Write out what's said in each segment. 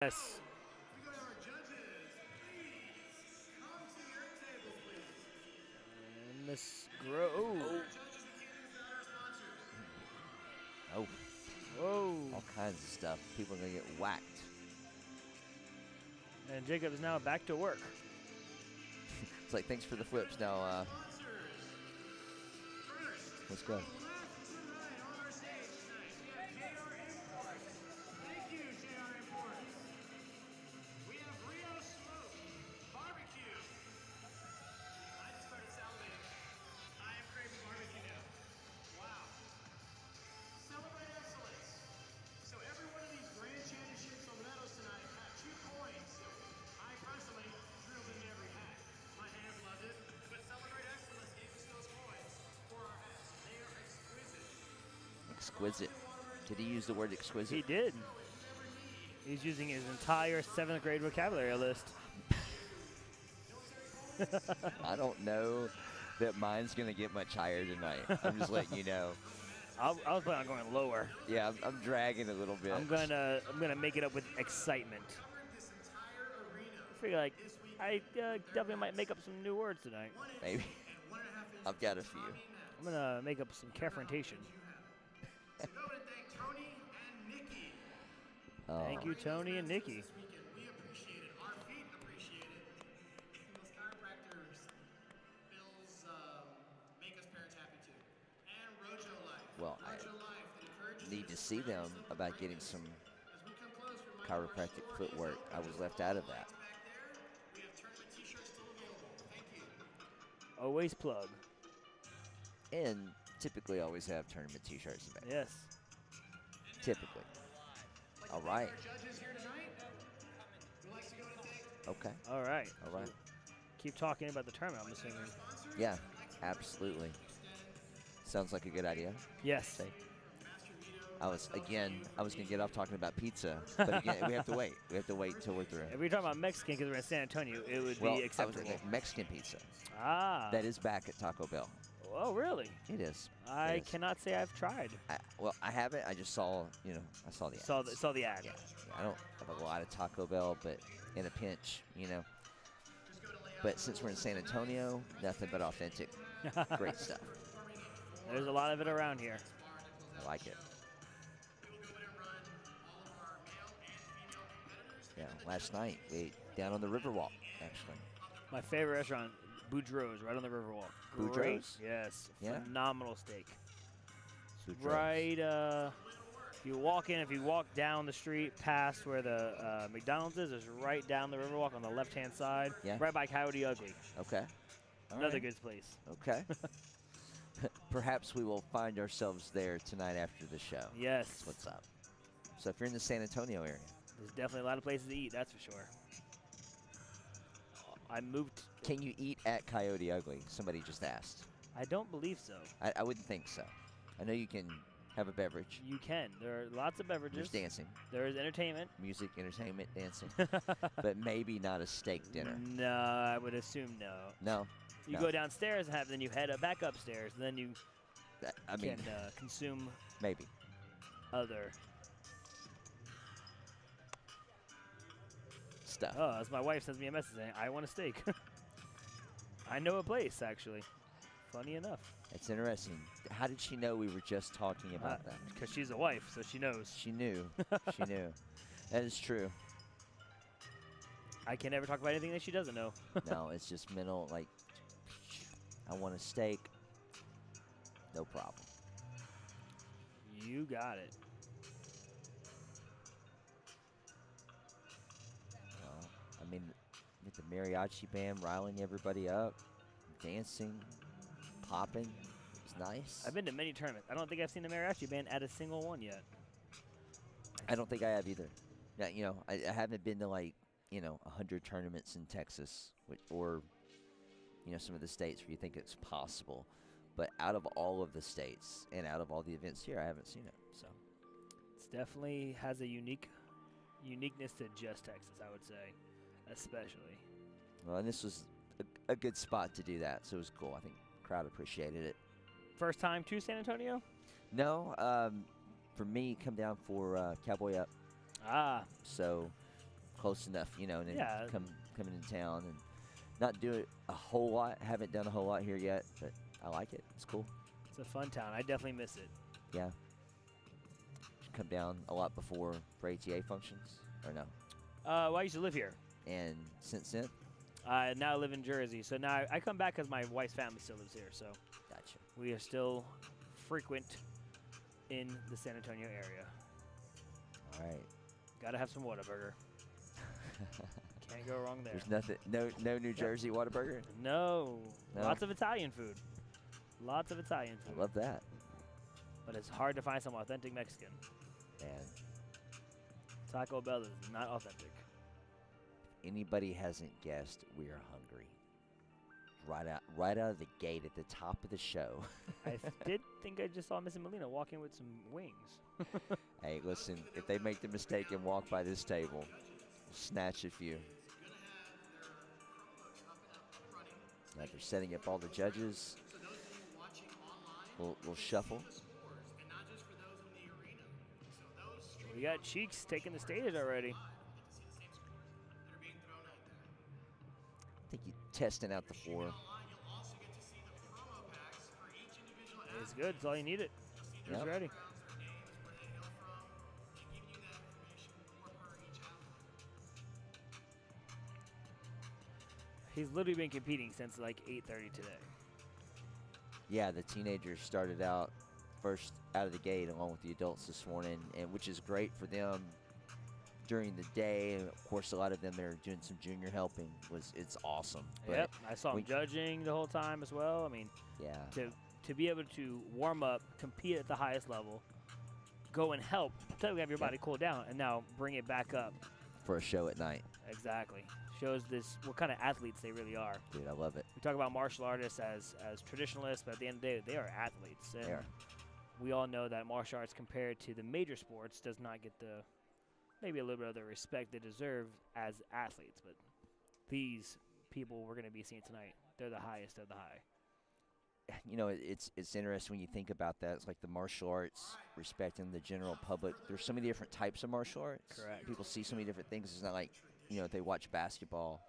Yes. And Miss Grove. Oh. Whoa. All kinds of stuff. People are going to get whacked. And Jacob is now back to work. It's like, thanks for the flips. Now, let's go. Exquisite. Did he use the word exquisite? He did. He's using his entire 7th grade vocabulary list. I don't know that mine's going to get much higher tonight. I'm just letting you know. I was planning on going lower. Yeah, I'm dragging a little bit. I'm gonna make it up with excitement. I feel like I definitely might make up some new words tonight. Maybe. I've got a few. I'm gonna make up some confrontation. Oh. Thank you, Tony and Nikki. Well, I need to see them about getting some chiropractic footwork. I was left out of that. Always plug. And typically always have tournament t-shirts in there. Yes. Typically. All right. Okay. All right. All right. Keep talking about the tournament, I'm assuming. Yeah, absolutely. Sounds like a good idea. Yes. I was going to get off talking about pizza, but again, we have to wait. We have to wait until we're through. If we're talking about Mexican because we're in San Antonio, it would be acceptable. Mexican pizza. Ah. That is back at Taco Bell. Oh, really? It is. I cannot say I've tried. Well, I haven't. I just saw, I saw the ad. Saw the ad. Yeah. I don't have a lot of Taco Bell, but in a pinch, But since we're in San Antonio, nothing but authentic, great stuff. There's a lot of it around here. I like it. Yeah, last night we ate down on the Riverwalk, actually. My favorite restaurant, Boudreaux's, right on the Riverwalk. Boudreaux's? Yes. Yeah. Phenomenal steak. Boudreaux's. Right, if you walk down the street past where the McDonald's is, it's right down the Riverwalk on the left-hand side, right by Coyote Ugly. Okay. Another good place. Okay. Perhaps we will find ourselves there tonight after the show. Yes. That's what's up. So if you're in the San Antonio area. There's definitely a lot of places to eat, that's for sure. I moved. Can you eat at Coyote Ugly? Somebody just asked. I don't believe so. I wouldn't think so. I know you can have a beverage. You can. There are lots of beverages. There's dancing. There is entertainment. Music, entertainment, dancing. But maybe not a steak dinner. No, I would assume no. No. You go downstairs and then you head back upstairs, and then you can consume maybe other stuff. Oh, as my wife sends me a message saying, I want a steak. I know a place, actually. Funny enough. It's interesting. How did she know we were just talking about that? Because she's a wife, so she knows. She knew. She knew. That is true. I can never talk about anything that she doesn't know. No, it's just mental, like, I want a steak. No problem. You got it. Well, I mean, with the mariachi band riling everybody up, dancing, popping, it's nice. I've been to many tournaments. I don't think I've seen the mariachi band at a single one yet. I don't think I have either. Yeah, I haven't been to, like, 100 tournaments in Texas, or some of the states where you think it's possible. But out of all of the states and out of all the events here, I haven't seen it. So it definitely has a uniqueness to just Texas, I would say, especially. Well, and this was a good spot to do that, so it was cool. I think the crowd appreciated it. First time to San Antonio? No, for me, come down for Cowboy Up. Ah. So close enough, you know, and then Yeah. coming into town and not do it a whole lot. Haven't done a whole lot here yet, but I like it. It's cool. It's a fun town. I definitely miss it. Yeah. Come down a lot before for ATA functions, or no? Well, I used to live here. And since then? I now live in Jersey. So now I come back because my wife's family still lives here. So Gotcha. we are still frequent in the San Antonio area. All right. Got to have some Whataburger. Can't go wrong there. There's nothing, no New Jersey Whataburger? No. No. Lots of Italian food. Lots of Italian food. I love that. But it's hard to find some authentic Mexican. Man. Taco Bell is not authentic. Anybody hasn't guessed, we are hungry. Right out of the gate at the top of the show. I did think I just saw Mrs. Molina walking with some wings. Hey, listen, if they make the mistake and walk by this table, we'll snatch a few. Now they're setting up all the judges. We'll shuffle. We got Cheeks taking the stage already. I think he's testing out the floor. It's good. It's all you needed. He's ready. He's literally been competing since like 8:30 today. Yeah, the teenagers started out first out of the gate along with the adults this morning, and which is great for them during the day. And of course, a lot of them are doing some junior helping. It's awesome. Yep, I saw him judging the whole time as well. I mean, yeah, to be able to warm up, compete at the highest level, go and help, until you have your body cool down, and now bring it back up for a show at night. Exactly. Shows this what kind of athletes they really are. Dude, I love it. We talk about martial artists as traditionalists, but at the end of the day, they are athletes. And they are. We all know that martial arts compared to the major sports does not get the maybe a little bit of the respect they deserve as athletes. But these people we're going to be seeing tonight, they're the highest of the high. You know, it's interesting when you think about that. It's like the martial arts respecting the general public. There's so many different types of martial arts. Correct. People see so many different things. It's not like, you know, if they watch basketball,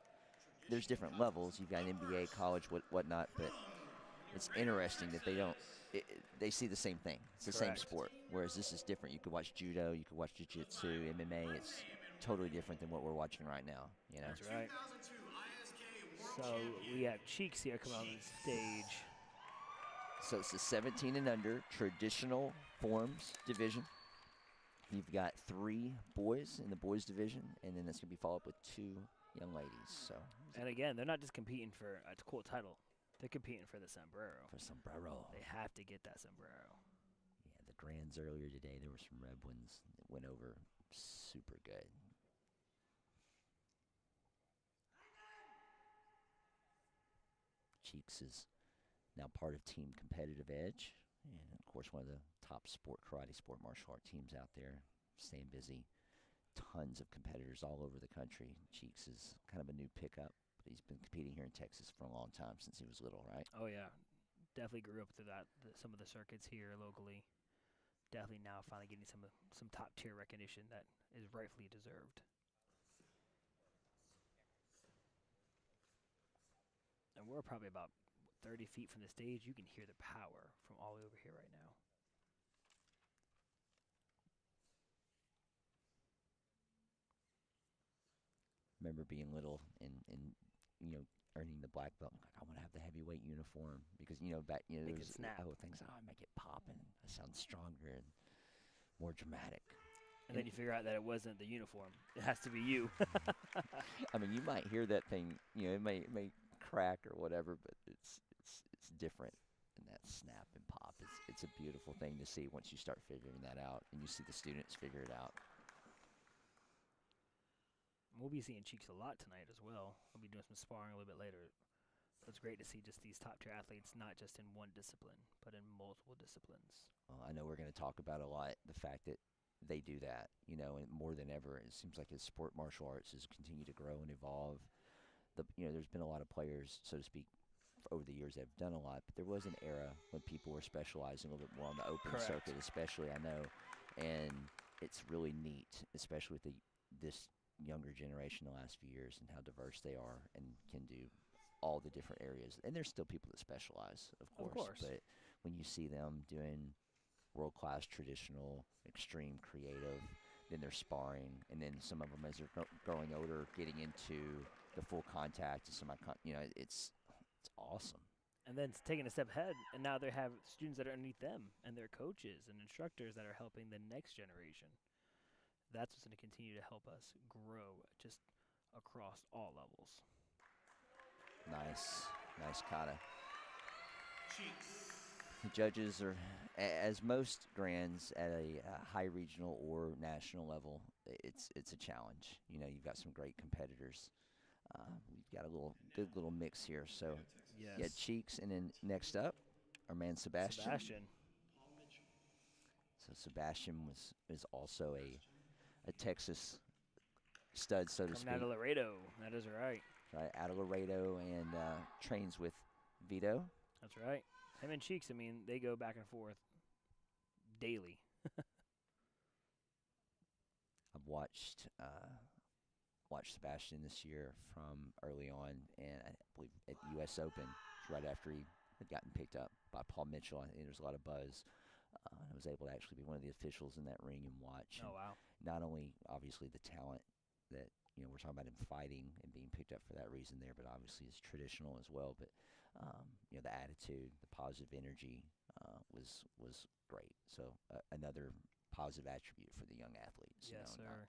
there's different levels. You've got NBA, college, whatnot, but it's interesting that they see the same thing. It's the same sport, whereas this is different. You could watch judo, you could watch jiu-jitsu, MMA. It's totally different than what we're watching right now, you know? That's right. So we have Cheeks here coming on the stage. So it's the 17 and under traditional forms division. You've got 3 boys in the boys division, and then it's going to be followed up with 2 young ladies. So. And again, they're not just competing for a cool title. They're competing for the sombrero. For sombrero. They have to get that sombrero. Yeah, the grands earlier today, there were some red ones that went over super good. Cheeks is now part of Team Competitive Edge, and of course one of the top karate sport martial art teams out there, staying busy. Tons of competitors all over the country. Cheeks is kind of a new pickup, but he's been competing here in Texas for a long time since he was little, right? Oh yeah, definitely grew up through some of the circuits here locally. Definitely now finally getting some top tier recognition that is rightfully deserved. And we're probably about 30 feet from the stage. You can hear the power from all the way over here right now. Remember being little and you know, earning the black belt. I'm like, I want to have the heavyweight uniform because, you know, back, you know, there's things, I make it popping. I sound stronger and more dramatic. And then you figure out that it wasn't the uniform. It has to be you. I mean, you might hear that thing, you know, it may crack or whatever, but it's different. And that snap and pop, it's a beautiful thing to see once you start figuring that out and you see the students figure it out. We'll be seeing Cheeks a lot tonight as well. We'll be doing some sparring a little bit later. So it's great to see just these top tier athletes, not just in one discipline, but in multiple disciplines. Well, I know we're going to talk about a lot the fact that they do that, you know, and more than ever, it seems like as sport martial arts has continued to grow and evolve. You know, there's been a lot of players, so to speak, over the years that have done a lot, but there was an era when people were specializing a little bit more on the open circuit, especially, I know, and it's really neat, especially with this younger generation the last few years and how diverse they are and can do all the different areas. And there's still people that specialize, of course. But when you see them doing world-class traditional, extreme creative, then they're sparring, and then some of them as they're growing older, getting into the full contact and some, it's awesome. And then it's taking a step ahead, and now they have students that are underneath them and their coaches and instructors that are helping the next generation. That's what's going to continue to help us grow just across all levels. Nice kata. The judges are, as most grands at a high regional or national level, it's a challenge. You've got some great competitors. We've got a good little mix here. So, yes. Yeah, Cheeks, and then next up, our man Sebastian. So Sebastian is also a Texas stud, so to speak. Coming out of Laredo. That is right. Right, out of Laredo, and trains with Vito. That's right. Him and Cheeks, they go back and forth daily. I've watched Sebastian this year from early on, and I believe at U.S. Open, right after he had gotten picked up by Paul Mitchell. I think there was a lot of buzz. I was able to actually be one of the officials in that ring and watch. Oh, wow. Not only, obviously, the talent that, we're talking about him fighting and being picked up for that reason there, but obviously it's traditional as well. But, the attitude, the positive energy was great. So another positive attribute for the young athletes. Yes, sir.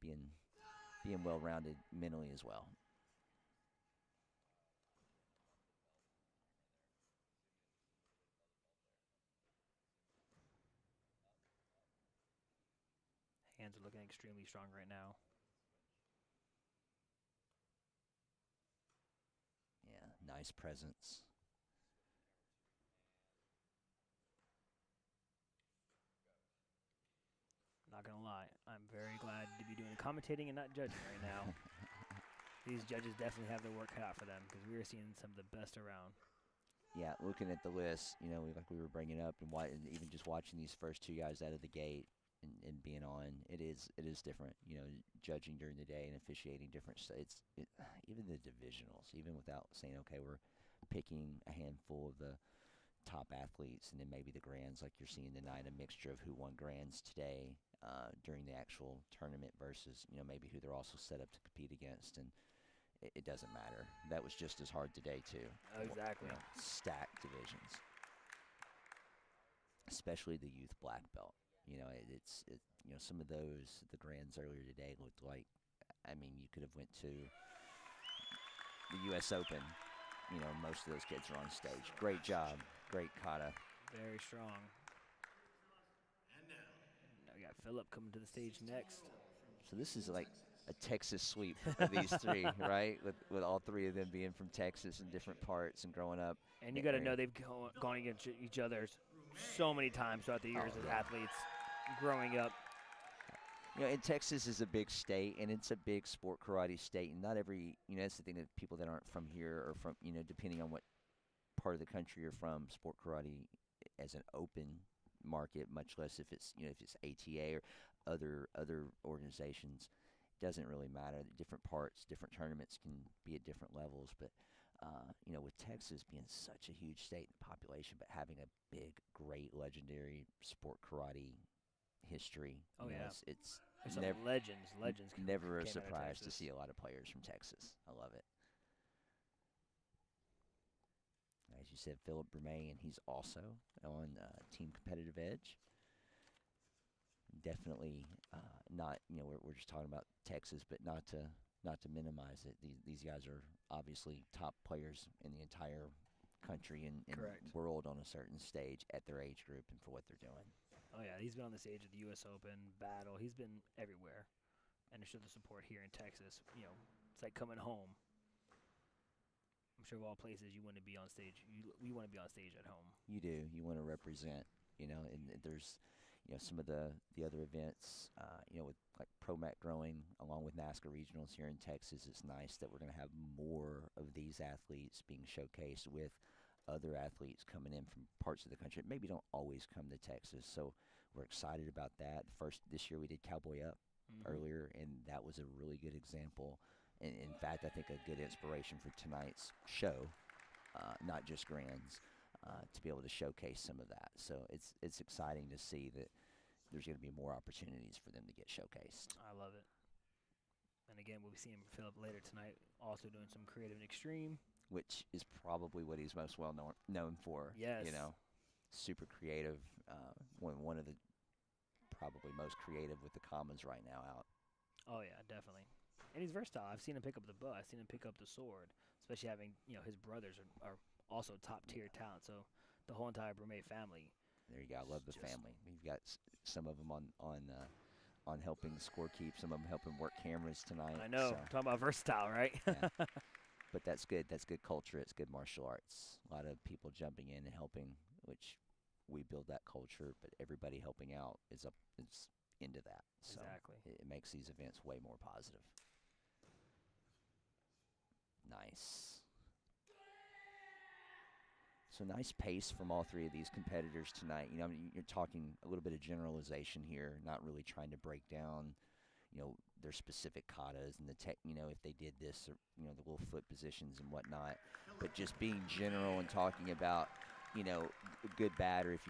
Being well-rounded mentally as well. Hands are looking extremely strong right now. Yeah, nice presence. Not going to lie, I'm very glad to be doing commentating and not judging right now. These judges definitely have their work cut out for them because we are seeing some of the best around. Yeah, looking at the list, like we were bringing up, and even just watching these first two guys out of the gate and being on, it is different. Judging during the day and officiating different states. Even the divisionals, even without saying, okay, we're picking a handful of the top athletes, and then maybe the grands, like you're seeing tonight, a mixture of who won grands today during the actual tournament versus maybe who they're also set up to compete against, and it doesn't matter. That was just as hard today too. Exactly. Stacked divisions, especially the youth black belt. Some of those, the grands earlier today looked like, you could have went to the U.S. Open. Most of those kids are on stage. Great job. Great kata. Very strong. And now we got Philip coming to the stage next. So this is like a Texas sweep of these three, right? With all three of them being from Texas in different parts and growing up. And you got to know they've gone against each other so many times throughout the years as athletes growing up. And Texas is a big state, and it's a big sport karate state. And not every, that's the thing that people that aren't from here or from, depending on what part of the country you're from, sport karate as an open market, much less if it's, if it's ATA or other organizations, doesn't really matter. Different parts, different tournaments can be at different levels. But, with Texas being such a huge state in population, but having a big, great, legendary sport karate history. Oh, yeah. It's never legends. Never a surprise to see a lot of players from Texas. I love it. As you said, Philip Bermay, and he's also on Team Competitive Edge. Definitely not. We're just talking about Texas, but not to minimize it. These guys are obviously top players in the entire country and world on a certain stage at their age group and for what they're doing. Oh, yeah, he's been on the stage of the U.S. Open, Battle. He's been everywhere. And to show the support here in Texas, it's like coming home. I'm sure of all places you want to be on stage. You want to be on stage at home. You do. You want to represent, and there's, some of the other events, with like ProMat growing along with NASCAR regionals here in Texas. It's nice that we're going to have more of these athletes being showcased with other athletes coming in from parts of the country that maybe don't always come to Texas. So we're excited about that. This year we did Cowboy Up earlier, and that was a really good example. And in fact, I think a good inspiration for tonight's show, not just Grands, to be able to showcase some of that. So it's exciting to see that there's going to be more opportunities for them to get showcased. I love it. And again, we'll be seeing Philip later tonight, also doing some creative and extreme, which is probably what he's most well known for. Yes. You know, super creative. One of the probably most creative with the commons right now out. Oh yeah, definitely. And he's versatile. I've seen him pick up the bow. I've seen him pick up the sword, especially having his brothers are also top tier talent. So the whole entire Brumet family. There you go. I love the family. We've got some of them on helping score keep, some of them helping work cameras tonight. I know. So. Talking about versatile, right? Yeah. But that's good. That's good culture. It's good martial arts. A lot of people jumping in and helping, which we build that culture. But everybody helping out is into that. So exactly. It makes these events way more positive. Nice. So nice pace from all three of these competitors tonight. You know, I mean, you're talking a little bit of generalization here, not really trying to break down, their specific katas and the tech, if they did this or, the little foot positions and whatnot. But just being general and talking about, good, bad, or if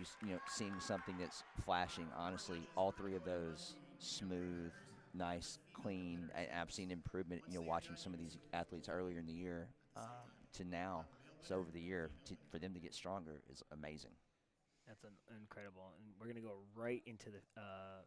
seeing something that's flashing. Honestly, all three of those smooth, nice, clean. I've seen improvement, watching some of these athletes earlier in the year to now. So over the year, for them to get stronger is amazing. That's incredible. And we're going to go right into the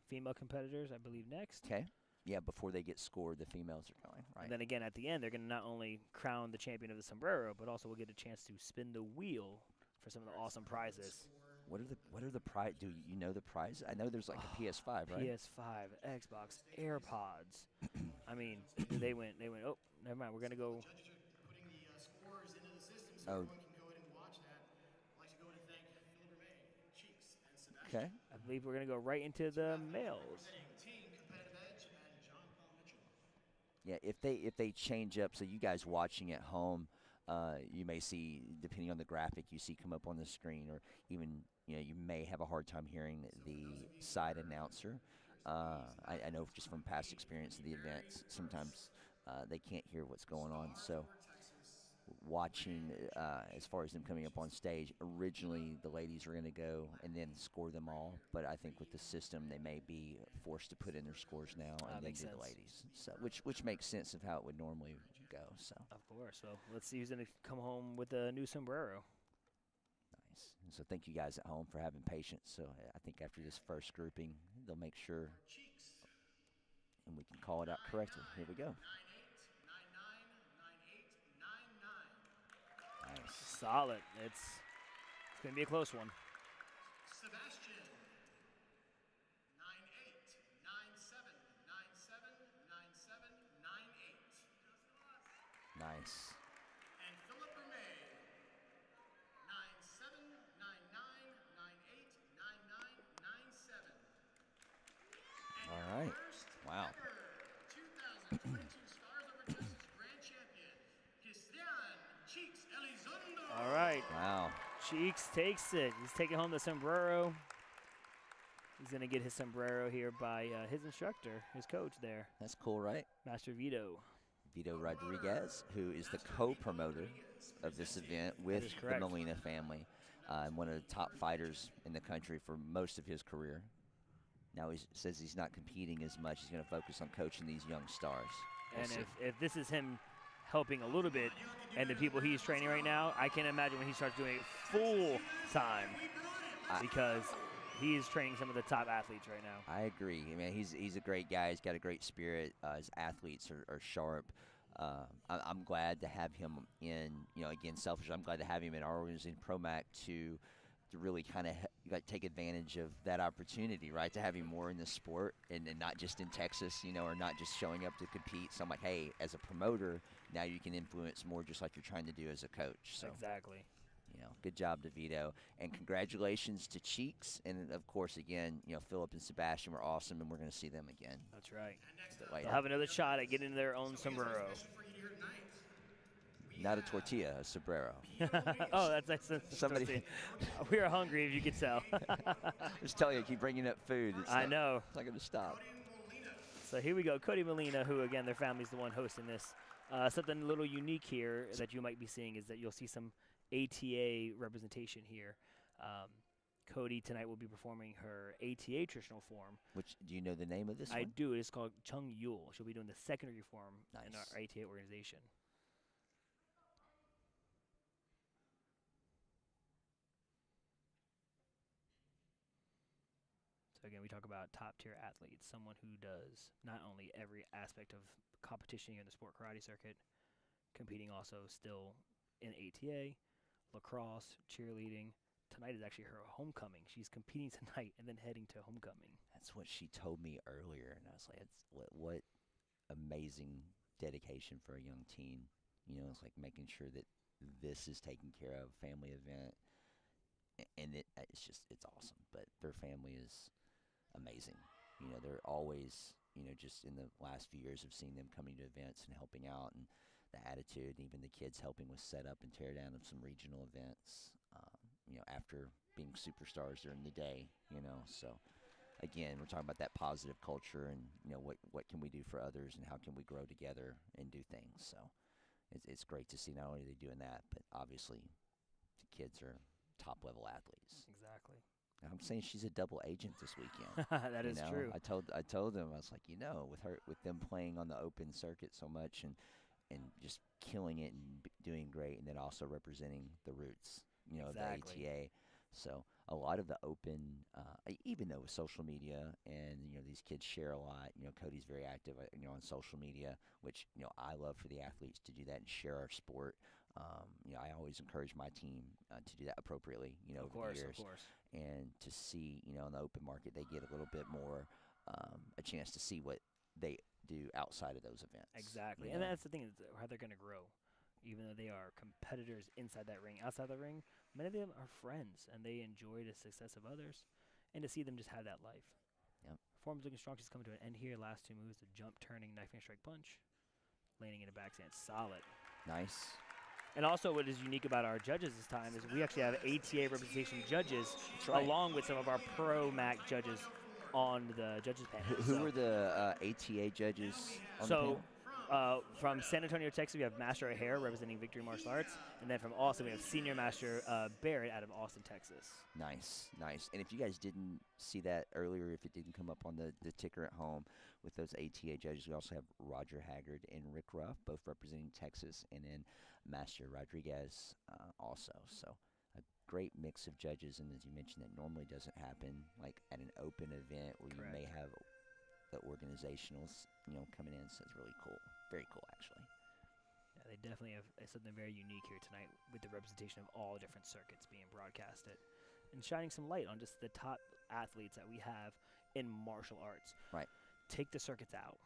female competitors, I believe, next. Okay. Yeah, before they get scored, the females are going, right? And then again, at the end, they're going to not only crown the champion of the sombrero, but also we'll get a chance to spin the wheel for some of the awesome prizes. What are the prize? Do you know the prize? I know there's like a PS5, right? PS5, Xbox, AirPods. I mean, they went. Oh, never mind. We're gonna go. Judges are putting the scores into the system, so everyone can go ahead and watch that. I'd like to go ahead and thank Philip Bermay, Cheeks, and Sebastian. Okay. I believe we're gonna go right into the males. Representing Team Competitive Edge and John Paul Mitchell. Yeah, if they change up, so you guys watching at home, you may see, depending on the graphic you see come up on the screen, or even you may have a hard time hearing the side announcer. I know just from past experience of the events, sometimes they can't hear what's going on. So watching as far as them coming up on stage, originally the ladies were going to go and then score them all, but I think with the system they may be forced to put in their scores now and then do the ladies. So which makes sense of how it would normally go. So of course. So let's see who's going to come home with a new sombrero. Nice. And so thank you guys at home for having patience. So I think after this first grouping, they'll make sure and we can call it out correctly. Here we go. 9-8, 9-9, 9-8, 9-9. Nice. Solid. It's going to be a close one. Sebastian. 9-8, 9-7, 9-7, 9-7, 9-8. Nice. And Philip Bermay. 9-7, 9-9, 9-8, 9-9, 9-7. All right. Wow. Ever 2022 Stars Over Justice Grand Champion, Christian Cheeks Elizondo. All right. Wow. Cheeks takes it. He's taking home the sombrero. He's going to get his sombrero here by his instructor, his coach there. That's cool, right? Master Vito. Vito Rodriguez, who is the co-promoter of this event with the Molina family, and one of the top fighters in the country for most of his career. Now he says he's not competing as much. He's going to focus on coaching these young stars. And if this is him helping a little bit and the people he's training right now, I can't imagine when he starts doing it full time, because he is training some of the top athletes right now. I agree. I mean, he's a great guy. He's got a great spirit. His athletes are sharp. I'm glad to have him in, again, selfish. I'm glad to have him in our organization, ProMac, to really kind of take advantage of that opportunity, right? To have him more in the sport and not just in Texas, or not just showing up to compete. So I'm like, hey, as a promoter, now you can influence more just like you're trying to do as a coach. So exactly. Good job to Vito. And congratulations to Cheeks. And, of course, again, Philip and Sebastian were awesome, and we're going to see them again. That's right. A bit later. They'll have another shot at getting their own sombrero. Not a tortilla, a sombrero. Oh, that's somebody. We are hungry, if you could tell. Just tell you, I keep bringing up food. I know. It's not going to stop. So here we go. Cody Molina, who, again, their family's the one hosting this. Something a little unique here that you might be seeing is that you'll see some ATA representation here. Cody tonight will be performing her ATA traditional form. Which, do you know the name of this I one? do. It's called Chung Yul. She'll be doing the secondary form in Nice. our ATA organization. So again, we talk about top-tier athletes, someone who does not only every aspect of competition here in the sport karate circuit, competing also still in ATA, lacrosse, cheerleading. Tonight is actually her homecoming. She's competing tonight and then heading to homecoming. That's what she told me earlier, and I was like, what amazing dedication for a young teen. You know, it's like making sure that this is taken care of, family event, and it's awesome. But their family is amazing. You know, they're always, just in the last few years of seeing them coming to events and helping out, and the attitude, even the kids helping with setup and tear down of some regional events, after being superstars during the day, so again, we're talking about that positive culture and, what can we do for others and how can we grow together and do things. So it's great to see not only are they doing that, but obviously the kids are top level athletes. Exactly. I'm saying she's a double agent this weekend. That is true. I told them, I was like, with them playing on the open circuit so much and just killing it and doing great, and then also representing the roots, Exactly. the ATA. So a lot of the open, even though with social media and, these kids share a lot, Cody's very active, on social media, which, I love for the athletes to do that and share our sport. I always encourage my team to do that appropriately, over the years. Of course. And to see, in the open market, they get a little bit more a chance to see what they do outside of those events. Exactly. And that's the thing, is how they're going to grow. Even though they are competitors inside that ring, outside the ring, many of them are friends, and they enjoy the success of others, and to see them just have that life. Yep. Form's looking strong. She's coming to an end here. Last two moves, the jump, turning, knife hand strike punch, landing in a backstand. Solid. Nice. And also what is unique about our judges this time is we actually have ATA representation judges along with some of our Pro Mac judges on the judges panel. Who were the ATA judges on the panel? From San Antonio, Texas, we have Master O'Hare representing Victory Martial Arts. And then from Austin, we have Senior Master Barrett out of Austin, Texas. Nice. And if you guys didn't see that earlier, if it didn't come up on the ticker at home with those ATA judges, we also have Roger Haggard and Rick Ruff, both representing Texas, and then Master Rodriguez also. So a great mix of judges, and as you mentioned, that normally doesn't happen, like at an open event where you may have the organizationals, coming in. So it's really cool. Very cool, actually. Yeah, they definitely have something very unique here tonight with the representation of all different circuits being broadcasted and shining some light on just the top athletes that we have in martial arts. Right. Take the circuits out.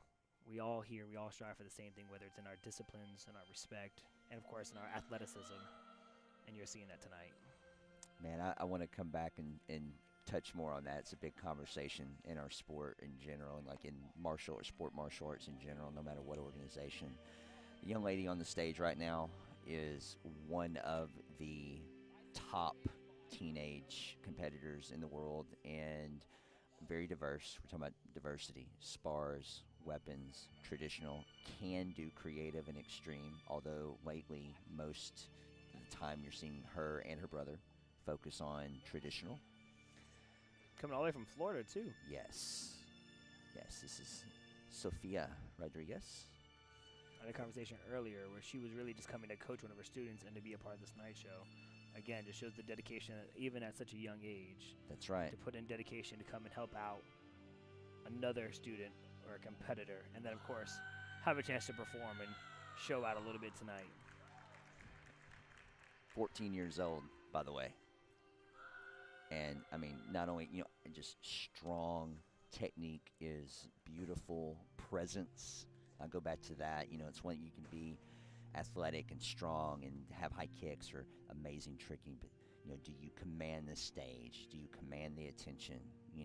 We all strive for the same thing, whether it's in our disciplines and our respect, and of course in our athleticism. And you're seeing that tonight. Man, I want to come back and touch more on that. It's a big conversation in our sport in general, and like in martial or sport martial arts in general, no matter what organization. The young lady on the stage right now is one of the top teenage competitors in the world, and very diverse. We're talking about diversity, spars, weapons, traditional, can do creative and extreme, although lately most of the time you're seeing her and her brother focus on traditional. Coming all the way from Florida, too. Yes, this is Sofia Rodriguez. I had a conversation earlier where she was really just coming to coach one of her students and to be a part of this night show. Again, just shows the dedication, even at such a young age. That's right. To put in dedication to come and help out another student or a competitor, and then, of course, have a chance to perform and show out a little bit tonight. 14 years old, by the way. And, I mean, not only, just strong technique is beautiful, presence. I'll go back to that. It's when you can be athletic and strong and have high kicks or amazing tricking, but, do you command the stage? Do you command the attention?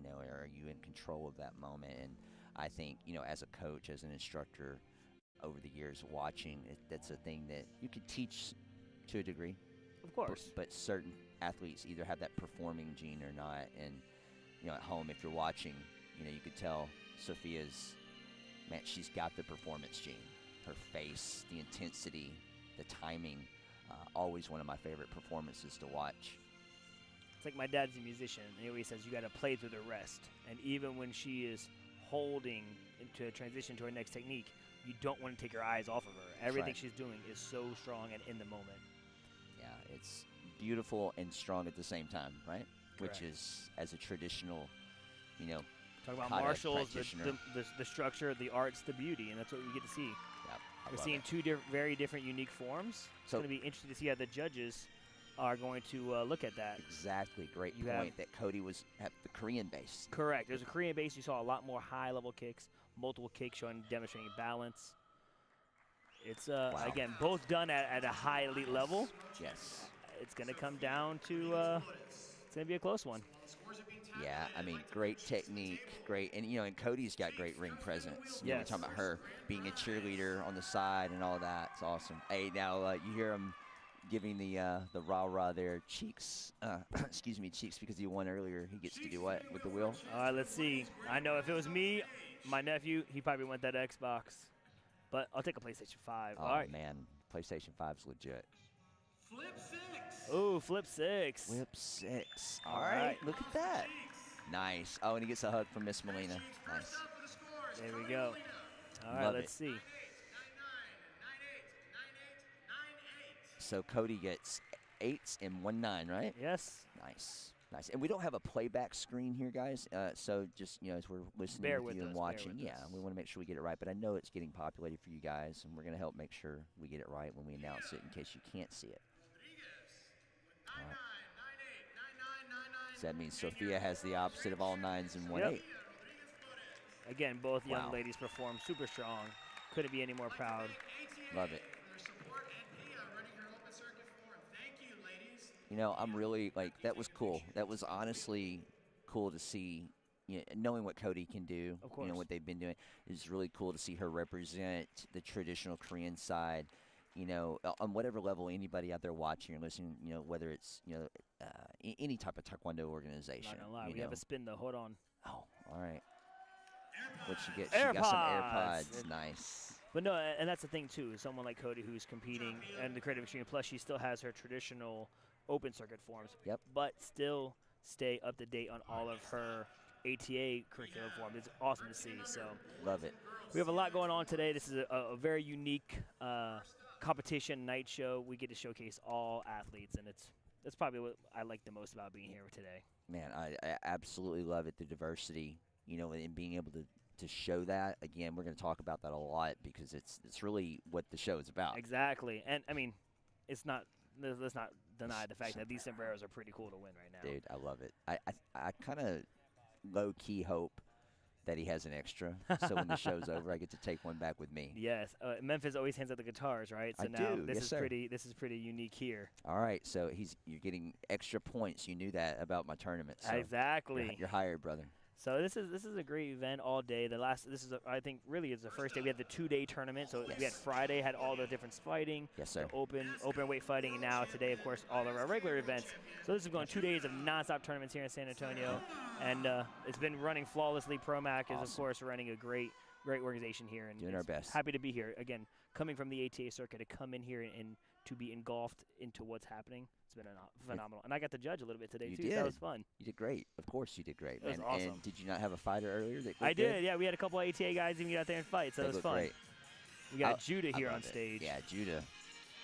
Or are you in control of that moment? And I think, as a coach, as an instructor, over the years watching, that's a thing that you can teach to a degree. Of course. But certain athletes either have that performing gene or not. And, at home, if you're watching, you could tell Sophia's man, she's got the performance gene. Her face, the intensity, the timing, always one of my favorite performances to watch. It's like my dad's a musician, and he always says you got to play through the rest. And even when she is holding into a transition to her next technique, you don't want to take your eyes off of her. Everything she's doing is so strong and in the moment. Yeah, it's beautiful and strong at the same time, right? Correct. Which is, as a traditional, you know, Talk about Kata martials, practitioner. the structure, the arts, the beauty, and that's what we get to see. Yep, I We're love seeing it. two very different, unique forms. It's So- going to be interesting to see how the judges are going to look at that. Exactly, great You point that Cody was at the Korean base. Correct. There's a Korean base. You saw a lot more high-level kicks, multiple kicks showing, demonstrating balance. It's, again, both done at a high elite level. Yes. It's going to come down to, it's going to be a close one. Yeah, I mean, great technique, great, and and Cody's got great ring presence. You know, we're Yes. talking about her being a cheerleader on the side and all that. It's awesome. Hey, now you hear him giving the rah-rah there, Cheeks. Excuse me, Cheeks, because he won earlier. He gets to do what with the wheel? All right, let's see. I know if it was me, my nephew, he probably went that Xbox. But I'll take a PlayStation 5. Oh All right. man, PlayStation 5's legit. Flip 6. Ooh, flip 6. Whip 6. All All right, right. look at that. Nice. Oh, and he gets a hug from Miss Molina. Nice. There we go. All right, Love let's it. see. 9-8, 9-8, 9-8, 9-8. So Cody gets 8s and 1-9, right? Yes. Nice, nice. And we don't have a playback screen here, guys. So just as we're listening Bear with with you and us, bear watching, with yeah, us. we want to make sure we get it right. But I know it's getting populated for you guys, and we're going to help make sure we get it right when we announce it, in case you can't see it. All right. So that means Sophia has the opposite of all 9s and 1-8. Yep. Again, both young Wow. ladies performed super strong. Couldn't be any more proud. Love it. Their support and Pia running her open circuit form. Thank you, ladies. I'm really that was cool. That was honestly cool to see. Knowing what Cody can do, Of course. what they've been doing, is really cool to see her represent the traditional Korean side. On whatever level anybody out there watching or listening, whether it's any type of taekwondo organization. Not gonna lie, we have a spin though. Hold on. Oh, all right. What she get? She got some AirPods. Nice. But no, and that's the thing too. Someone like Cody who's competing in the Creative Extreme Plus, she still has her traditional open circuit forms. Yep. But still stay up to date on all of her ATA curriculum forms. It's awesome to see. So Love it. we have a lot going on today. This is a very unique competition night show. We get to showcase all athletes, and that's probably what I like the most about being here today. Man, I absolutely love it, the diversity, and being able to show that. Again, we're going to talk about that a lot because it's really what the show is about. Exactly. And, I mean, let's not deny the fact that these sombreros are pretty cool to win right now. Dude, I love it. I kind of low-key hope that he has an extra, so when the show's over, I get to take one back with me. Yes. Memphis always hands out the guitars, right? So I now do. this Yes, is sir. this is pretty unique here. All right, so you're getting extra points. You knew that about my tournament. So Exactly. You're hired, brother. So this is a great event all day. I think really is the first day. We had the 2-day tournament. So we had Yes. Friday, had all the different fighting, Yes, sir. the open weight fighting, and now today, of course, all of our regular events. So this is going 2 days of nonstop tournaments here in San Antonio, and it's been running flawlessly. ProMac is of Awesome. course running a great organization here, and Doing our it's best. happy to be here again. Coming from the ATA circuit to come in here and to be engulfed into what's happening, it's been phenomenal. And I got to judge a little bit today You too. did. So that was fun. You did great. Of course you did great. It was and, awesome. And did you not have a fighter earlier that I looked good? did. Yeah, we had a couple ATA guys even get out there and fight, so They it was looked fun. great. We got I- Judah I here love on it. stage. Yeah, Judah.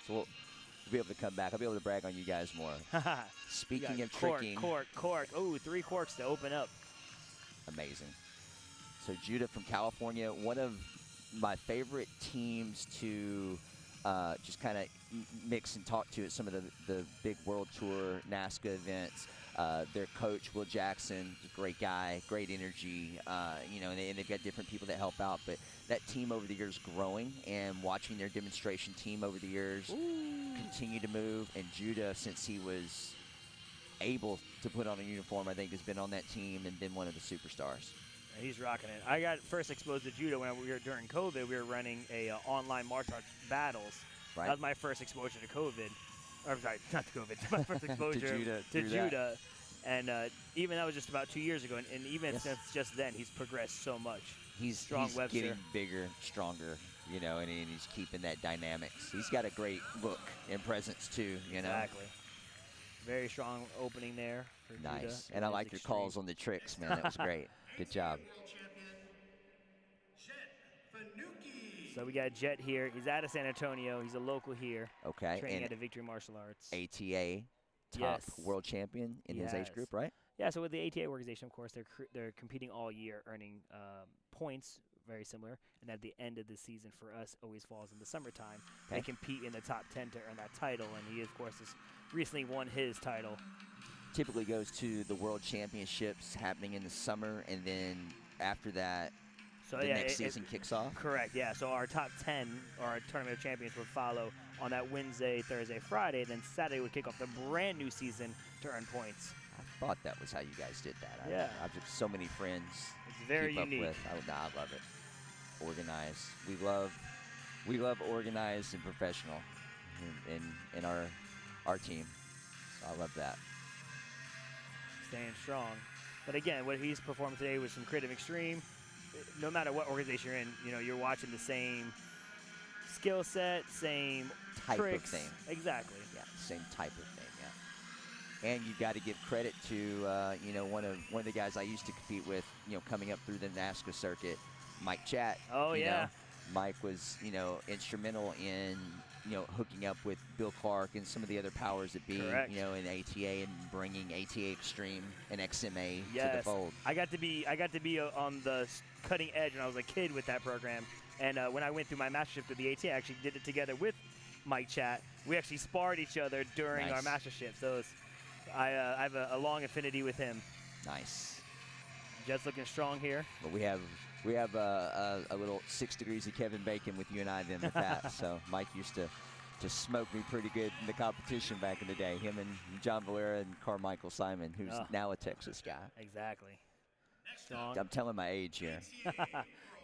So we'll be able to come back. I'll be able to brag on you guys more. Speaking of tricking, cork. Oh, 3 corks to open up. amazing. So Judah from California, one of my favorite teams to just kind of mix and talk to at some of the big World Tour NASCA events. Their coach, Will Jackson, is a great guy, great energy, and they've got different people that help out. But that team over the years growing and watching their demonstration team over the years continue to move. And Judah, since he was able to put on a uniform, I think has been on that team and been one of the superstars. He's rocking it. I got first exposed to judo when we were during COVID. We were running a online martial arts battles. Right. That was my first exposure to COVID. Or, I'm sorry, not to COVID. My first exposure Judah, to through that. judo. And even that was just about 2 years ago. And even Yes. since just then, he's progressed so much. he's Strong Webster. getting bigger, stronger, you know, and he's keeping that dynamics. He's got a great look and presence too, you know. Exactly. Very strong opening there for Judah. Nice. And I like your calls on the tricks, man. That was great. Good job. World champion, Jet Fanucchi. So we got Jet here. He's out of San Antonio. He's a local here. Okay. Training And at a Victory Martial Arts. ATA top Yes. world champion in his age Yes. group, right? Yeah, so with the ATA organization, of course, they're competing all year, earning points, very similar. And at the end of the season for us, always falls in the summertime. They Okay. compete in the top 10 to earn that title, and he, of course, has recently won his title. Typically goes to the world championships happening in the summer, and then after that, So the yeah, next season kicks off. Correct, yeah. So our top 10, or our Tournament of Champions, would follow on that Wednesday, Thursday, Friday. Then Saturday would kick off the brand new season to earn points. I thought that was how you guys did that. Yeah. I've just so many friends It's very keep unique. up with. I love it. Organized. We love organized and professional in our team. So I love that. Staying strong. But again, what he's performed today was some creative extreme. No matter what organization you're in, you know, you're watching the same skill set, same Type tricks. of thing. Exactly. Yeah, same type of thing. Yeah. And you got to give credit to you know, one of the guys I used to compete with, you know, coming up through the NASCAR circuit, Mike Chat. Oh, you yeah. know. Mike was, you know, instrumental in, you know, hooking up with Bill Clark and some of the other powers that be, Correct. you know, in ATA and bringing ATA Extreme and XMA to the Yes. fold. I got to be on the cutting edge when I was a kid with that program. And when I went through my mastership with the ATA, I actually did it together with Mike Chat. We actually sparred each other during our Nice. mastership. So I have a long affinity with him. Nice. Jet's looking strong here. But we have a little 6 degrees of Kevin Bacon with you and I then with that. So Mike used to smoke me pretty good in the competition back in the day. Him and John Valera and Carmichael Simon, who's now a Texas guy. Exactly. Strong. I'm telling my age here.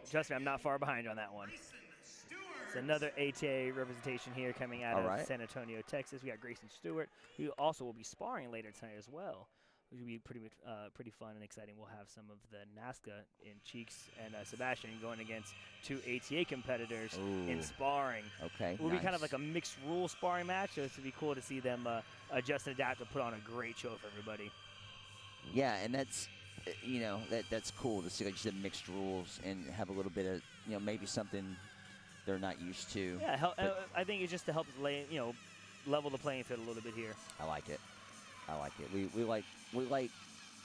Trust me, I'm not far behind on that one. It's another ATA representation here coming out of San Antonio, Texas. We got Grayson Stewart, who also will be sparring later tonight as well, which will be pretty fun and exciting. We'll have some of the NASCA in Cheeks and Sebastian going against two ATA competitors in sparring. Okay. It will be kind of like a mixed rule sparring match, so it's going to be cool to see them adjust and adapt to put on a great show for everybody. Yeah, and that's, you know, that's cool to see, like you said, mixed rules and have a little bit of, you know, maybe something they're not used to. Yeah, I think it's just to help level the playing field a little bit here. I like it. I like it. We like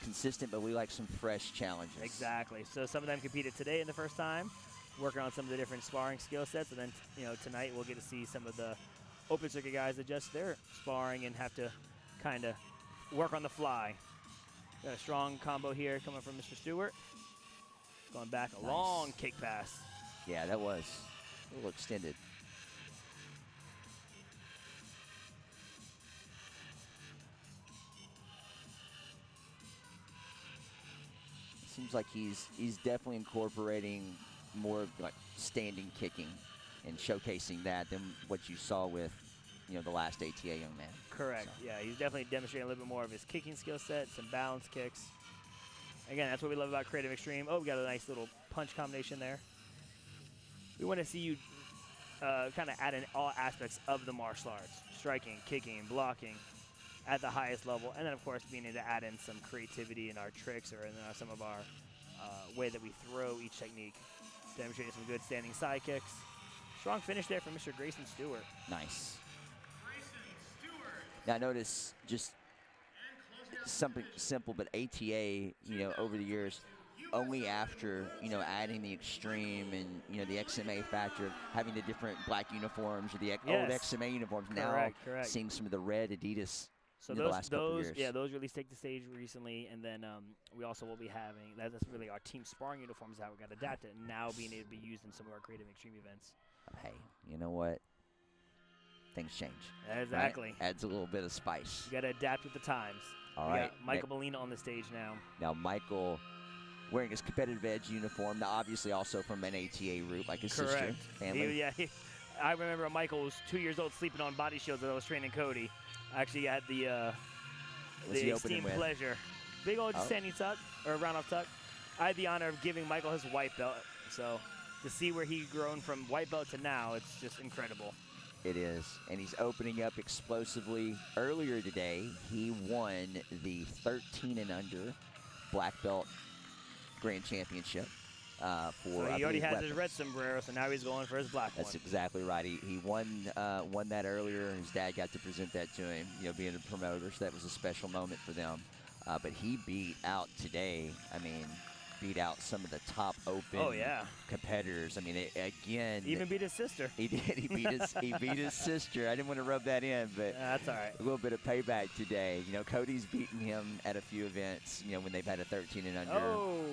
consistent, but we like some fresh challenges. Exactly. So some of them competed today in the first time, working on some of the different sparring skill sets, and then tonight we'll get to see some of the open circuit guys adjust their sparring and have to kind of work on the fly. Got a strong combo here coming from Mr. Stewart. Going back a long kick pass. Yeah, that was a little extended. Seems like he's definitely incorporating more of like standing kicking and showcasing that than what you saw with, you know, the last ATA young man. Correct. So. Yeah, he's definitely demonstrating a little bit more of his kicking skill set, some balance kicks. Again, that's what we love about Creative Extreme. Oh, we got a nice little punch combination there. We want to see you kind of add in all aspects of the martial arts: striking, kicking, blocking at the highest level, and then of course being able to add in some creativity in our tricks or in some of our way that we throw each technique. Demonstrating some good standing side kicks. Strong finish there from Mr. Grayson Stewart. Nice. Now notice just something simple, but ATA, you know, over the years, only after, you know, adding the extreme and, you know, the XMA factor, having the different black uniforms or the old XMA uniforms, correct. seeing some of the red Adidas. So the last couple years. Yeah, those really take the stage recently, and then we also will be having that's really our team sparring uniforms that we got adapted, and now being able to be used in some of our Creative Extreme events. Hey, you know what? Things change. Exactly. Right? Adds a little bit of spice. You got to adapt with the times. All right. Got Michael Molina on the stage now. Now Michael, wearing his competitive edge uniform, now obviously also from an ATA route, like his sister family. I remember Michael was 2 years old sleeping on body shields when I was training Cody. I actually had the extreme pleasure. Big old standing tuck, or round off tuck. I had the honor of giving Michael his white belt So to see where he's grown from white belt to now, it's just incredible. It is, and he's opening up explosively. Earlier today, he won the 13 and under black belt grand championship for. So he already has his red sombrero, so now he's going for his black That's one. exactly right. He won that earlier. His dad got to present that to him. You know, being a promoter, so that was a special moment for them. But he beat out today. I mean, beat out some of the top open competitors. I mean, again, even beat his sister. He did. He beat his sister. I didn't want to rub that in, but that's all right. A little bit of payback today. You know, Cody's beaten him at a few events. You know, when they've had a 13 and under. Oh,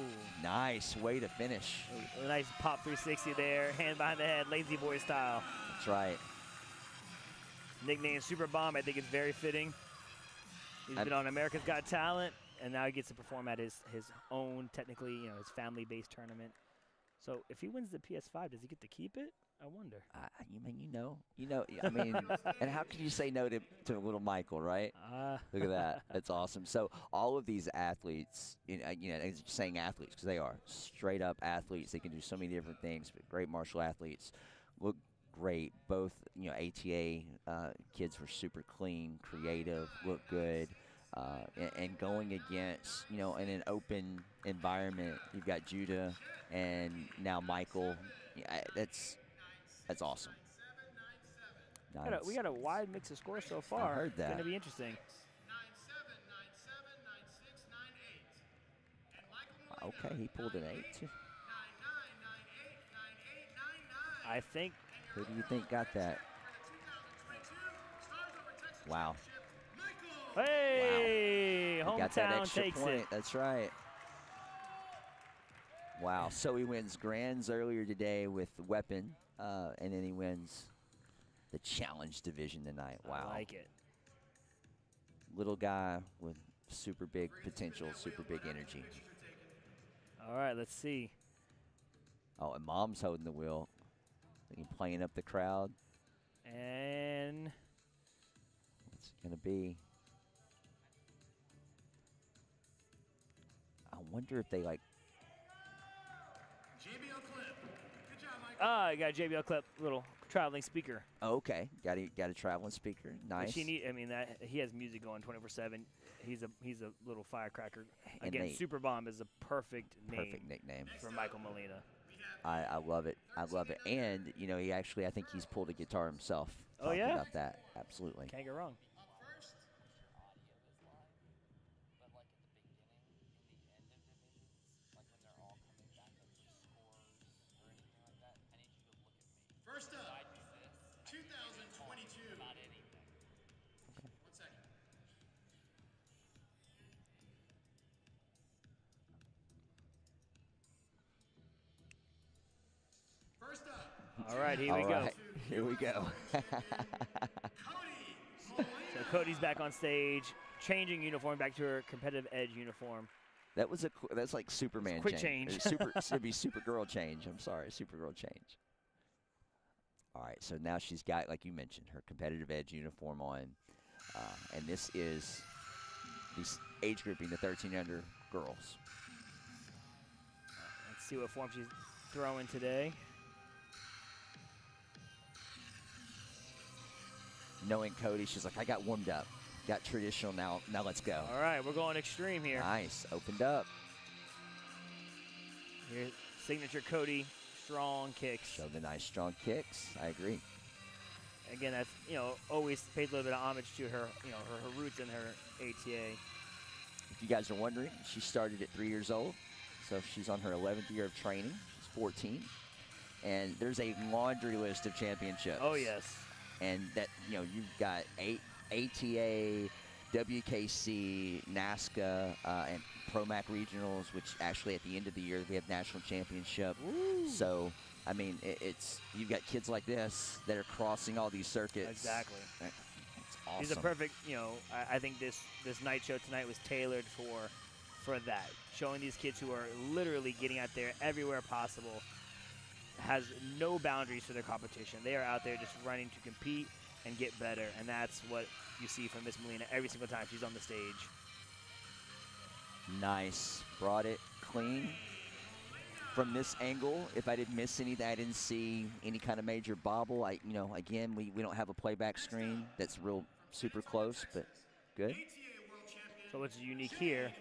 nice way to finish. A nice pop 360 there, hand behind the head, lazy boy style. That's right. Nickname Super Bomb. I think it's very fitting. He's been on America's Got Talent, and now he gets to perform at his own, technically, you know, his family-based tournament. So if he wins the PS5, does he get to keep it? I wonder. You know. I mean, and how can you say no to little Michael, right? Look at that. That's awesome. So all of these athletes, you know, saying athletes because they are straight up athletes. They can do so many different things, but great martial athletes. Look great. Both, you know, ATA kids were super clean, creative, look good. And going against, you know, in an open environment, you've got Judah and now Michael. Yeah, that's awesome. Nice. We got a wide mix of scores so far. I heard that. It's going to be interesting. Okay, he pulled an 8. I think. Who do you think got that? Wow. Hey, wow. hometown got that extra takes point. it. That's right. Wow. So he wins Grands earlier today with Weapon, and then he wins the Challenge Division tonight. Wow. I like it. Little guy with super big potential, super big energy. All right, let's see. Oh, and Mom's holding the wheel. Playing up the crowd. And what's it going to be? I wonder if they like. JBL clip. Good job, Mike. I got a JBL clip, little traveling speaker. Oh, okay, got a traveling speaker. Nice. He has music going 24/7. He's a little firecracker. Again, Super Bomb is a perfect nickname for Michael Molina. I love it. I love it. And, you know, I think he's pulled a guitar himself. Oh, yeah? About that. Absolutely. Can't go wrong. First up, 2022. One second. First up. All right, here we go. Here we go. So Cody's back on stage, changing uniform back to her competitive edge uniform. That's like Superman quick change. It'd be Supergirl change. I'm sorry, Supergirl change. All right, so now she's got, like you mentioned, her competitive edge uniform on, and this is the age grouping, the 13 under girls. Let's see what form she's throwing today. Knowing Cody, she's like, I got warmed up, got traditional, now let's go. All right, we're going extreme here. Nice, opened up. Here's signature Cody, strong kicks. Show the nice strong kicks, I agree. Again, that's, you know, always pays a little bit of homage to her, you know, her roots in her ATA. If you guys are wondering, she started at 3 years old, so she's on her 11th year of training. She's 14, and there's a laundry list of championships. Oh, yes. And that, you know, you've got ATA, WKC, NASCA, and ProMac regionals, which actually at the end of the year we have national championship. Ooh. So, I mean, you've got kids like this that are crossing all these circuits. Exactly. It's awesome. She's a perfect, you know, I think this night show tonight was tailored for that. Showing these kids who are literally getting out there everywhere possible, has no boundaries for their competition. They are out there just running to compete and get better, and that's what you see from Miss Molina every single time she's on the stage. Nice. Brought it clean. from this angle, if I didn't miss anything, I didn't see any kind of major bobble. Again, we don't have a playback screen that's real super close, but good. So what's unique here,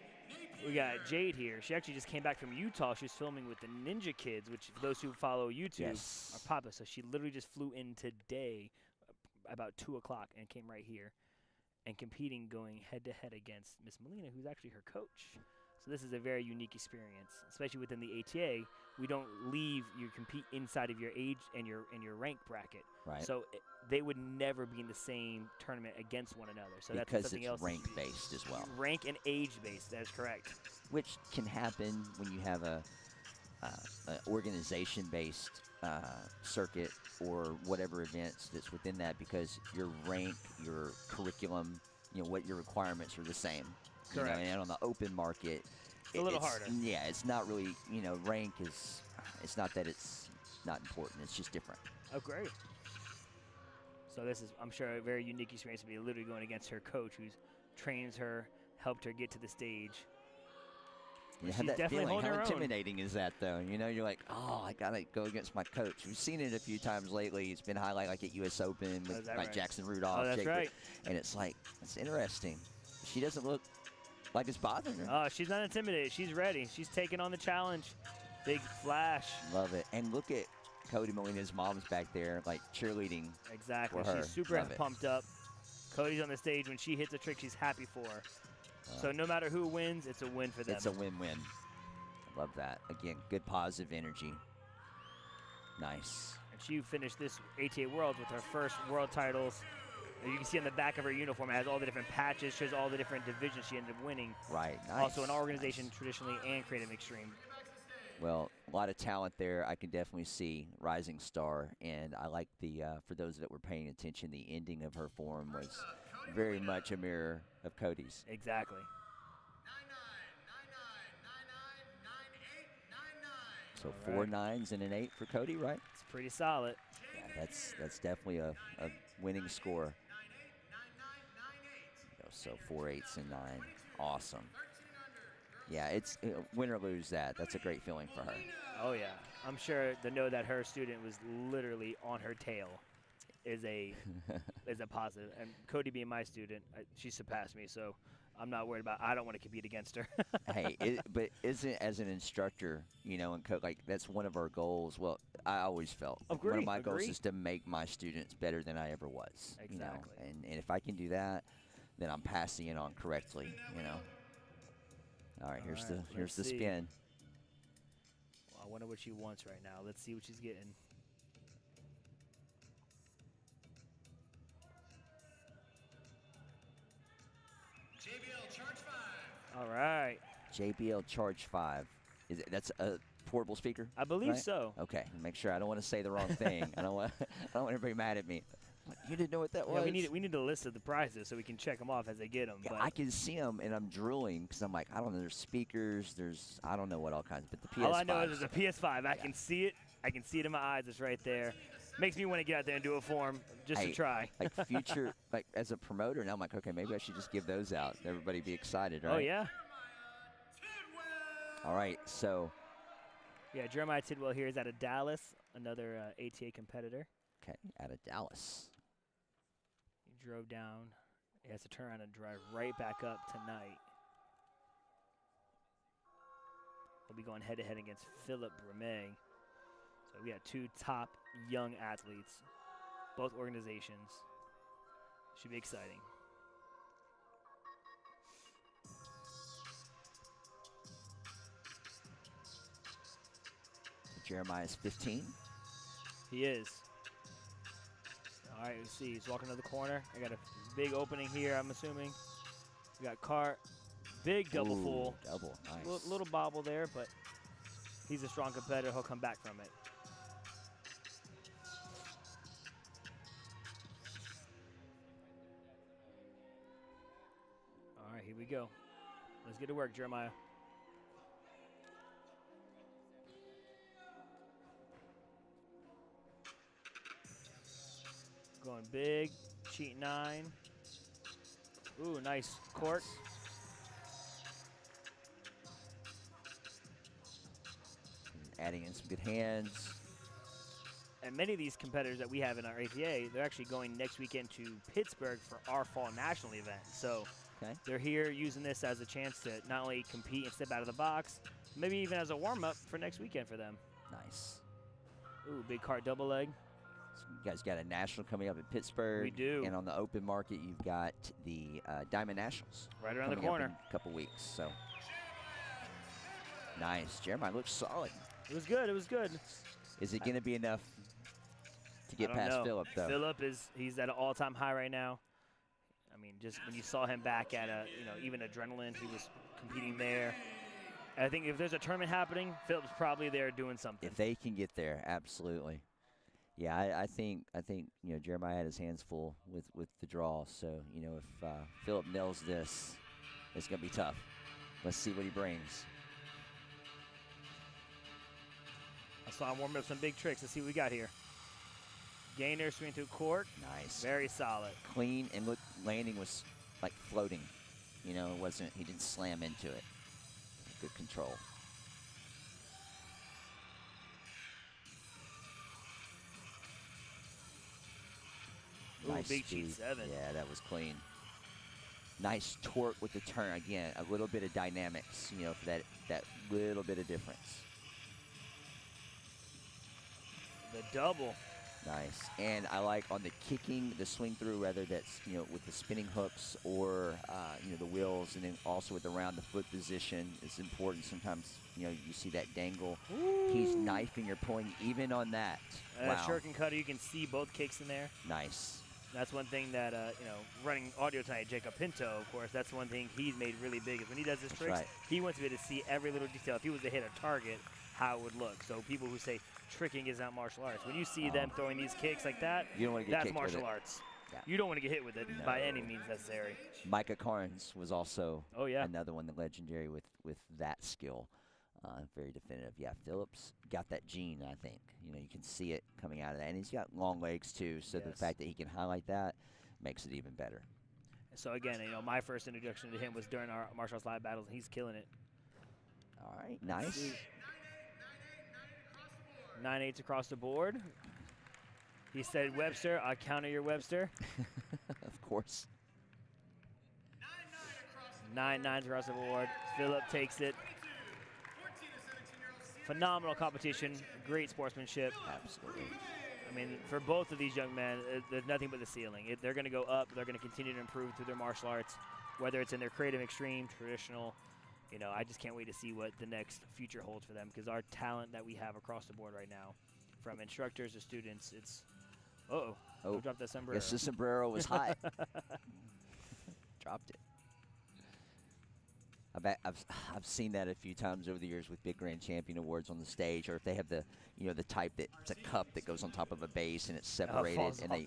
we got Jade here. She actually just came back from Utah. She was filming with the Ninja Kids, which for those who follow YouTube are Papa. So she literally just flew in today about 2 o'clock and came right here and competing, going head-to-head against Miss Molina, who's actually her coach. So this is a very unique experience, especially within the ATA. We don't leave you compete inside of your age and your rank bracket. Right. So they would never be in the same tournament against one another. So because that's something it's else. rank-based as well. Rank and age-based, that is correct. Which can happen when you have an organization-based circuit or whatever events that's within that, because your rank, your curriculum, what your requirements are the same. Correct. And on the open market, it's a little harder. Yeah, it's not really, rank is, it's not that it's not important. It's just different. Oh, great. So this is, I'm sure, a very unique experience to be literally going against her coach, who trains her, helped her get to the stage. You She's have that definitely feeling. How holding her own. intimidating is that, though? You're like, oh, I gotta go against my coach. We've seen it a few times lately. It's been highlighted like at U.S. Open with right? Jackson Rudolph. Oh, that's right. And it's like, it's interesting. She doesn't look like it's bothering her. Oh, she's not intimidated. She's ready. She's taking on the challenge. Big flash. Love it. And look at Cody Molina's mom's back there, like cheerleading. Exactly. For her. She's super Love it. pumped up. Cody's on the stage. When she hits a trick, she's happy for her. So no matter who wins, it's a win for them. It's a win-win. Love that. Again, good positive energy. Nice. And she finished this ATA Worlds with her first world titles. You can see on the back of her uniform, it has all the different patches, shows all the different divisions she ended up winning. Right, nice. Also an organization traditionally and Creative Extreme. Well, a lot of talent there. I can definitely see rising star, and I like the, for those that were paying attention, the ending of her form was very much a mirror of Cody's. Exactly. So 4 9s and an 8 for Cody, right? It's pretty solid. Yeah, that's definitely a winning score. So 4 8s and 9, awesome. Yeah, it's win or lose that. That's a great feeling for her. Oh yeah, I'm sure to know that her student was literally on her tail is a positive. And Cody being my student, she surpassed me, so I'm not worried about. I don't want to compete against her. Hey, but isn't as an instructor, and like that's one of our goals. Well, I always felt one of my goals is to make my students better than I ever was. Exactly. And if I can do that, then I'm passing it on correctly. All right, here's the spin. Well, I wonder what she wants right now. Let's see what she's getting. JBL Charge 5. All right. JBL Charge 5. That's a portable speaker? I believe right? so. Okay, make sure I don't want to say the wrong thing. I don't want everybody mad at me. You didn't know what that was? We need a list of the prizes so we can check them off as they get them. Yeah, but I can see them, and I'm drooling because I'm like, I don't know. There's speakers. I don't know what all kinds. But the PS5. All I know is there's a PS5. I can see it. I can see it in my eyes. It's right there. Makes me want to get out there and do it for them just to try. Like future, like as a promoter, now I'm like, okay, maybe I should just give those out. Everybody be excited, right? Oh yeah. All right, so. Yeah, Jeremiah Tidwell here is out of Dallas, another ATA competitor. Okay, out of Dallas. He drove down. He has to turn around and drive right back up tonight. He'll be going head-to-head against Philip Bremet. So we got 2 top young athletes, both organizations. Should be exciting. Jeremiah's 15. He is. All right, let's see. He's walking to the corner. I got a big opening here, I'm assuming. We got cart. Big double full. Double, nice. Little bobble there, but he's a strong competitor. He'll come back from it. All right, here we go. Let's get to work, Jeremiah. Going big, cheat 9. Ooh, nice court. adding in some good hands. And many of these competitors that we have in our ATA, they're actually going next weekend to Pittsburgh for our fall national event. So they're here using this as a chance to not only compete and step out of the box, maybe even as a warm-up for next weekend for them. Nice. Ooh, big cart double leg. So you guys got a national coming up in Pittsburgh. We do. And on the open market, you've got the Diamond Nationals. Right around the coming corner. Up in a couple weeks. So nice. Jeremiah looks solid. It was good. It was good. Is it going to be enough to get past Philip, though? Philip he's at an all-time high right now. I mean, just when you saw him back at even adrenaline, he was competing there. And I think if there's a tournament happening, Philip's probably there doing something. If they can get there, absolutely. Yeah, I think Jeremiah had his hands full with the draw. So if Philip nails this, it's gonna be tough. Let's see what he brings. I saw him warming up some big tricks. Let's see what we got here. Gainer swing through court. Nice. Very solid. Clean, and look, landing was like floating. It wasn't. He didn't slam into it. Good control. Ooh, Nice big speed. cheat 7. Yeah, that was clean. Nice torque with the turn. Again, a little bit of dynamics, for that little bit of difference. The double. Nice. And I like on the kicking, the swing through, whether that's, with the spinning hooks or, the wheels, and then also with the round the foot position is important. Sometimes, you see that dangle. Ooh. He's knifing or pulling even on that. Wow. Shuriken cutter, you can see both kicks in there. Nice. That's one thing that, running audio tonight, Jacob Pinto, of course, that's one thing he's made really big is when he does his tricks, right. He wants to be able to see every little detail. If he was to hit a target, how it would look. So people who say tricking is not martial arts, when you see them throwing these kicks like that, you don't want to get that's martial arts. Yeah. You don't want to get hit with it by any means necessary. Micah Carnes was also another one, the legendary with that skill. Very definitive. Yeah, Phillips got that gene, I think. You can see it coming out of that. And he's got long legs, too, so the fact that he can highlight that makes it even better. So, again, my first introduction to him was during our martial arts live battles, and he's killing it. All right, nice. 9-8s across the board. He said, Webster, I'll counter your Webster. Of course. 9-9s across the board. Philip takes it. Phenomenal competition, great sportsmanship. Absolutely. I mean, for both of these young men, there's nothing but the ceiling. They're going to go up. They're going to continue to improve through their martial arts, whether it's in their creative, extreme, traditional. I just can't wait to see what the next future holds for them because our talent that we have across the board right now, from instructors to students, it's who dropped that sombrero? Yes, the sombrero was hot. Dropped it. I've seen that a few times over the years with big grand champion awards on the stage, or if they have the the type that it's a cup that goes on top of a base and it's separated, and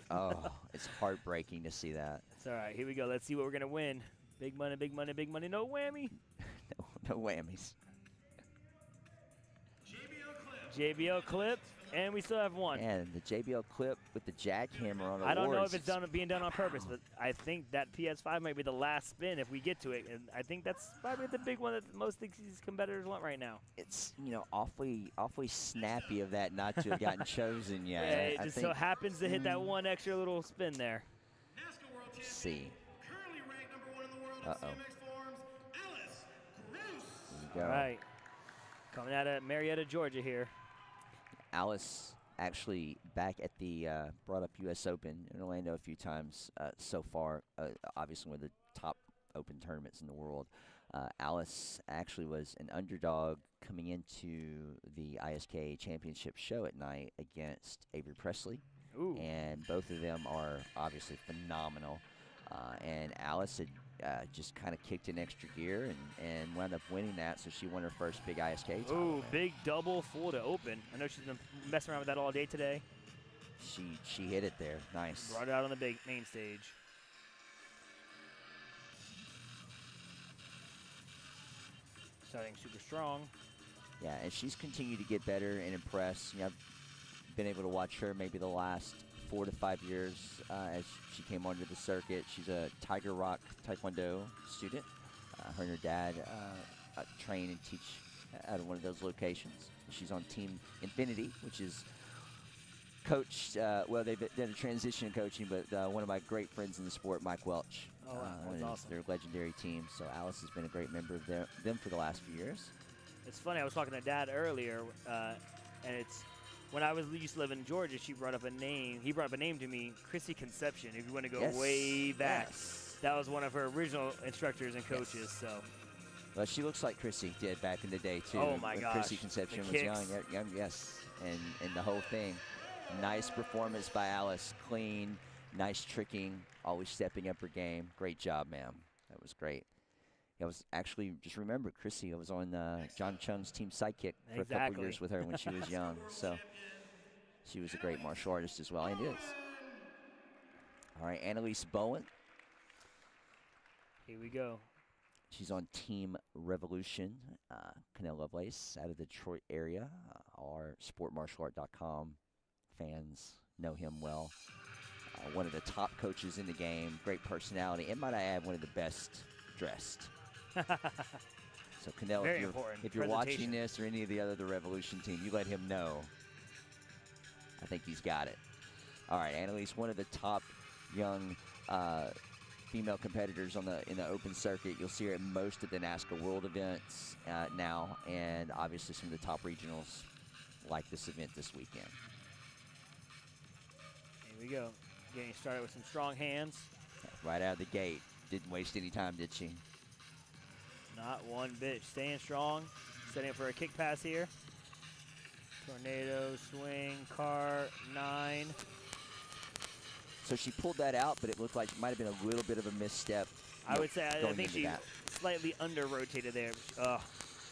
it's heartbreaking to see that. It's all right. Here we go. Let's see what we're gonna win. Big money, big money, big money. No whammy. no whammies. JBL clip, and we still have one. And the JBL clip with the jackhammer on the I don't know if it's being done on purpose, but I think that PS5 might be the last spin if we get to it, and I think that's probably the big one that most of these competitors want right now. It's awfully snappy of that not to have gotten chosen yet. Yeah, it just so happens to hit that one extra little spin there. Let's see. Uh-oh. All right. Coming out of Marietta, Georgia here. Alice actually back at the brought up U.S. Open in Orlando a few times so far, obviously one of the top open tournaments in the world. Alice actually was an underdog coming into the ISK championship show at night against Avery Presley. Ooh. And both of them are obviously phenomenal. And Alice had just kind of kicked an extra gear and wound up winning that, so she won her first big ISK title. Ooh, big double full to open. I know she's been messing around with that all day today. She hit it there. Nice. Brought it out on the big main stage. Starting super strong. Yeah, and she's continued to get better and impress. I've been able to watch her maybe the last 4 to 5 years as she came onto the circuit. She's a Tiger Rock Taekwondo student. Her and her dad train and teach out of one of those locations. She's on Team Infinity, which is coached, well, they've done a transition in coaching, but one of my great friends in the sport, Mike Welch. Oh, wow. That's awesome. Their legendary team. So Alice has been a great member of them for the last few years. It's funny, I was talking to Dad earlier, and it's when I used to live in Georgia, he brought up a name to me, Chrissy Conception, if you want to go way back. Yes. That was one of her original instructors and coaches, so. Well, she looks like Chrissy did back in the day, too. Oh, my when gosh. Chrissy Conception was young. Yes. And the whole thing. Nice performance by Alice. Clean, nice tricking, always stepping up her game. Great job, ma'am. That was great. I was actually, just remember, Chrissy, I was on John Chung's team sidekick for a couple years with her when she was young. So she was a great martial artist as well, and is. All right, Annalise Bowen. Here we go. She's on Team Revolution. Canelo Lovelace out of the Detroit area. Our sportmartialart.com fans know him well. One of the top coaches in the game. Great personality. And might I add, one of the best dressed. So Canelo, if you're watching this or any of the other Revolution team, you let him know. I think he's got it. All right, Annalise, one of the top young female competitors in the open circuit. You'll see her at most of the NASCAR World events now, and obviously some of the top regionals like this event this weekend. Here we go. Getting started with some strong hands. Right out of the gate. Didn't waste any time, did she? Not one bit. Staying strong. Setting up for a kick pass here. Tornado, swing, cart, 9. So she pulled that out, but it looked like it might have been a little bit of a misstep. I would say, I think she slightly under-rotated there.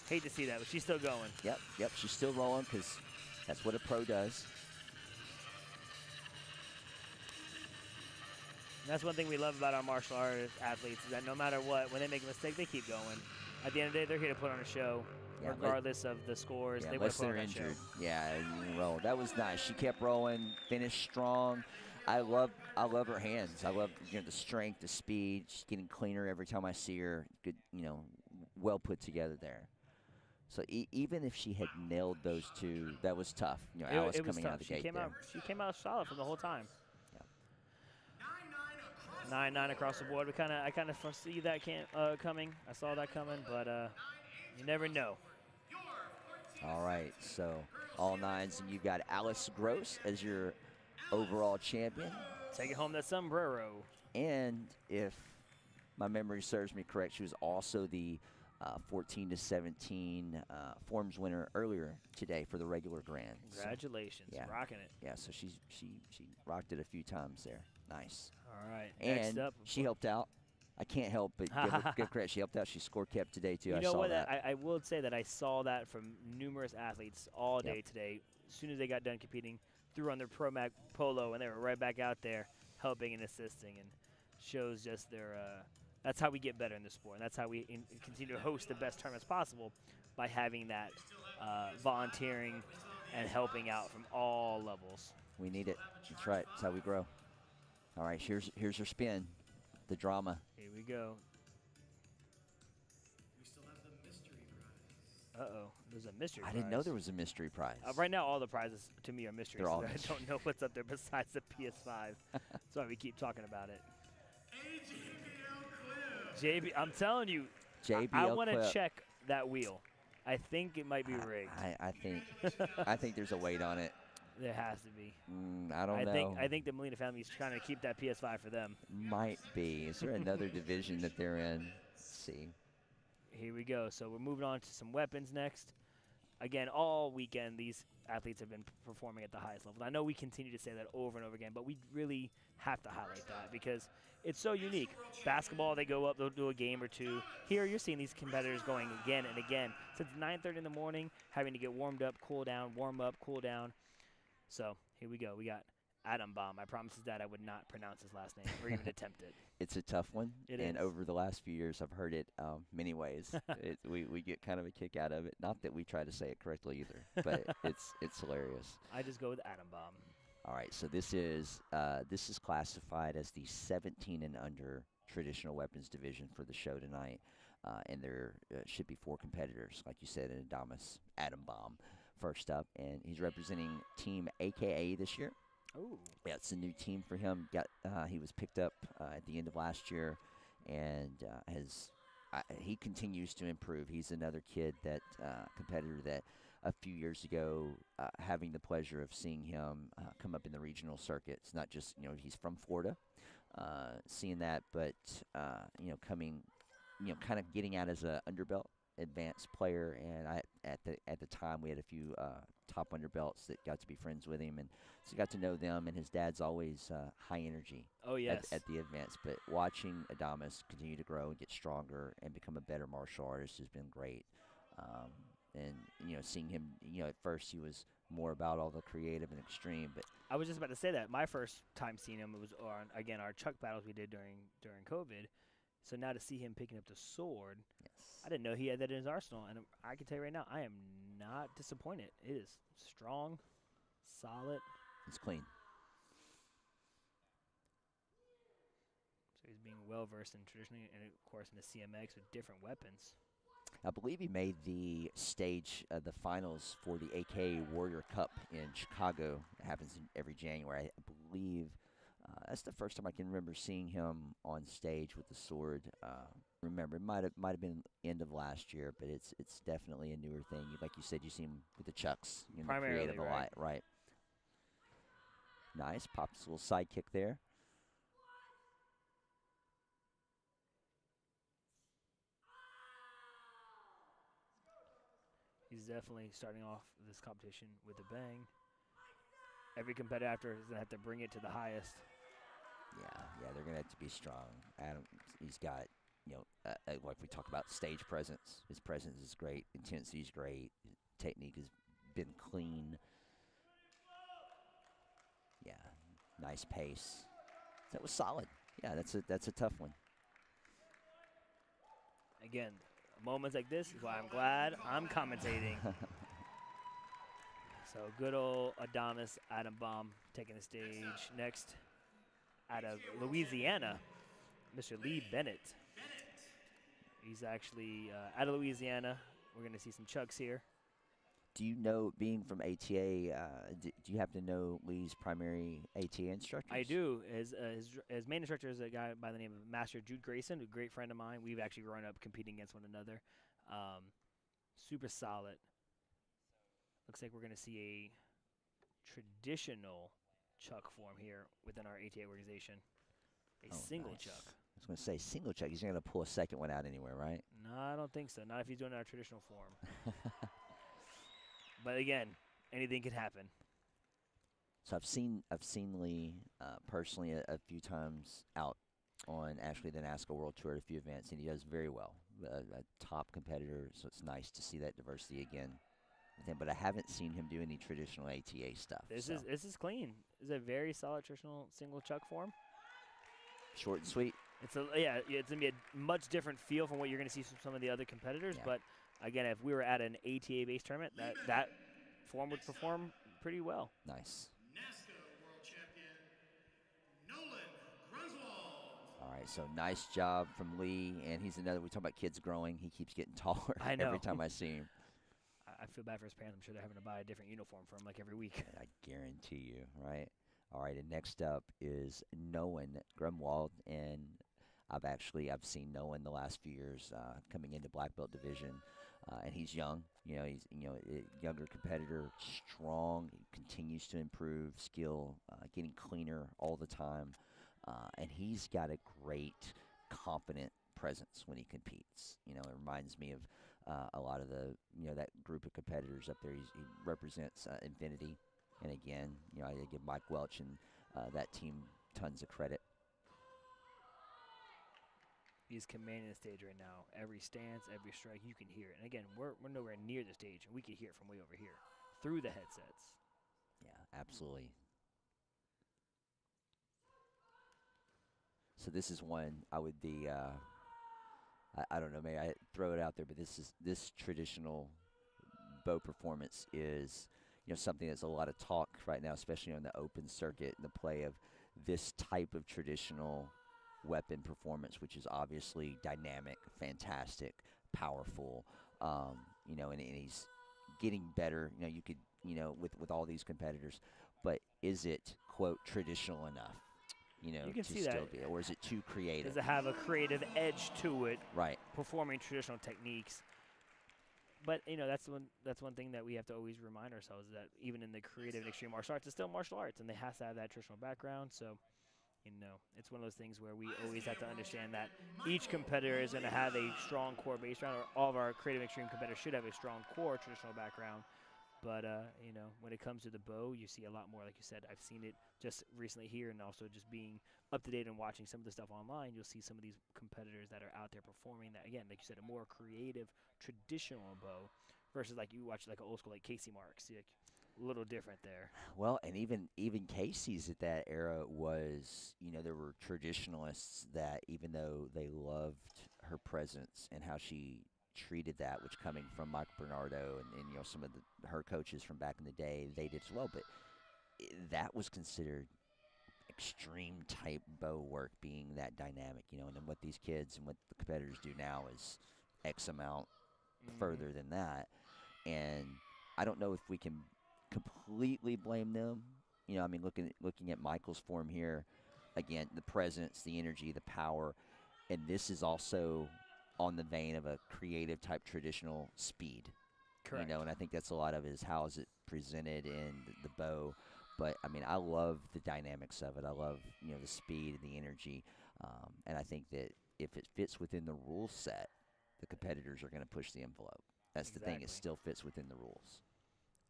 Hate to see that, but she's still going. Yep, she's still rolling because that's what a pro does. And that's one thing we love about our martial arts athletes is that no matter what, when they make a mistake, they keep going. At the end of the day, they're here to put on a show, regardless of the scores. They want to put on a show. Yeah, roll. That was nice. She kept rolling, finished strong. I love her hands. I love the strength, the speed. She's getting cleaner every time I see her. Good, well put together there. So even if she had nailed those two, that was tough. Alice coming out of the gate there. She came out solid from the whole time. 9-9 across the board. I kind of foresee that coming. I saw that coming, but you never know. All right, so all 9s, and you've got Alice Gross as your overall champion. Taking home that sombrero. And if my memory serves me correct, she was also the 14-17 forms winner earlier today for the regular grand. Congratulations, rocking it. Yeah, so she rocked it a few times there. Nice. All right. And next up, she helped out. I can't help but give credit. She helped out. She score kept today too. You know what? I will say that I saw that from numerous athletes all day today. As soon as they got done competing, threw on their Pro Mag polo, and they were right back out there helping and assisting, and shows just their. That's how we get better in the sport, and that's how we continue to host the best tournaments possible by having that volunteering and helping out from all levels. We need it. That's right. That's how we grow. All right, here's her spin, the drama. Here we go. We still have the mystery prize. Uh-oh, there's a mystery prize. I didn't know there was a mystery prize. Right now, all the prizes to me are mysteries. They're all I don't know what's up there besides the PS5. That's why we keep talking about it. JB, I'm telling you, I want to check that wheel. I think it might be rigged. I think there's a weight on it. There has to be. I don't know. I think the Molina family is trying to keep that PS5 for them. Might be. Is there another division that they're in? Let's see. Here we go. So we're moving on to some weapons next. Again, all weekend, these athletes have been performing at the highest level. I know we continue to say that over and over again, but we really have to highlight that because it's so unique. Basketball, they go up, they'll do a game or two. Here, you're seeing these competitors going again and again. Since 9:30 in the morning, having to get warmed up, cool down, warm up, cool down. So here we go. We got Adam Baum. I promised his dad I would not pronounce his last name or even attempt it. It's a tough one. It and is. Over the last few years, I've heard it many ways. We get kind of a kick out of it. Not that we try to say it correctly either, but it's hilarious. I just go with Adam Baum. All right, so this is classified as the 17 and under traditional weapons division for the show tonight. and there should be 4 competitors, like you said, in Adamas Adambaum first up, and he's representing Team AKA this year. Oh. Yeah, it's a new team for him. He was picked up at the end of last year, and he continues to improve. He's another kid that competitor that a few years ago, having the pleasure of seeing him come up in the regional circuits. Not just he's from Florida, seeing that, but coming, kind of getting out as a underbelt advanced player. And at the time we had a few top underbelts that got to be friends with him, and so got to know them. And his dad's always high energy. Oh, yes. At the events, but watching Adamas continue to grow and get stronger and become a better martial artist has been great. And seeing him, at first he was more about all the creative and extreme, but I was just about to say that. My first time seeing him was on, again, our chuck battles we did during COVID. So now to see him picking up the sword, yes, I didn't know he had that in his arsenal. And I can tell you right now, I am not disappointed. It is strong, solid. it's clean. So he's being well versed in traditionally, and of course in the CMX with different weapons. I believe he made the stage, the finals for the AK Warrior Cup in Chicago. It happens every January. I believe that's the first time I can remember seeing him on stage with the sword. Remember, it might have been end of last year, but it's definitely a newer thing. Like you said, you see him with the chucks, Primarily, creative a lot, right? Nice, pops a little side kick there. He's definitely starting off this competition with a bang. Every competitor after is going to have to bring it to the highest. Yeah, they're going to have to be strong. Adam, he's got, like we talk about stage presence. His presence is great. Intensity is great. Technique has been clean. Yeah, nice pace. That was solid. Yeah, that's a tough one. Again, moments like this is why I'm glad I'm commentating. So good old Adamas Adambaum taking the stage. Next, out of Louisiana, Mr. Lee Bennett. He's actually out of Louisiana. We're going to see some chucks here. Do you know, being from ATA, do you happen to know Lee's primary ATA instructors? I do. His main instructor is a guy by the name of Master Jude Grayson, a great friend of mine. We've actually grown up competing against one another. Super solid. Looks like we're going to see a traditional chuck form here within our ATA organization. A single nice. chuck. I was going to say single chuck. He's not going to pull a second one out anywhere, right? No, I don't think so. Not if he's doing our traditional form. But again, anything could happen. So I've seen Lee personally a few times out on actually the NASCAR World Tour at a few events, and he does very well. A top competitor, so it's nice to see that diversity again with him. But I haven't seen him do any traditional ATA stuff. This is clean. This is a very solid traditional single chuck form. Short and sweet. It's gonna be a much different feel from what you're gonna see from some of the other competitors. Yeah. But again, if we were at an ATA-based tournament, that form would perform pretty well. Nice. NASCAR World Champion, Nolan Grunwald. All right, so nice job from Lee, and he's another. We talk about kids growing. He keeps getting taller I know. every time I see him. I feel bad for his parents. I'm sure they're having to buy a different uniform for him like every week. I guarantee you, right? All right, and next up is Nolan Grunwald, and I've seen Nolan the last few years coming into black belt division, and he's young. He's a younger competitor, strong. He continues to improve skill, getting cleaner all the time, and he's got a great, confident presence when he competes. It reminds me of a lot of the that group of competitors up there. He represents Infinity, and again, I give Mike Welch and that team tons of credit. He's commanding the stage right now. Every stance, every strike, you can hear it. And again, we're nowhere near the stage, and we can hear it from way over here through the headsets. Yeah, absolutely. So this is one I would be. I don't know. Maybe I throw it out there, but this traditional bow performance is something that's a lot of talk right now, especially on the open circuit and the play of this type of traditional weapon performance, which is obviously dynamic, fantastic, powerful. You know, and he's getting better. You know, you could, you know, with all these competitors, but is it quote traditional enough? You know, You can to see still that. be, or is it too creative? Does it have a creative edge to it? Right. Performing traditional techniques. But you know, that's one thing that we have to always remind ourselves, that even in the creative and extreme martial arts, it's still martial arts, and they have to have that traditional background. So, you know, it's one of those things where we always have to understand that each competitor is going to have a strong core background, or all of our creative and extreme competitors should have a strong core traditional background. But you know, when it comes to the bow, you see a lot more. Like you said, I've seen it just recently here, and also just being up to date and watching some of the stuff online. You'll see some of these competitors that are out there performing that, again, like you said, a more creative, traditional bow, versus like you watch like an old school like Casey Marks. Like, a little different there. Well, and even Casey's at that era was, you know, there were traditionalists that, even though they loved her presence and how she treated that, which coming from Mike Bernardo and you know, some of her coaches from back in the day, they did as well. But that was considered extreme type bow work, being that dynamic, you know. And then what these kids and what the competitors do now is X amount further than that. And I don't know if we can completely blame them. You know, I mean, looking at Michael's form here, again, the presence, the energy, the power, and this is also on the vein of a creative type traditional speed. Correct. You know, and I think that's a lot of it is how is it presented in the bow. But I mean, I love the dynamics of it. I love, you know, the speed and the energy, and I think that if it fits within the rule set, the competitors are going to push the envelope. That's the thing; it still fits within the rules.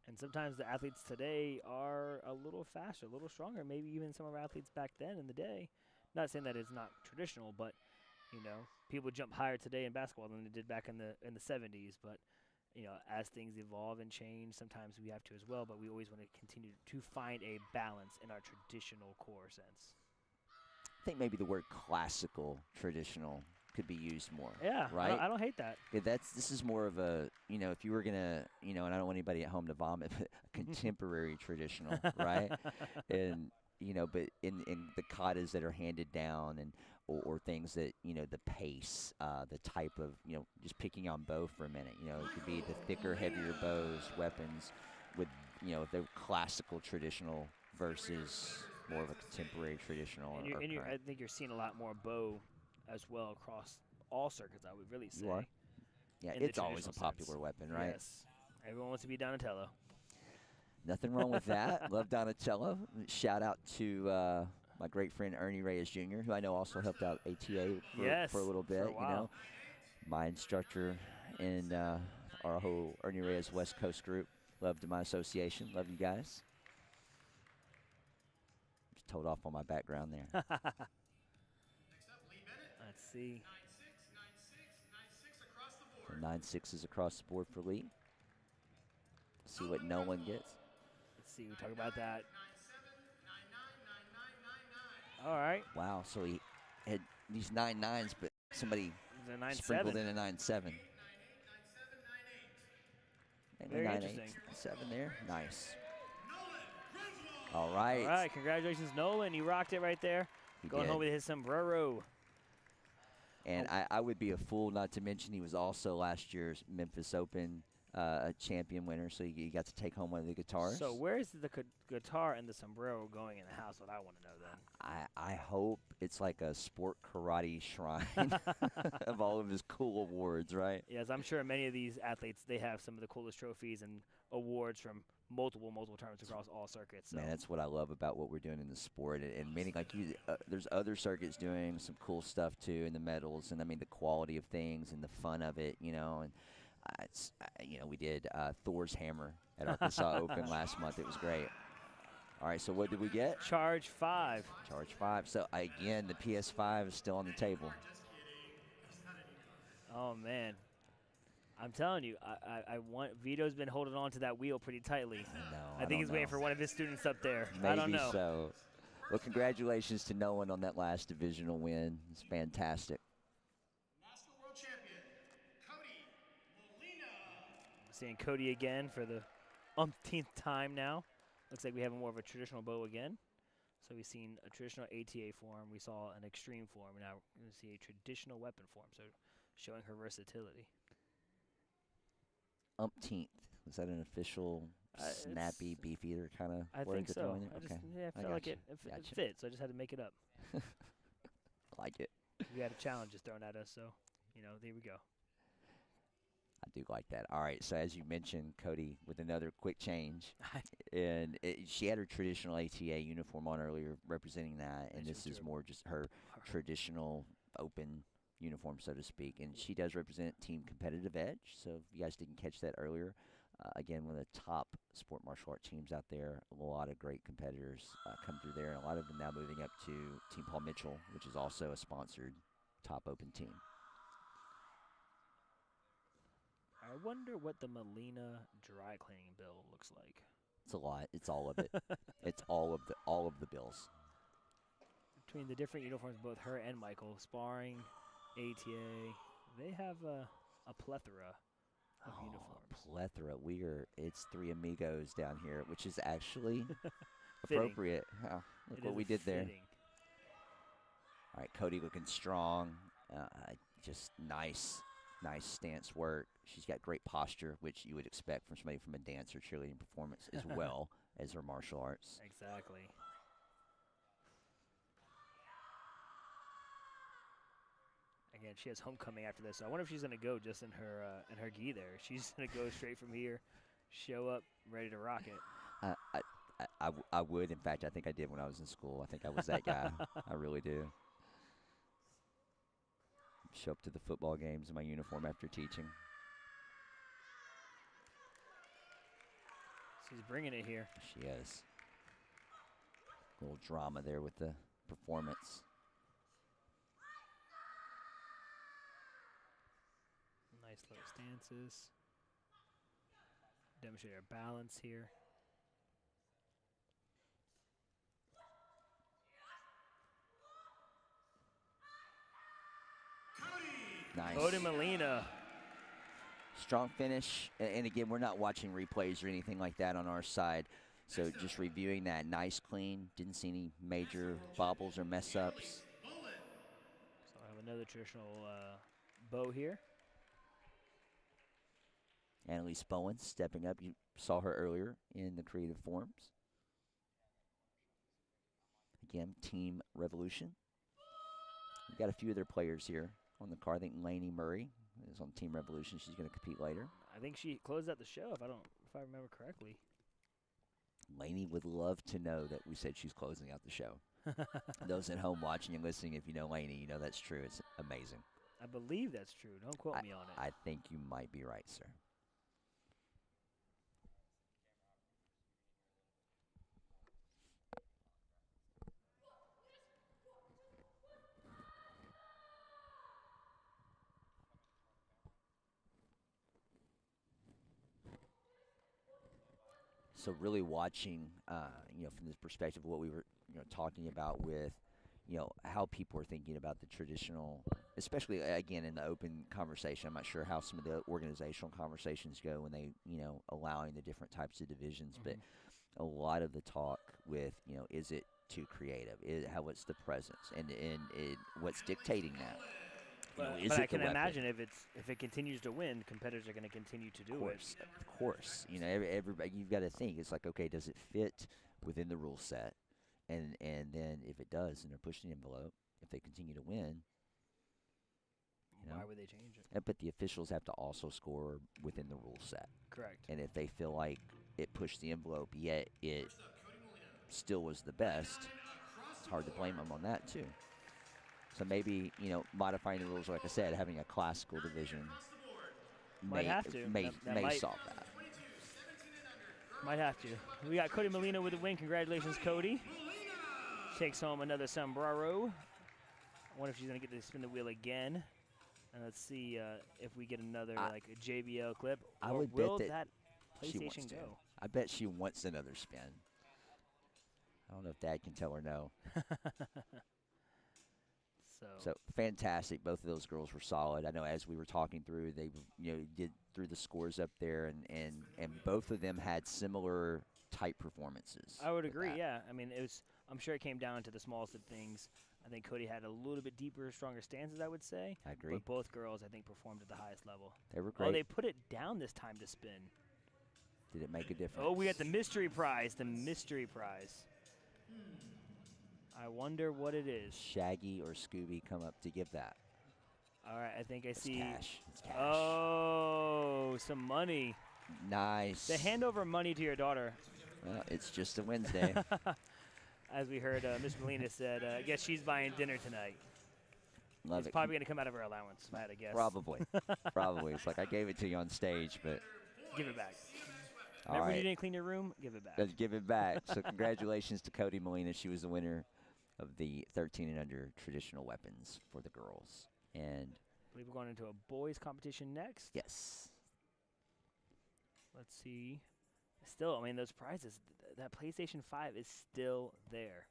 And sometimes the athletes today are a little faster, a little stronger. Maybe even some of our athletes back then in the day. Not saying that it's not traditional, but you know, people jump higher today in basketball than they did back in the 70s. But you know, as things evolve and change, sometimes we have to as well. But we always want to continue to find a balance in our traditional core sense. I think maybe the word classical, traditional could be used more. Yeah, right. I don't hate that. Yeah, this is more of a, you know, if you were gonna, you know, and I don't want anybody at home to vomit, but contemporary traditional, right? And you know, but in the katas that are handed down, and or things that, you know, the pace, the type of, you know, just picking on bow for a minute, you know, it could be the thicker, heavier bows, weapons, with, you know, the classical traditional versus more of a contemporary traditional. And I think you're seeing a lot more bow as well across all circuits, I would really say. You are. Yeah, it's always a popular weapon, right? Yes. Everyone wants to be Donatello. Nothing wrong with that. Love Donatello. Shout out to my great friend Ernie Reyes Jr., who I know also helped out ATA for a little bit. For a while. You know, my instructor in our whole Ernie Reyes West Coast group. Loved my association. Love you guys. Just told off on my background there. Let's see. 9-6 is across the board for Lee. See what Nolan gets. Let's see. We talk about that. All right. Wow. So he had these 9-9s, but somebody sprinkled in a 9-7. Very interesting. 7 there. Nice. All right. All right. Congratulations, Nolan. You rocked it right there. Going home with his sombrero. And I would be a fool not to mention he was also last year's Memphis Open champion winner, so you got to take home one of the guitars. So where's the guitar and the sombrero going in the house? What I want to know then. I hope it's like a sport karate shrine of all of his cool awards, right? Yes, I'm sure many of these athletes, they have some of the coolest trophies and awards from multiple tournaments across all circuits. So. Man, that's what I love about what we're doing in the sport. And many, like you, there's other circuits doing some cool stuff too, and the medals, and I mean the quality of things and the fun of it, you know. And you know, we did Thor's hammer at Arkansas Open last month. It was great. All right, so what did we get? Charge 5. Charge 5. So again, the PS5 is still on the table. Oh man. I'm telling you, I want Vito's been holding on to that wheel pretty tightly. I think he's waiting for one of his students up there. Maybe I don't know. So. Well, congratulations to Nolan on that last divisional win. It's fantastic. National World Champion, Cody Molina. I'm seeing Cody again for the umpteenth time now. Looks like we have more of a traditional bow again. So we've seen a traditional ATA form, we saw an extreme form, and now we're going to see a traditional weapon form. So showing her versatility. Umpteenth. Was that an official snappy beef eater kind of I word think to so. throw in there? I Okay. I felt like it Gotcha. fit, so I just had to make it up. Like it. We had a challenge just thrown at us, so, there we go. I do like that. All right, so as you mentioned, Cody, with another quick change, and she had her traditional ATA uniform on earlier, representing that, and this is more just her traditional open uniform, so to speak. And she does represent Team Competitive Edge. So if you guys didn't catch that earlier, again, one of the top sport martial art teams out there. A lot of great competitors come through there, and a lot of them now moving up to Team Paul Mitchell, which is also a sponsored top open team. I wonder what the Molina dry cleaning bill looks like. It's a lot. It's all of it. It's all of the bills. Between the different uniforms, both her and Michael, sparring, ATA, they have a plethora of uniforms. Plethora. It's three amigos down here, which is actually appropriate. Look what we did there. All right, Cody looking strong. Just nice stance work. She's got great posture, which you would expect from somebody from a dance or cheerleading performance as well as her martial arts. Exactly. Again, she has homecoming after this, so I wonder if she's gonna go just in her gi there. She's gonna go straight from here, show up, ready to rock it. I would. In fact, I think I did when I was in school. I think I was that guy. I really do. Show up to the football games in my uniform after teaching. She's bringing it here. She is. A little drama there with the performance. Nice little stances. Demonstrate our balance here. Nice. Cody Molina. Strong finish. And again, we're not watching replays or anything like that on our side. So just reviewing that, nice, clean. Didn't see any major bobbles or mess ups. So I have another traditional bow here. Annalise Bowen stepping up. You saw her earlier in the creative forms. Again, Team Revolution. We've got a few of their players here on the card. I think Lainey Murray is on Team Revolution. She's going to compete later. I think she closed out the show, if I remember correctly. Lainey would love to know that we said she's closing out the show. Those at home watching and listening, if you know Lainey, you know that's true. It's amazing. I believe that's true. Don't quote me on it. I think you might be right, sir. So really watching, from this perspective of what we were, talking about with, how people are thinking about the traditional, especially, again, in the open conversation. I'm not sure how some of the organizational conversations go when they, allowing the different types of divisions. But a lot of the talk with, is it too creative? What's the presence? And what's dictating that? But I can imagine if it continues to win, competitors are going to continue to do it. Of course. Everybody, you've got to think. It's like, okay, does it fit within the rule set? And then if it does, and they're pushing the envelope, if they continue to win, why would they change it? But the officials have to also score within the rule set. Correct. And if they feel like it pushed the envelope, yet it still was the best, it's hard to blame them on that too. So maybe, modifying the rules, like I said, having a classical division may solve that. Might have to. We got Cody Molina with the win. Congratulations, Cody. Takes home another sombrero. I wonder if she's going to get to spin the wheel again. And let's see if we get another a JBL clip. I or would will bet that she wants PlayStation to. go? I bet she wants another spin. I don't know if Dad can tell her no. So fantastic. Both of those girls were solid. I know as we were talking through, they did through the scores up there, and both of them had similar type performances. I would agree. Yeah, I mean it was I'm sure it came down to the smallest of things. I think Cody had a little bit deeper, stronger stances, I would say. I agree. But both girls, I think, performed at the highest level. They were great. Oh, they put it down this time to spin. Did it make a difference? Oh, we got the mystery prize. The mystery prize. I wonder what it is. Shaggy or Scooby come up to give that. All right, I think I see. Cash. It's cash. Oh, some money. Nice. They hand over money to your daughter. Well, it's just a Wednesday. As we heard, Miss Molina said, I guess she's buying dinner tonight. Love It's it. probably going to come out of her allowance, if I had to guess. Probably. Probably. It's like I gave it to you on stage, but. Give it back. All Remember right. you didn't clean your room? Give it back. Let's give it back. So congratulations to Cody Molina. She was the winner of the 13 and under traditional weapons for the girls. And I believe we're going into a boys competition next. yes. Let's see. Still, I mean, those prizes, that PlayStation 5 is still there.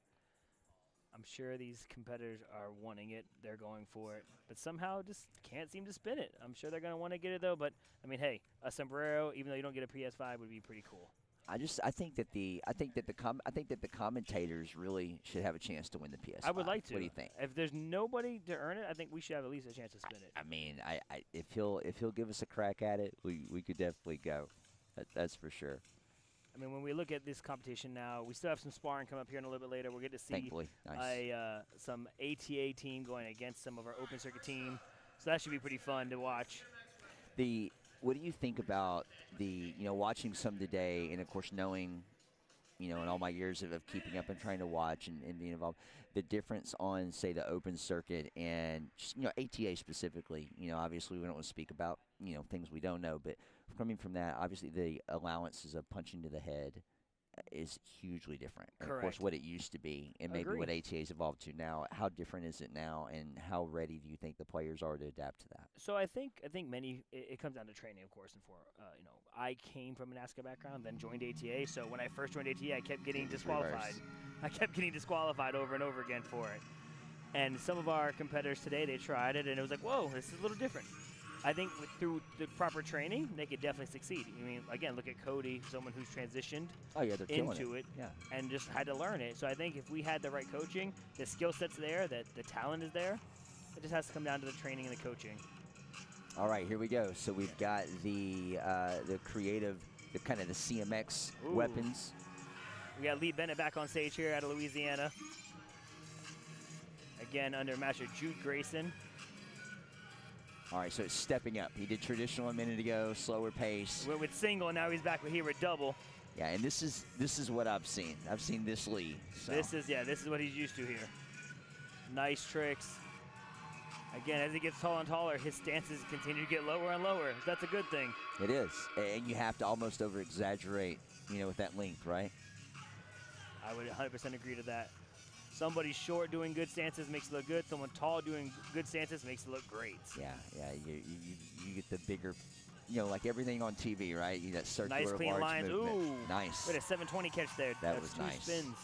I'm sure these competitors are wanting it. They're going for it. But somehow just can't seem to spin it. I'm sure they're going to want to get it, though. But, I mean, hey, a sombrero, even though you don't get a PS5, would be pretty cool. I think that the commentators really should have a chance to win the PS5. I would like to. What do you think? If there's nobody to earn it, I think we should have at least a chance to spin it. I mean, if he'll give us a crack at it, we could definitely go. That's for sure. I mean, when we look at this competition now, we still have some sparring coming up here in a little bit later. We'll get to see Thankfully, nice. some ATA team going against some of our open circuit team. So that should be pretty fun to watch. What do you think about watching some today, and of course knowing, in all my years of keeping up and trying to watch and being involved, the difference on, say, the open circuit and just, ATA specifically. Obviously we don't want to speak about things we don't know, but coming from that, obviously the allowances of punching to the head is hugely different. And of course, what it used to be, and maybe what ATA's evolved to now. How different is it now, and how ready do you think the players are to adapt to that? So I think many. It comes down to training, of course, and I came from an ASCA background, then joined ATA. So when I first joined ATA, I kept getting disqualified. I kept getting disqualified over and over again for it. And some of our competitors today, they tried it, and it was like, whoa, this is a little different. I think through the proper training, they could definitely succeed. I mean, again, look at Cody, someone who's transitioned into it and just had to learn it. So I think if we had the right coaching, the skill set's there, that the talent is there, it just has to come down to the training and the coaching. All right, here we go. So we've got the creative, the kind of the CMX weapons. We got Lee Bennett back on stage here out of Louisiana. Again, under Master Jude Grayson. All right, so it's stepping up. He did traditional a minute ago, slower pace. Went with single, and now he's back here with double. Yeah, and this is what I've seen. I've seen this Lee. So. This is what he's used to here. Nice tricks. Again, as he gets taller and taller, his stances continue to get lower and lower. That's a good thing. It is, and you have to almost over-exaggerate, with that length, right? I would 100% agree to that. Somebody short doing good stances makes it look good. Someone tall doing good stances makes it look great. Yeah. You get the bigger, like everything on TV, right? You that circular, nice clean large lines. movement. Ooh, nice. We had a 720 catch there. That That's was two nice. spins.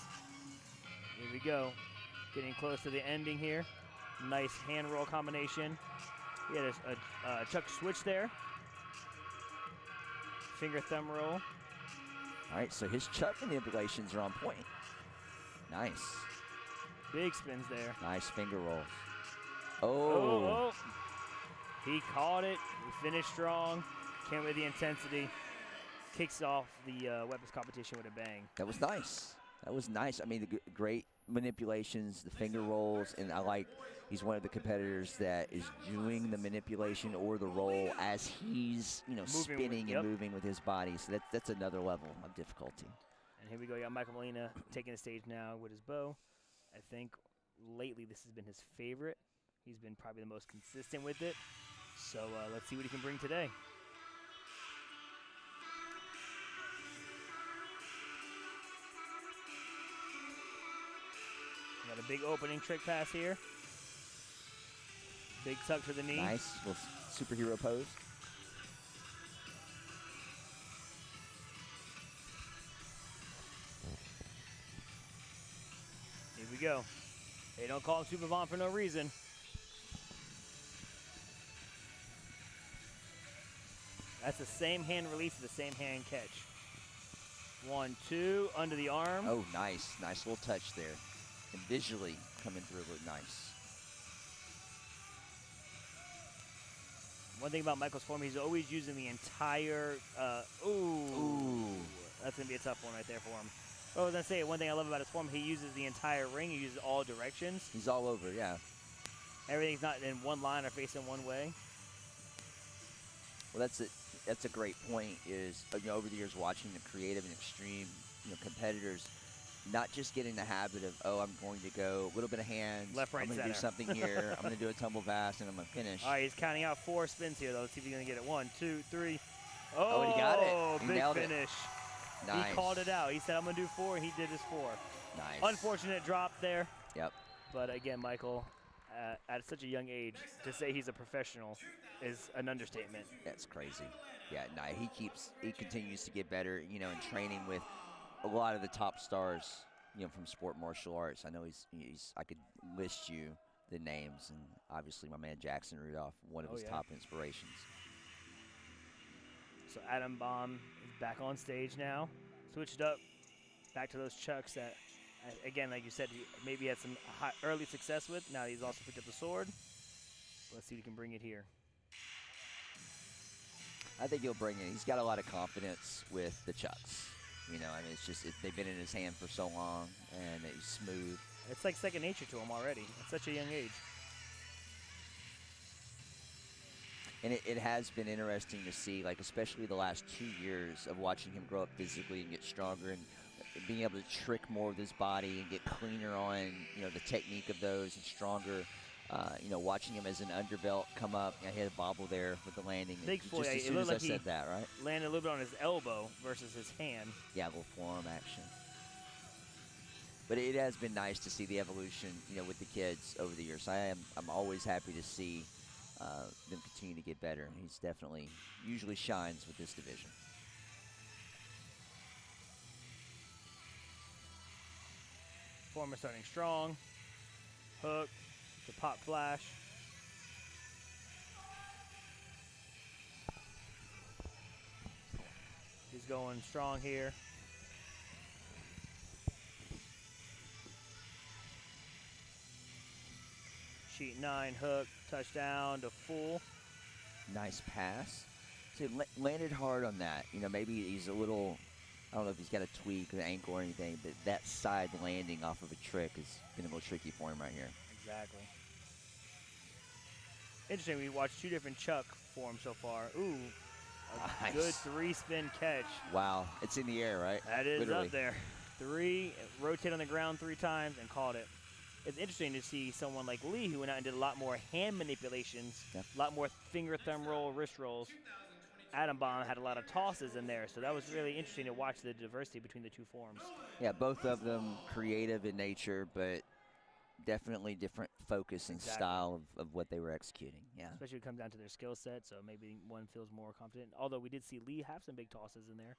Here we go. Getting close to the ending here. Nice hand roll combination. He had a chuck switch there. Finger thumb roll. All right, so his chuck manipulations are on point. Nice. Big spins there. Nice finger rolls. Oh. He caught it. He finished strong. Came with the intensity. Kicks off the weapons competition with a bang. That was nice. That was nice. I mean, the great manipulations, the finger rolls, and I like he's one of the competitors that is doing the manipulation or the roll as he's, spinning and moving with his body. So that's another level of difficulty. And here we go. You got Michael Molina taking the stage now with his bow. I think lately this has been his favorite. He's been probably the most consistent with it. So let's see what he can bring today. Got a big opening trick pass here. Big tuck to the knee. Nice little superhero pose. Here we go. They don't call him Super Vaughn for no reason. That's the same hand release, the same hand catch. 1, 2, under the arm. Oh, nice. Nice little touch there. And visually coming through looked nice. One thing about Michael's form, he's always using the entire, ooh. That's going to be a tough one right there for him. Well, I was going to say, one thing I love about his form, he uses the entire ring. He uses all directions. He's all over, yeah. Everything's not in one line or facing one way. Well, that's a great point. Is over the years watching the creative and extreme competitors, not just getting the habit of I'm going to go a little bit of hands, left, right, I'm going to do something here, I'm going to do a tumble pass, and I'm going to finish. All right, he's counting out 4 spins here though. Let's see if he's going to get it. 1, 2, 3. Oh, he got it. He big nailed finish. It. Nice. He called it out. He said I'm going to do 4. He did his 4. Nice. Unfortunate drop there. Yep. But again, Michael, at such a young age, to say he's a professional is an understatement. That's crazy. Yeah, no, he continues to get better, in training with a lot of the top stars, from sport martial arts. I know I could list you the names, and obviously my man Jackson Rudolph, one of his top inspirations. So Adam Baum is back on stage now, switched up back to those chucks that, again, like you said, maybe had some early success with. Now he's also picked up the sword. Let's see if he can bring it here. I think he'll bring it. He's got a lot of confidence with the chucks. It's just they've been in his hand for so long, and he's smooth. It's like second nature to him already at such a young age. And it has been interesting to see, especially the last 2 years of watching him grow up physically and get stronger and being able to trick more with his body and get cleaner on, the technique of those and stronger. Watching him as an underbelt come up. He had a bobble there with the landing. Big just foot. as soon as I said that, right? Landed a little bit on his elbow versus his hand. Yeah, a little forearm action. But it has been nice to see the evolution, with the kids over the years. I'm always happy to see them continue to get better. He's definitely usually shines with this division. Former starting strong. Hook. The pop flash. He's going strong here. Sheet 9 hook, touchdown to full. Nice pass. So landed hard on that. Maybe he's a little, I don't know if he's got a tweak or an ankle or anything, but that side landing off of a trick has been a little tricky for him right here. Exactly. Interesting, we watched 2 different chuck forms so far. Ooh, a nice. Good 3-spin catch. Wow, it's in the air, right? That is Literally. up there. 3, rotate on the ground 3 times and caught it. It's interesting to see someone like Lee who went out and did a lot more hand manipulations, a lot more finger, thumb roll, wrist rolls. Adam Baum had a lot of tosses in there, so that was really interesting to watch the diversity between the 2 forms. Yeah, both of them creative in nature, but definitely different focus and style of what they were executing. Yeah, especially when it comes down to their skill set, so maybe one feels more confident. Although we did see Lee have some big tosses in there,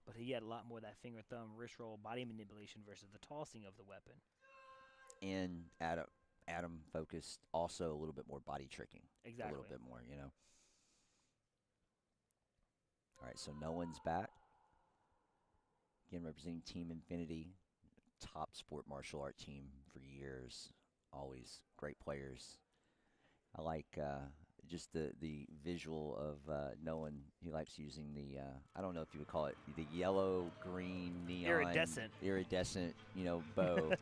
but he had a lot more of that finger, thumb, wrist roll, body manipulation versus the tossing of the weapon. And Adam focused also a little bit more body tricking. Exactly. A little bit more, All right, so no one's back. Again, representing Team Infinity, top sport martial art team for years. Always great players. I like just the visual of Nolan. He likes using the, I don't know if you would call it the yellow, green, neon. Iridescent, bow.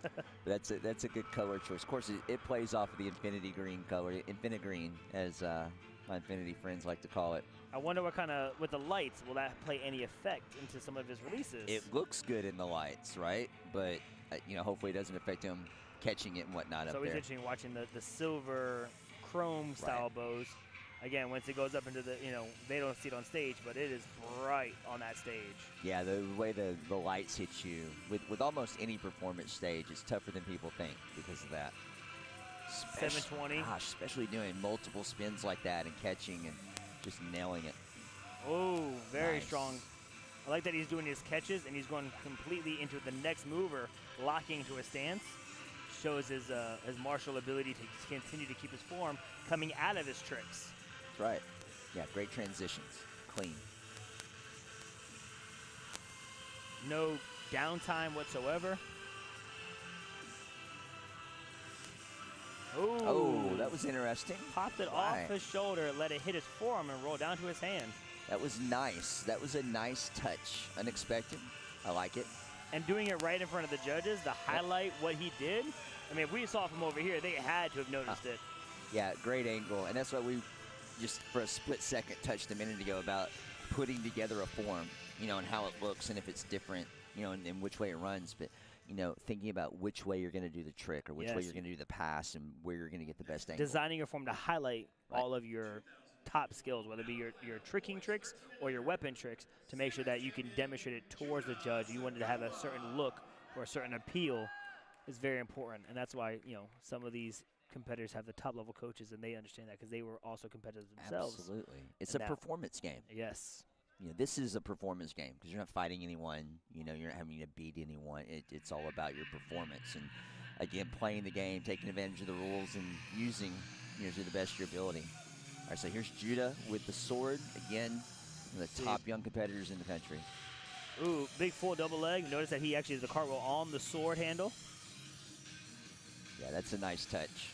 But that's a good color choice. Of course, it plays off of the infinity green color, infinite green, as my Infinity friends like to call it. I wonder what kind of, with the lights, will that play any effect into some of his releases? It looks good in the lights, right? But, hopefully it doesn't affect him catching it and whatnot up there. It's always interesting watching the silver chrome style bows. Again, once it goes up into the, they don't see it on stage, but it is bright on that stage. Yeah, the way the lights hit you, with almost any performance stage, it's tougher than people think because of that. 720. Gosh, especially doing multiple spins like that and catching and just nailing it. Oh, very strong. I like that he's doing his catches and he's going completely into the next mover, locking into a stance. Shows his martial ability to continue to keep his form coming out of his tricks. That's right. Yeah, great transitions. Clean. no downtime whatsoever. Ooh. Oh, that was interesting. Popped it off his shoulder, let it hit his forearm and roll down to his hand. That was nice. That was a nice touch. Unexpected. I like it. And doing it right in front of the judges to highlight what he did. I mean, if we saw from over here, they had to have noticed it. Yeah, great angle. And that's what we just for a split second touched a minute ago about putting together a form, you know, and how it looks and if it's different, you know, and which way it runs. But, you know, thinking about which way you're going to do the trick or which way you're going to do the pass and where you're going to get the best angle. Designing your form to highlight all of your top skills, whether it be your tricking tricks or your weapon tricks, to make sure that you can demonstrate it towards the judge. You wanted to have a certain look or a certain appeal is very important. And that's why, you know, some of these competitors have the top-level coaches, and they understand that because they were also competitors themselves. Absolutely. It's a performance game. Yes. You know, this is a performance game because you're not fighting anyone. You know, you're not having to beat anyone. It's all about your performance. And, again, playing the game, taking advantage of the rules, and using, you know, to the best of your ability. All right, so here's Judah with the sword. Again, one of the top young competitors in the country. Ooh, big full double leg. Notice that he actually has the cartwheel on the sword handle. Yeah, that's a nice touch.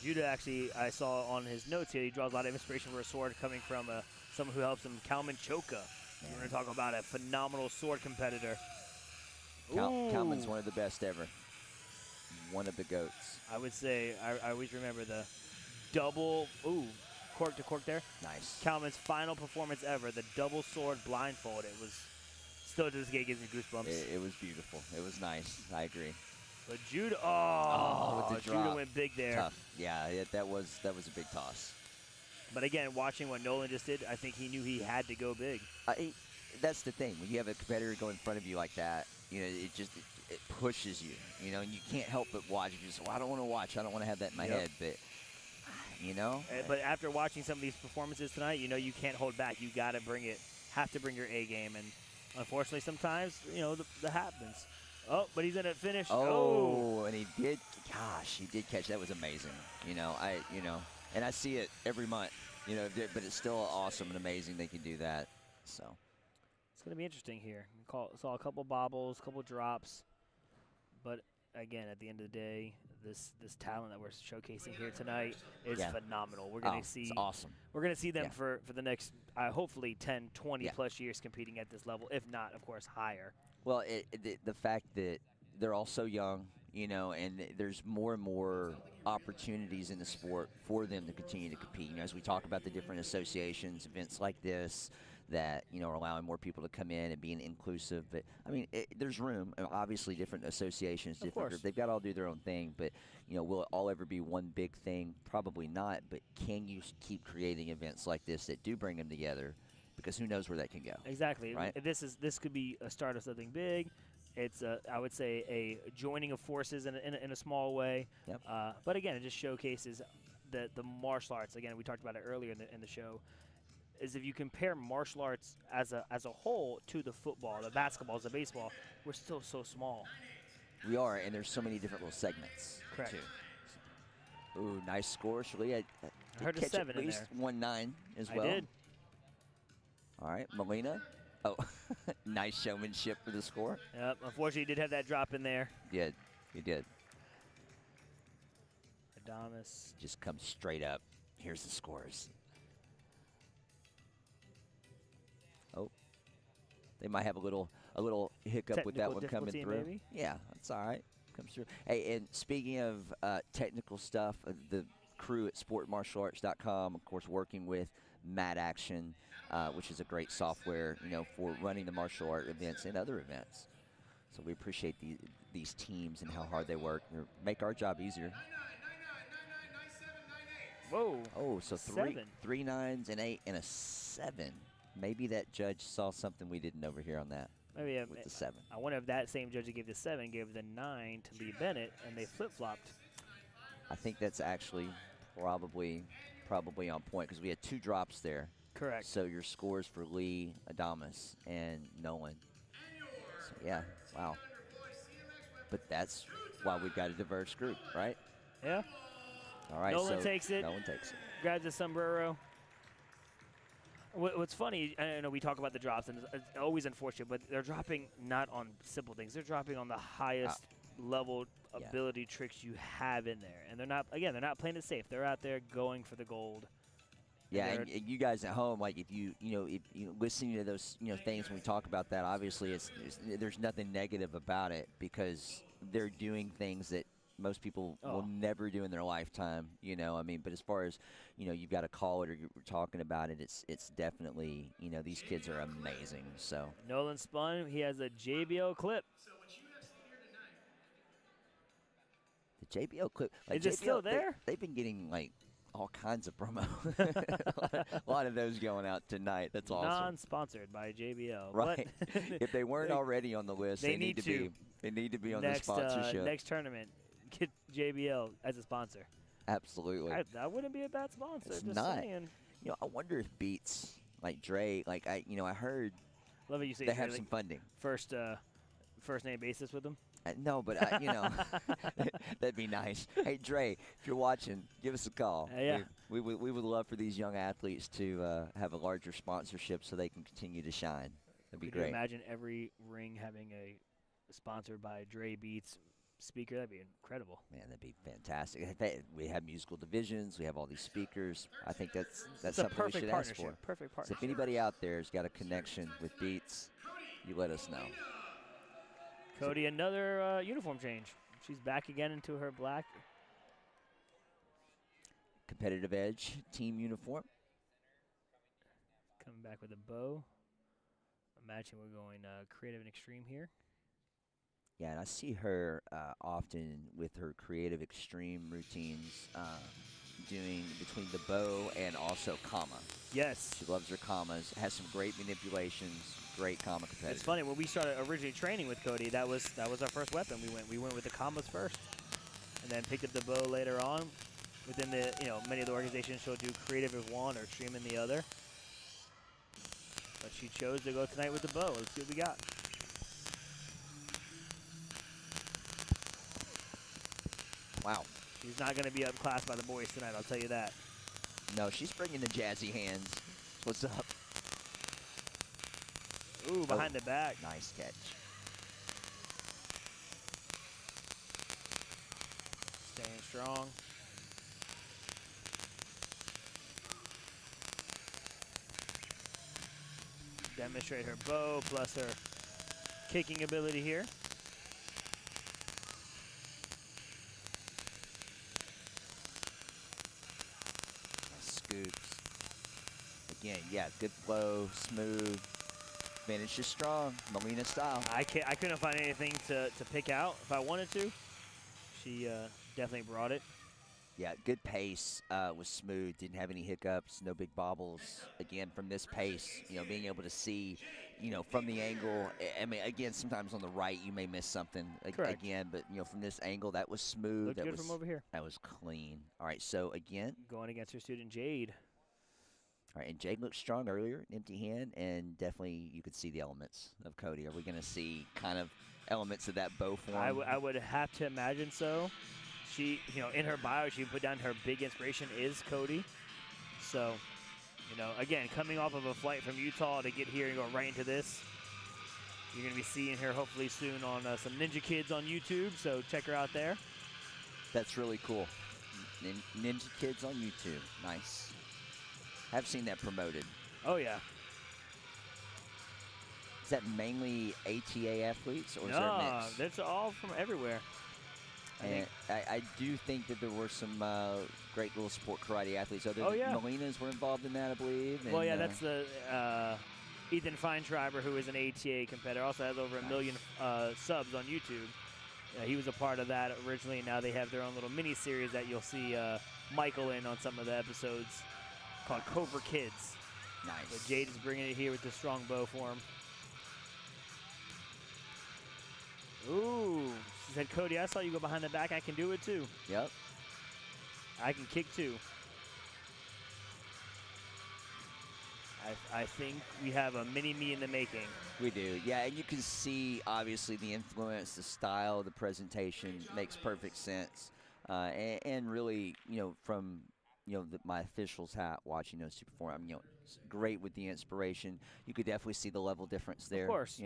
Judah actually, I saw on his notes here, he draws a lot of inspiration for a sword coming from someone who helps him, Kalman Choka. We're going to talk about a phenomenal sword competitor. Kalman's one of the best ever. One of the GOATs. I would say, I always remember the double, cork to cork there. Nice. Kalman's final performance ever, the double sword blindfold. It was, still to this day gives me goosebumps. It was beautiful. It was nice. I agree. But Judah, with the drop. Judah went big there. Tough. Yeah, that was a big toss. But again, watching what Nolan just did, I think he knew he had to go big. That's the thing. When you have a competitor go in front of you like that, you know, it pushes you, you know, and you can't help but watch. You just, well, I don't want to watch. I don't want to have that in my head, but, you know. But after watching some of these performances tonight, you know you can't hold back. You got to have to bring your A game. And unfortunately, sometimes, you know, that happens. Oh, but he's going to finish. Oh, and he did catch. That was amazing. You know, and I see it every month, you know, but it's still awesome and amazing they can do that. So it's going to be interesting here. Saw a couple bobbles, a couple drops. But again, at the end of the day, this talent that we're showcasing here tonight is phenomenal. We're going to see it's awesome. We're going to see them for the next hopefully 10, 20 plus years competing at this level, if not, of course, higher. Well, the fact that they're all so young, you know, and there's more and more opportunities in the sport for them to continue to compete. You know, as we talk about the different associations, events like this, that, you know, are allowing more people to come in and being inclusive. But, I mean, there's room. Obviously, different associations, different groups, they've got to all do their own thing. But, you know, will it all ever be one big thing? Probably not. But can you keep creating events like this that do bring them together? Because who knows where that can go. Exactly. Right? This could be a start of something big. It's I would say a joining of forces in a small way. Yep. But again, it just showcases the martial arts. Again, we talked about it earlier in the show. Is if you compare martial arts as a whole to the football, the basketball, the baseball, we're still so small. We are, and there's so many different little segments. Correct. Too. Ooh, nice score. Shirley, I heard a 7 at least in there. 1-9 as well. I did. All right, Melina. Oh, nice showmanship for the score. Yep. Unfortunately, you did have that drop in there. You did. Adamas. Just come straight up. Here's the scores. Oh, they might have a little hiccup with that one coming through. Maybe? Yeah, that's all right. Comes through. Hey, and speaking of technical stuff, the crew at sportmartialarts.com, of course, working with Mad Action, which is a great software, you know, for running the martial art events and other events. So we appreciate these teams and how hard they work. They make our job easier. Whoa. Oh, so three 9s, an 8, and a 7. Maybe that judge saw something we didn't over here on that. Maybe with the 7. I wonder if that same judge that gave the 7 gave the 9 to Lee Bennett, and they flip-flopped. I think that's actually probably on point because we had 2 drops there. Correct. So your scores for Lee, Adamas, and Nolan. So yeah, wow. But that's why we've got a diverse group, right? Yeah. All right. Nolan takes it. Nolan takes it. Grabs the sombrero. What's funny, I know we talk about the drops, and it's always unfortunate, but they're dropping not on simple things. They're dropping on the highest level Yeah. ability tricks you have in there. And they're not, again, they're not playing it safe. They're out there going for the gold. Yeah, and you guys at home, like if if you listening to those things when we talk about that, obviously there's nothing negative about it because they're doing things that most people will never do in their lifetime. I mean, but as far as you've got to call it or you're talking about it, it's definitely these kids are amazing. So Nolan spun. He has a JBL clip. So what you have seen here tonight. the JBL clip, like Is it still there? They've been getting like all kinds of promo. a lot of those going out tonight. That's awesome. Non-sponsored by JBL. Right. If they weren't already on the list, they need to be. They need to be on the sponsorship. Next tournament, get JBL as a sponsor. Absolutely. That wouldn't be a bad sponsor. It's just not. saying. I wonder if Beats like Dre, like I heard Love it you say they have some funding. First name basis with them. No, but that'd be nice. Hey Dre, if you're watching, give us a call. Yeah. We would love for these young athletes to have a larger sponsorship so they can continue to shine. That'd be Could great. you imagine every ring having a sponsored by Dre Beats speaker? That'd be incredible. Man, that'd be fantastic. We have musical divisions. We have all these speakers. I think that's It's a something we perfect should ask partnership. for. Perfect So partnership. if anybody out there has got a connection with Beats, you let us know. Cody, another uniform change. She's back again into her black. Competitive Edge team uniform. Coming back with a bow. Imagine we're going creative and extreme here. Yeah, and I see her often with her creative extreme routines doing between the bow and also comma. Yes. She loves her commas, has some great manipulations, great comma competitive. It's funny, when we started originally training with Cody, that was our first weapon. We went with the commas first, and then picked up the bow later on. Within the many of the organizations, she'll do creative with one or extreme in the other. But she chose to go tonight with the bow. Let's see what we got. Wow. She's not going to be outclassed by the boys tonight, I'll tell you that. No, she's bringing the jazzy hands. What's up? Ooh, behind the back. Nice catch. Staying strong. Demonstrate her bow plus her kicking ability here. Scoops. Again, yeah, good flow, smooth. Finishes strong, Melina style. I couldn't find anything to pick out if I wanted to. She definitely brought it. Yeah, good pace, was smooth, didn't have any hiccups, no big bobbles. Again, from this pace, being able to see, from the angle. I mean, again, sometimes on the right you may miss something. Correct. Again, but from this angle, that was smooth. Looked good from over here. That was clean. All right, so again, Going against her student Jade. all right, and Jade looked strong earlier, empty hand, and definitely you could see the elements of Cody. Are we going to see kind of elements of that bow form? I would have to imagine so. She, in her bio, she put down her big inspiration is Cody. So, again, coming off of a flight from Utah to get here and go right into this, you're going to be seeing her hopefully soon on some Ninja Kids on YouTube. So check her out there. That's really cool. Ninja Kids on YouTube. Nice. I've seen that promoted. Oh, yeah. Is that mainly ATA athletes, or is there a No, mix? that's all from everywhere. And I do think that there were some great little sport karate athletes. Other Oh, yeah. Melinas were involved in that, I believe. Well, and, yeah, that's the Ethan Feinschreiber, who is an ATA competitor, also has over a million subs on YouTube. He was a part of that originally, and now they have their own little mini-series that you'll see Michael in on some of the episodes called Cobra Kids. nice. But Jade is bringing it here with the strong bow form. Ooh, she said, Cody, I saw you go behind the back. I can do it too. Yep. I can kick too. I think we have a mini-me in the making. We do, yeah, and you can see, obviously, the influence, the style, the presentation makes perfect sense. And really, from my official's hat watching those two perform. I mean, it's great with the inspiration. You could definitely see the level difference there. Of course.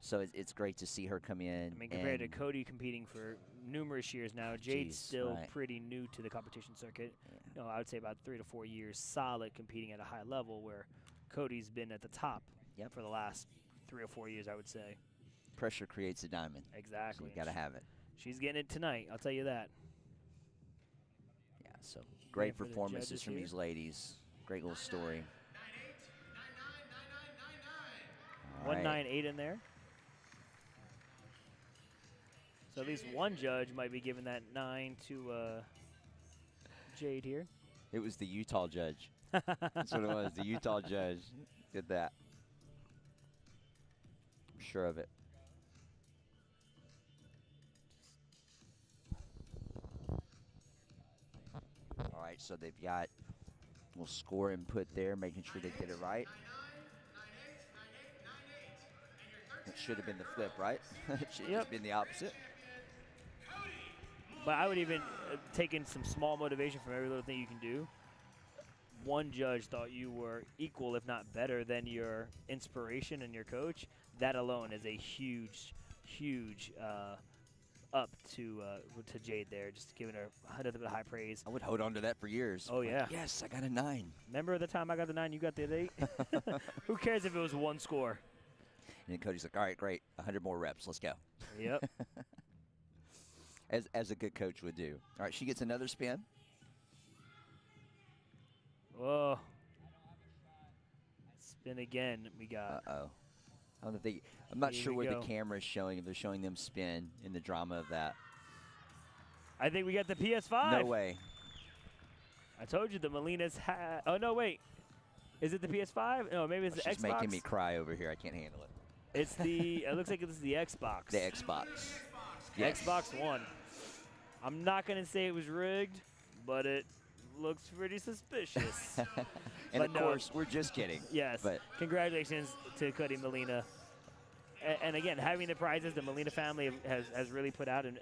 So it's great to see her come in. I mean, compared to Cody competing for numerous years now, Jade's still right. pretty new to the competition circuit. Yeah. I would say about 3 to 4 years solid competing at a high level, where Cody's been at the top for the last 3 or 4 years, I would say. Pressure creates a diamond. Exactly. So you got to have it. She's getting it tonight, I'll tell you that. Yeah, so great performances from here. these ladies. Great little story. 198 in there. So at least one judge might be giving that 9 to Jade here. It was the Utah judge. That's what it was. The Utah judge did that. I'm sure of it. All right, so they've got a little score input there, making sure they get it right. It should have been the flip, right? It should have been the opposite. But I would even take in some small motivation from every little thing you can do. One judge thought you were equal, if not better, than your inspiration and your coach. That alone is a huge, huge up to Jade there, just giving her a little bit of high praise. I would hold on to that for years. Oh, yeah. Yes, I got a 9. Remember the time I got the 9, you got the 8? Who cares if it was one score? And then Cody's like, all right, great, 100 more reps, let's go. Yep. As a good coach would do. All right, she gets another spin. Whoa. Spin again, we got. Uh-oh. I'm not sure where the camera is showing, if they're showing them spin in the drama of that. I think we got the PS5. No way. I told you the Melina's oh, no, wait. Is it the PS5? No, maybe it's the Xbox. She's making me cry over here. I can't handle it. It's the, it looks like it's the Xbox. The Xbox. Yes. Xbox One. I'm not going to say it was rigged, but it looks pretty suspicious. And but of course, we're just kidding. Yes. But congratulations to Cody Melina. And again, having the prizes the Melina family has really put out, and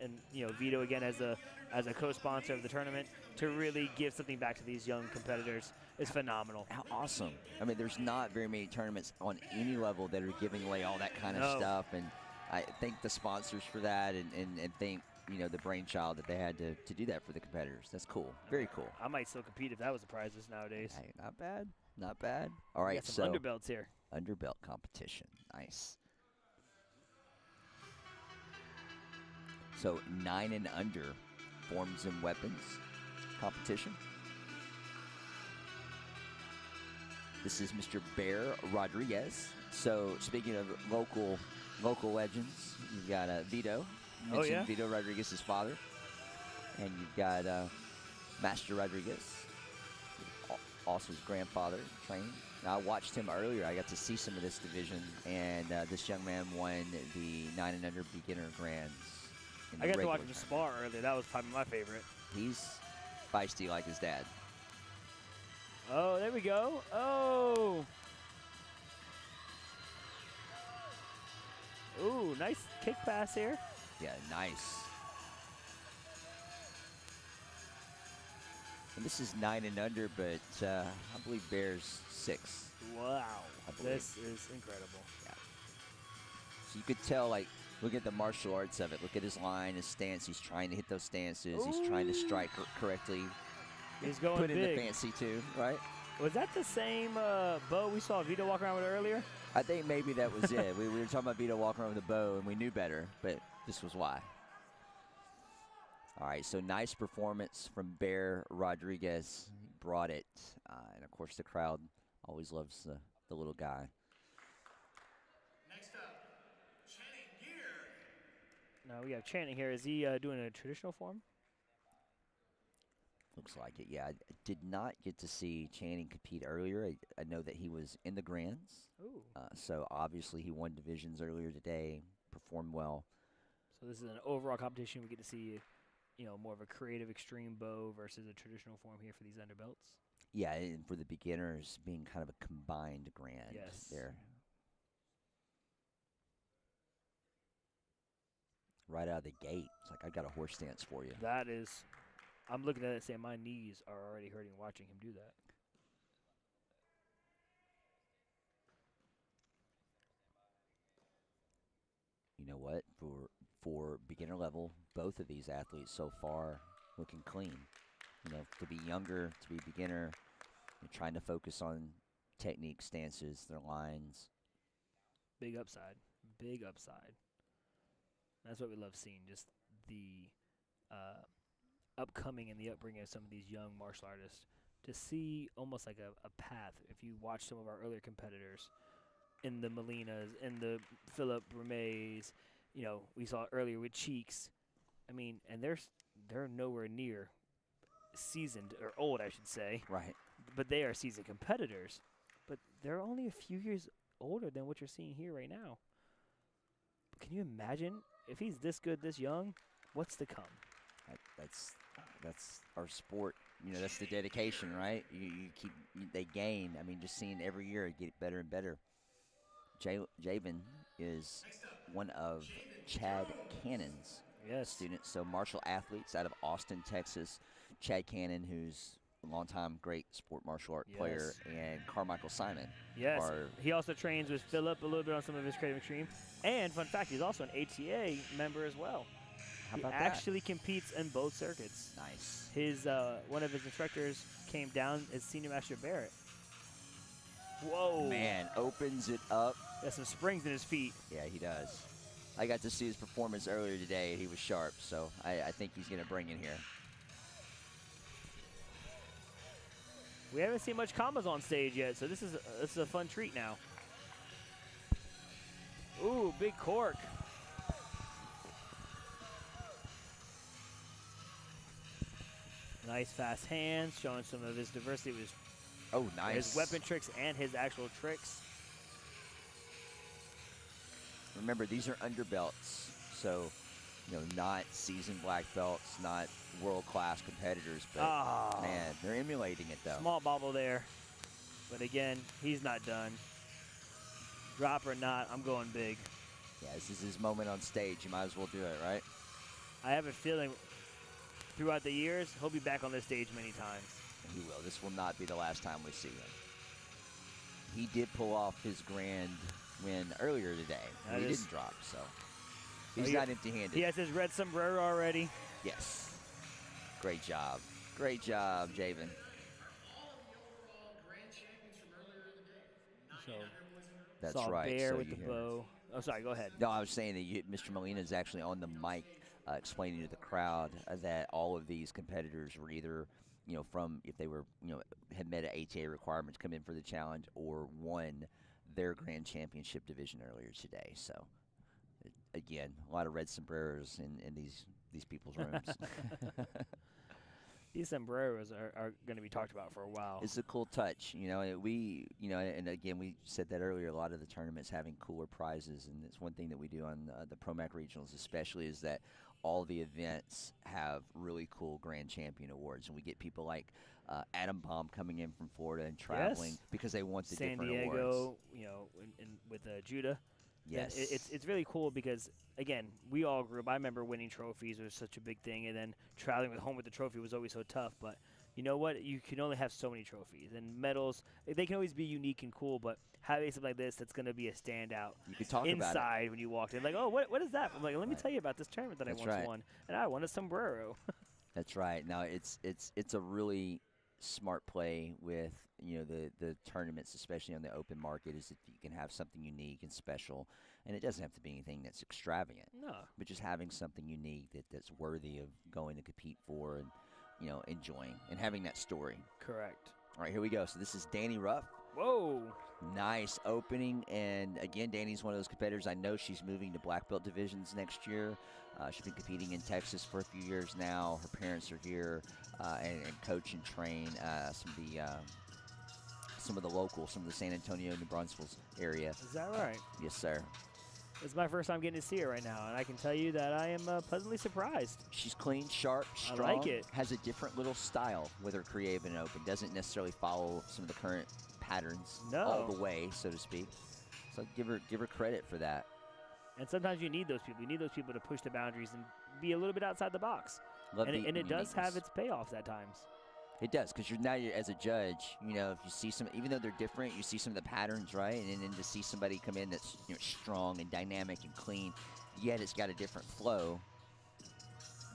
Vito again as a co-sponsor of the tournament, to really give something back to these young competitors is phenomenal. How awesome. I mean, there's not very many tournaments on any level that are giving away all that kind of stuff, and I thank the sponsors for that, and thank the brainchild that they had to do that for the competitors. That's cool. Very cool. I might still compete if that was the prizes nowadays. Hey, not bad. Not bad. All right, some so underbelts here. Underbelt competition. Nice. So 9 and under forms and weapons competition. This is Mr. Bear Rodriguez. So speaking of local legends, you've got Vito. Mentioned Vito Rodriguez's father. And you've got Master Rodriguez, also his grandfather, trained. Now, I watched him earlier. I got to see some of this division, and this young man won the 9 and under beginner grands. I got to watch him spar earlier. That was probably my favorite. He's feisty like his dad. Oh, there we go. Oh. Ooh, nice kick pass here. Yeah, nice. And this is 9 and under, but I believe Bear's 6. Wow. This is incredible. Yeah. So you could tell, like, look at the martial arts of it. Look at his line, his stance. He's trying to hit those stances. Ooh. He's trying to strike correctly. He's going Put big. in the fancy, too, right? Was that the same bow we saw Vito walk around with earlier? I think maybe that was it. We were talking about Vito walking around with a bow, and we knew better, but this was why. All right, so nice performance from Bear Rodriguez. He brought it. And, of course, the crowd always loves the little guy. Next up, Channing Gear. No, we have Channing here. Is he doing a traditional form? Looks like it, yeah. I did not get to see Channing compete earlier. I know that he was in the grands. Ooh. So obviously he won divisions earlier today, performed well. So this is an overall competition. We get to see, more of a creative extreme bow versus a traditional form here for these underbelts. Yeah, and for the beginners, being kind of a combined grand there. Right out of the gate. It's like, I've got a horse stance for you. That is I'm looking at it saying my knees are already hurting watching him do that. You know what? For beginner level, both of these athletes so far looking clean. You know, to be younger, to be beginner, you're trying to focus on technique, stances, their lines. Big upside. Big upside. That's what we love seeing, just the upcoming and the upbringing of some of these young martial artists. To see almost like a path, if you watch some of our earlier competitors in the Molinas, in the Philip Remeys, you know, we saw earlier with Cheeks. I mean, and they're nowhere near seasoned, or old, I should say, Right. but they are seasoned competitors. But they're only a few years older than what you're seeing here right now. Can you imagine if he's this good, this young? What's to come? That's our sport. You know, that's the dedication, right? They gain. I mean, just seeing every year it get better and better. Javen is one of Chad Cannon's students. So martial athletes out of Austin, Texas. Chad Cannon, who's a longtime great sport martial art player, and Carmichael Simon. Yes, he also trains with Philip a little bit on some of his Creative Extreme. And fun fact, he's also an ATA member as well. How he about actually competes in both circuits. Nice. His one of his instructors came down as Senior Master Barrett. Whoa. Man, opens it up. Got some springs in his feet. Yeah, he does. I got to see his performance earlier today, and he was sharp, so I think he's going to bring it here. We haven't seen much combos on stage yet, so this is a fun treat now. Ooh, big cork. Nice fast hands, showing some of his diversity with his weapon tricks and his actual tricks. Remember, these are underbelts, so not seasoned black belts, not world-class competitors, but man, they're emulating it though. Small bobble there, but again, he's not done. Drop or not, I'm going big. Yeah, this is his moment on stage. You might as well do it, right? I have a feeling throughout the years, he'll be back on this stage many times. He will. This will not be the last time we see him. He did pull off his grand win earlier today. He didn't drop, so he's not empty-handed. He has his red sombrero already. Yes. Great job. Great job, Javen. All of the overall grand champions from earlier in the day. 9 boys and girls. That's Saw right. Bear so with the bow. Oh, sorry, go ahead. No, I was saying that Mr. Molina is actually on the mic explaining to the crowd that all of these competitors were either, from if they were, had met ATA requirements, come in for the challenge, or won their grand championship division earlier today. So, again, a lot of red sombreros in these people's rooms. These sombreros are going to be talked about for a while. It's a cool touch, and again, we said that earlier, a lot of the tournaments having cooler prizes, and it's one thing that we do on the ProMac regionals especially, is that all the events have really cool grand champion awards, and we get people like Adam Baum coming in from Florida and traveling because they want the San different Diego, awards. With Judah. Yes. It's really cool because, again, we all grew up. I remember winning trophies was such a big thing, and then traveling home with the trophy was always so tough. But you know what? You can only have so many trophies. And medals, they can always be unique and cool, but having something like this that's going to be a standout You could talk about inside when you walked in. Like, oh, what is that? I'm like, let me tell you about this tournament that I once won. And I won a sombrero. That's right. Now, it's a really smart play with the tournaments, especially on the open market, is that you can have something unique and special, and it doesn't have to be anything that's extravagant. No. But just having something unique that's worthy of going to compete for and enjoying and having that story. Correct. All right, here we go. So this is Danny Ruff. Whoa. Nice opening, and again, Danny's one of those competitors. I know she's moving to black belt divisions next year. She's been competing in Texas for a few years now. Her parents are here and coach and train some of the locals, some of the San Antonio, New Braunfels area. Is that right? Yes, sir. It's my first time getting to see her right now, and I can tell you that I am pleasantly surprised. She's clean, sharp, strong. I like it. Has a different little style with her creative and open. Doesn't necessarily follow some of the current patterns all the way, so to speak. So give her credit for that. And sometimes you need those people. You need those people to push the boundaries and be a little bit outside the box. Love And the it does have uniqueness. its payoffs at times. It does, because you're as a judge, if you see some, even though they're different, you see some of the patterns, right? And then to see somebody come in that's strong and dynamic and clean, yet it's got a different flow.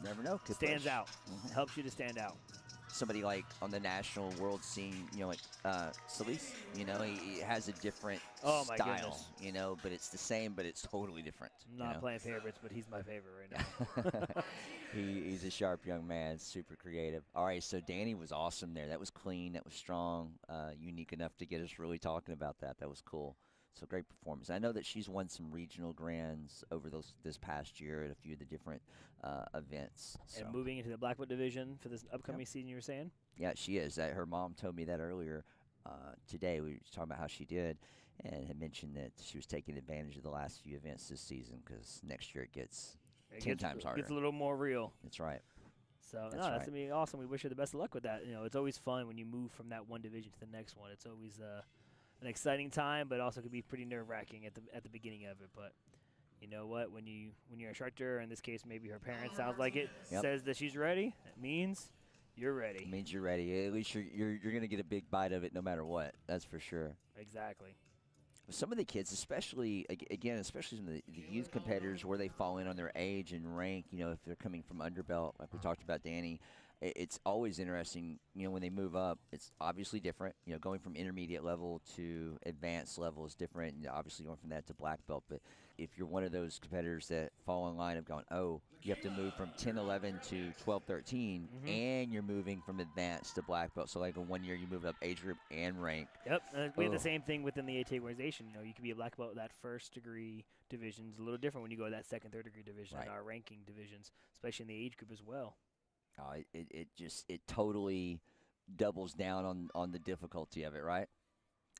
Never know. Could Stands push. out. Helps you to stand out. Somebody like on the national world scene, like Solis, he has a different Oh my style, goodness. but it's the same, but it's totally different. I'm not playing favorites, but he's my favorite right now. He's a sharp young man, super creative. All right, so Danny was awesome there. That was clean, that was strong, unique enough to get us really talking about that. That was cool. So great performance. I know that she's won some regional grands over this past year at a few of the different events. So. And moving into the black belt division for this upcoming season, you were saying? Yeah, she is. Her mom told me that earlier today. We were talking about how she did, and had mentioned that she was taking advantage of the last few events this season because next year it gets 10 times harder. Gets a little more real. That's right. So that's gonna be awesome. We wish her the best of luck with that. It's always fun when you move from that one division to the next one. It's always an exciting time, but also could be pretty nerve-wracking at the beginning of it. But you know what? When you're an instructor, in this case maybe her parent sounds like it, says that she's ready, it means you're ready. It means you're ready. At least you're going to get a big bite of it no matter what. That's for sure. Exactly. Some of the kids, especially some of the youth competitors, where they fall in on their age and rank, if they're coming from Underbelt, like we talked about Danny, it's always interesting, when they move up. It's obviously different. Going from intermediate level to advanced level is different, and obviously going from that to black belt. But if you're one of those competitors that fall in line of going, oh, you have to move from 10, 11 to 12, 13, and you're moving from advanced to black belt. So like in 1 year, you move up age group and rank. Yep, we have the same thing within the AT organization. You could be a black belt. That first degree division is a little different when you go to that second, third degree division in our ranking divisions, especially in the age group as well. It totally doubles down on the difficulty of it, right?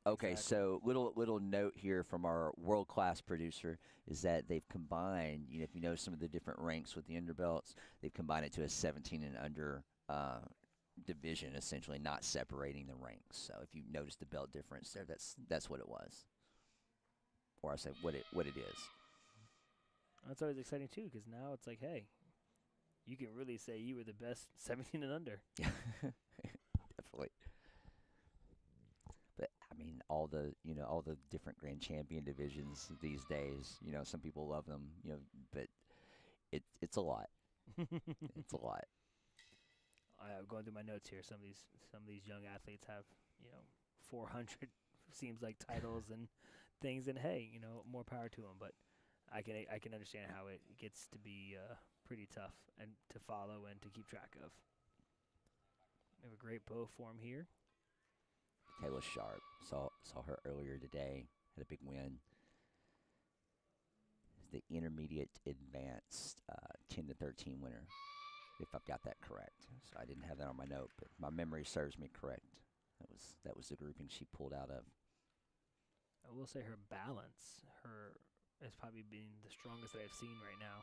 Okay, so little note here from our world-class producer is that they've combined, if you know some of the different ranks with the underbelts, they've combined it to a 17 and under division, essentially, not separating the ranks. So if you notice the belt difference there, that's what it was. Or I said what it is. That's always exciting too, because now it's like, hey, you can really say you were the best 17 and under. Yeah, definitely. But I mean, all the different grand champion divisions these days. Some people love them. But it's a lot. It's a lot. Going through my notes here, some of these young athletes have 400 seems like titles and things, and hey, more power to them. But I can understand how it gets to be pretty tough and to follow and to keep track of. We have a great bow form here. Kayla Sharp, saw her earlier today, had a big win. The intermediate advanced 10 to 13 winner, if I've got that correct. So I didn't have that on my note, but my memory serves me correct. That was the grouping she pulled out of. I will say her balance, has probably been the strongest that I've seen right now.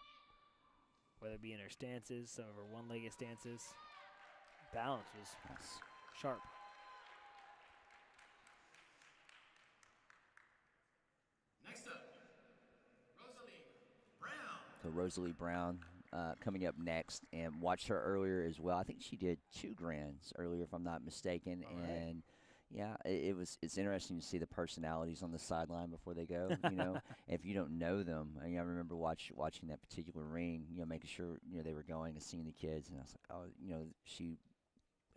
Whether it be in her stances, some of her one-legged stances, balance was sharp. Next up, Rosalie Brown. So Rosalie Brown coming up next, and watched her earlier as well. I think she did 2 grands earlier, if I'm not mistaken. And yeah, it's interesting to see the personalities on the sideline before they go. If you don't know them, I remember watching that particular ring. Making sure they were going and seeing the kids, and I was like, oh, she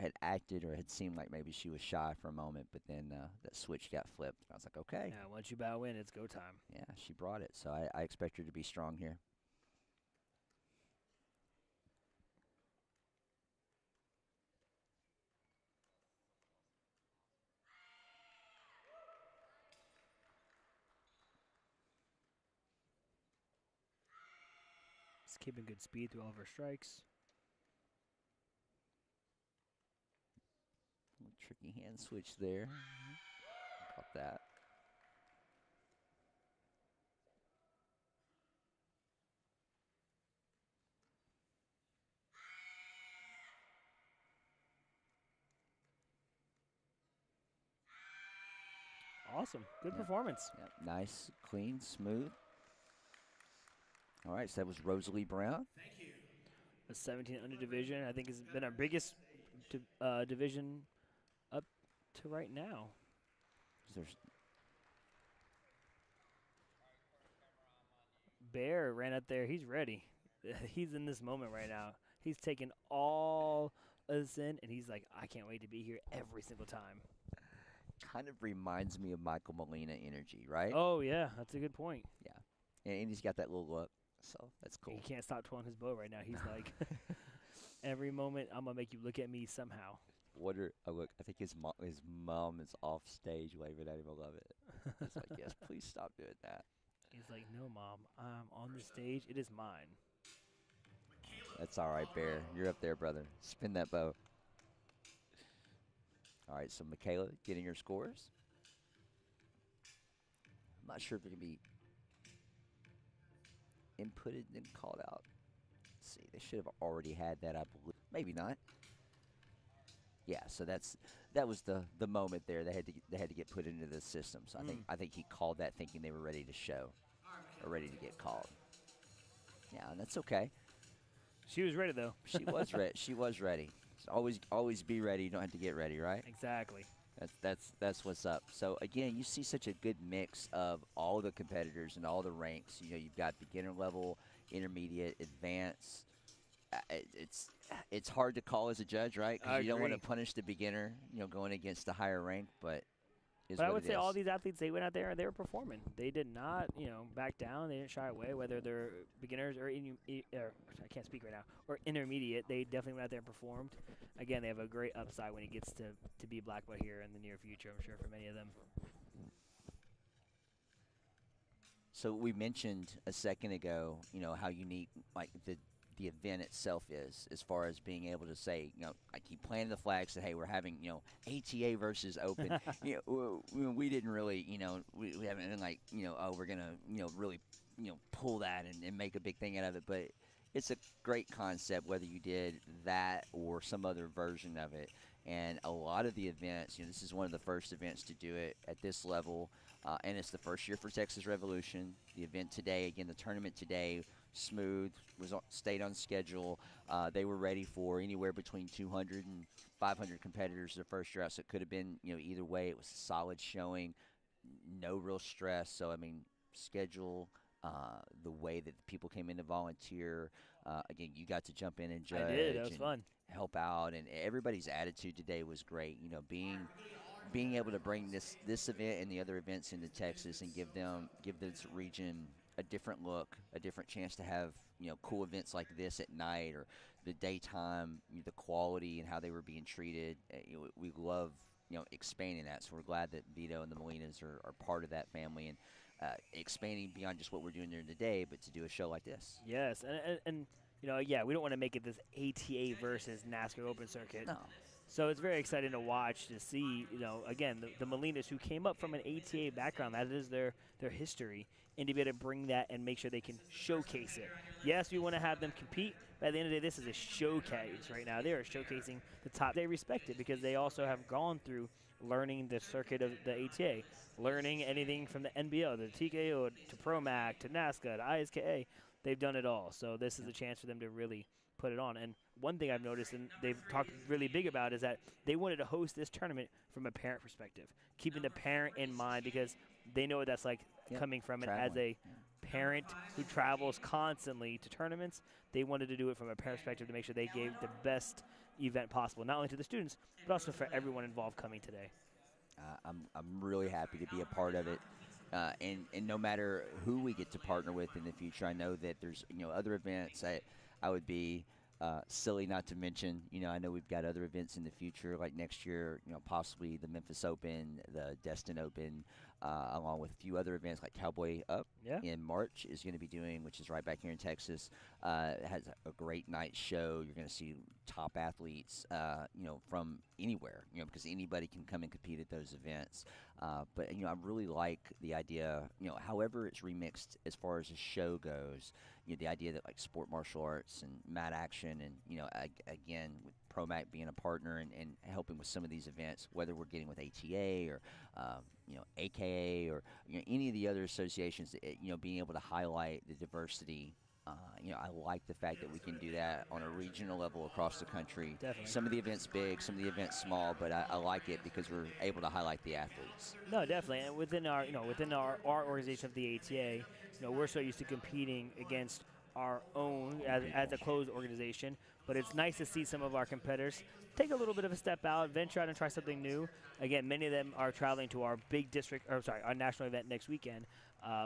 had acted or had seemed like maybe she was shy for a moment, but then that switch got flipped. I was like, okay. Yeah, once you bow in, it's go time. Yeah, she brought it, so I expect her to be strong here. Just keeping good speed through all of her strikes. Tricky hand switch there. Caught that. Awesome. Good performance. Yep. Nice, clean, smooth. All right, so that was Rosalie Brown. Thank you. A 17 under division, I think, has been our biggest division up to right now. There's Bear ran up there. He's ready. He's in this moment right now. He's taking all of this in, and he's like, I can't wait to be here every single time. kind of reminds me of Michael Molina energy, right? Oh, yeah, that's a good point. Yeah, and he's got that little look, so that's cool. He can't stop twirling his bow right now. He's like, every moment, I'm going to make you look at me somehow. Look, I think his mom is off stage waving at him. I love it. It's like, yes, please stop doing that. He's like, no, Mom, I'm on the stage. It is mine. That's all right, Bear. You're up there, brother. Spin that bow. All right, so Michaela getting her scores. I'm not sure if they're going to be inputted and called out. Let's see, they should have already had that, I believe. Maybe not. Yeah, so that was the moment there. They had to get put into the system. So I think he called that thinking they were ready to show or ready to get called. Yeah, and that's okay. She was ready, though. She was ready. She was ready. So always be ready. You don't have to get ready, right? Exactly. That's what's up. So again, you see such a good mix of all the competitors and all the ranks. You know, you've got beginner level, intermediate, advanced. It's hard to call as a judge, right? Because you don't want to punish the beginner, you know, going against the higher rank. But I would say all these athletes, they went out there and they were performing. They did not, back down. They didn't shy away, whether they're beginners or I can't speak right now, or intermediate. They definitely went out there and performed. Again, they have a great upside when it gets to be black belt here in the near future, I'm sure, for many of them. So we mentioned a second ago, you know, how unique like the event itself is, as far as being able to say, you know, I keep planting the flags that, hey, we're having, you know, ATA versus Open. You know, we didn't really, you know, we haven't been like, you know, oh, we're gonna, you know, really, you know, pull that and make a big thing out of it. But it's a great concept, whether you did that or some other version of it. And a lot of the events, you know, this is one of the first events to do it at this level. And it's the first year for Texas Revolution. The event today, again, the tournament today, smooth, stayed on schedule. They were ready for anywhere between 200 and 500 competitors the first year out, so it could have been, you know, either way. It was a solid showing, no real stress. So, I mean, schedule, the way that the people came in to volunteer. Again, you got to jump in and judge. I did. That was fun. Help out, and everybody's attitude today was great. You know, being able to bring this event and the other events into Texas and give this region a different look, a different chance to have, you know, cool events like this at night or the daytime, the quality and how they were being treated. We love, you know, expanding that. So we're glad that Vito and the Molinas are part of that family and expanding beyond just what we're doing during the day, but to do a show like this. Yes, and you know, yeah, we don't want to make it this ATA versus NASCAR Open Circuit. No. So it's very exciting to watch, to see, you know, again, the Molinas who came up from an ATA background, that is their history, and to be able to bring that and make sure they can showcase it. Yes, we want to have them compete, but at the end of the day, this is a showcase right now. They are showcasing the top. They respect it because they also have gone through learning the circuit of the ATA, learning anything from the NBO, the TKO, to ProMac, to NASCAR, to ISKA. They've done it all. So this is a chance for them to really put it on. And one thing I've noticed, and they've talked really big about, is that they wanted to host this tournament from a parent perspective, keeping the parent in mind because they know what that's like coming from it as a parent who travels constantly to tournaments. They wanted to do it from a parent perspective to make sure they gave the best event possible, not only to the students, but also for everyone involved coming today. I'm really happy to be a part of it. And no matter who we get to partner with in the future, I know that there's, you know, other events I would be silly not to mention. You know, I know we've got other events in the future, like next year, you know, possibly the Memphis Open, the Destin Open, along with a few other events like Cowboy Up in March is going to be doing, which is right back here in Texas. It has a great night show. You're going to see top athletes, you know, from anywhere, you know, because anybody can come and compete at those events. But, you know, I really like the idea, you know, however it's remixed as far as the show goes, you know, the idea that like Sport Martial Arts and Mat Action and, you know, again, with ProMac being a partner and helping with some of these events, whether we're getting with ATA or, you know, AKA or, you know, any of the other associations, you know, being able to highlight the diversity I like the fact that we can do that on a regional level across the country. Definitely. Some of the events big, some of the events small, but I like it because we're able to highlight the athletes. No, definitely. And within our organization of the ATA, we're so used to competing against our own as a closed organization. But it's nice to see some of our competitors take a little bit of a step out, venture out and try something new. Again, many of them are traveling to our big district, or sorry, our national event next weekend.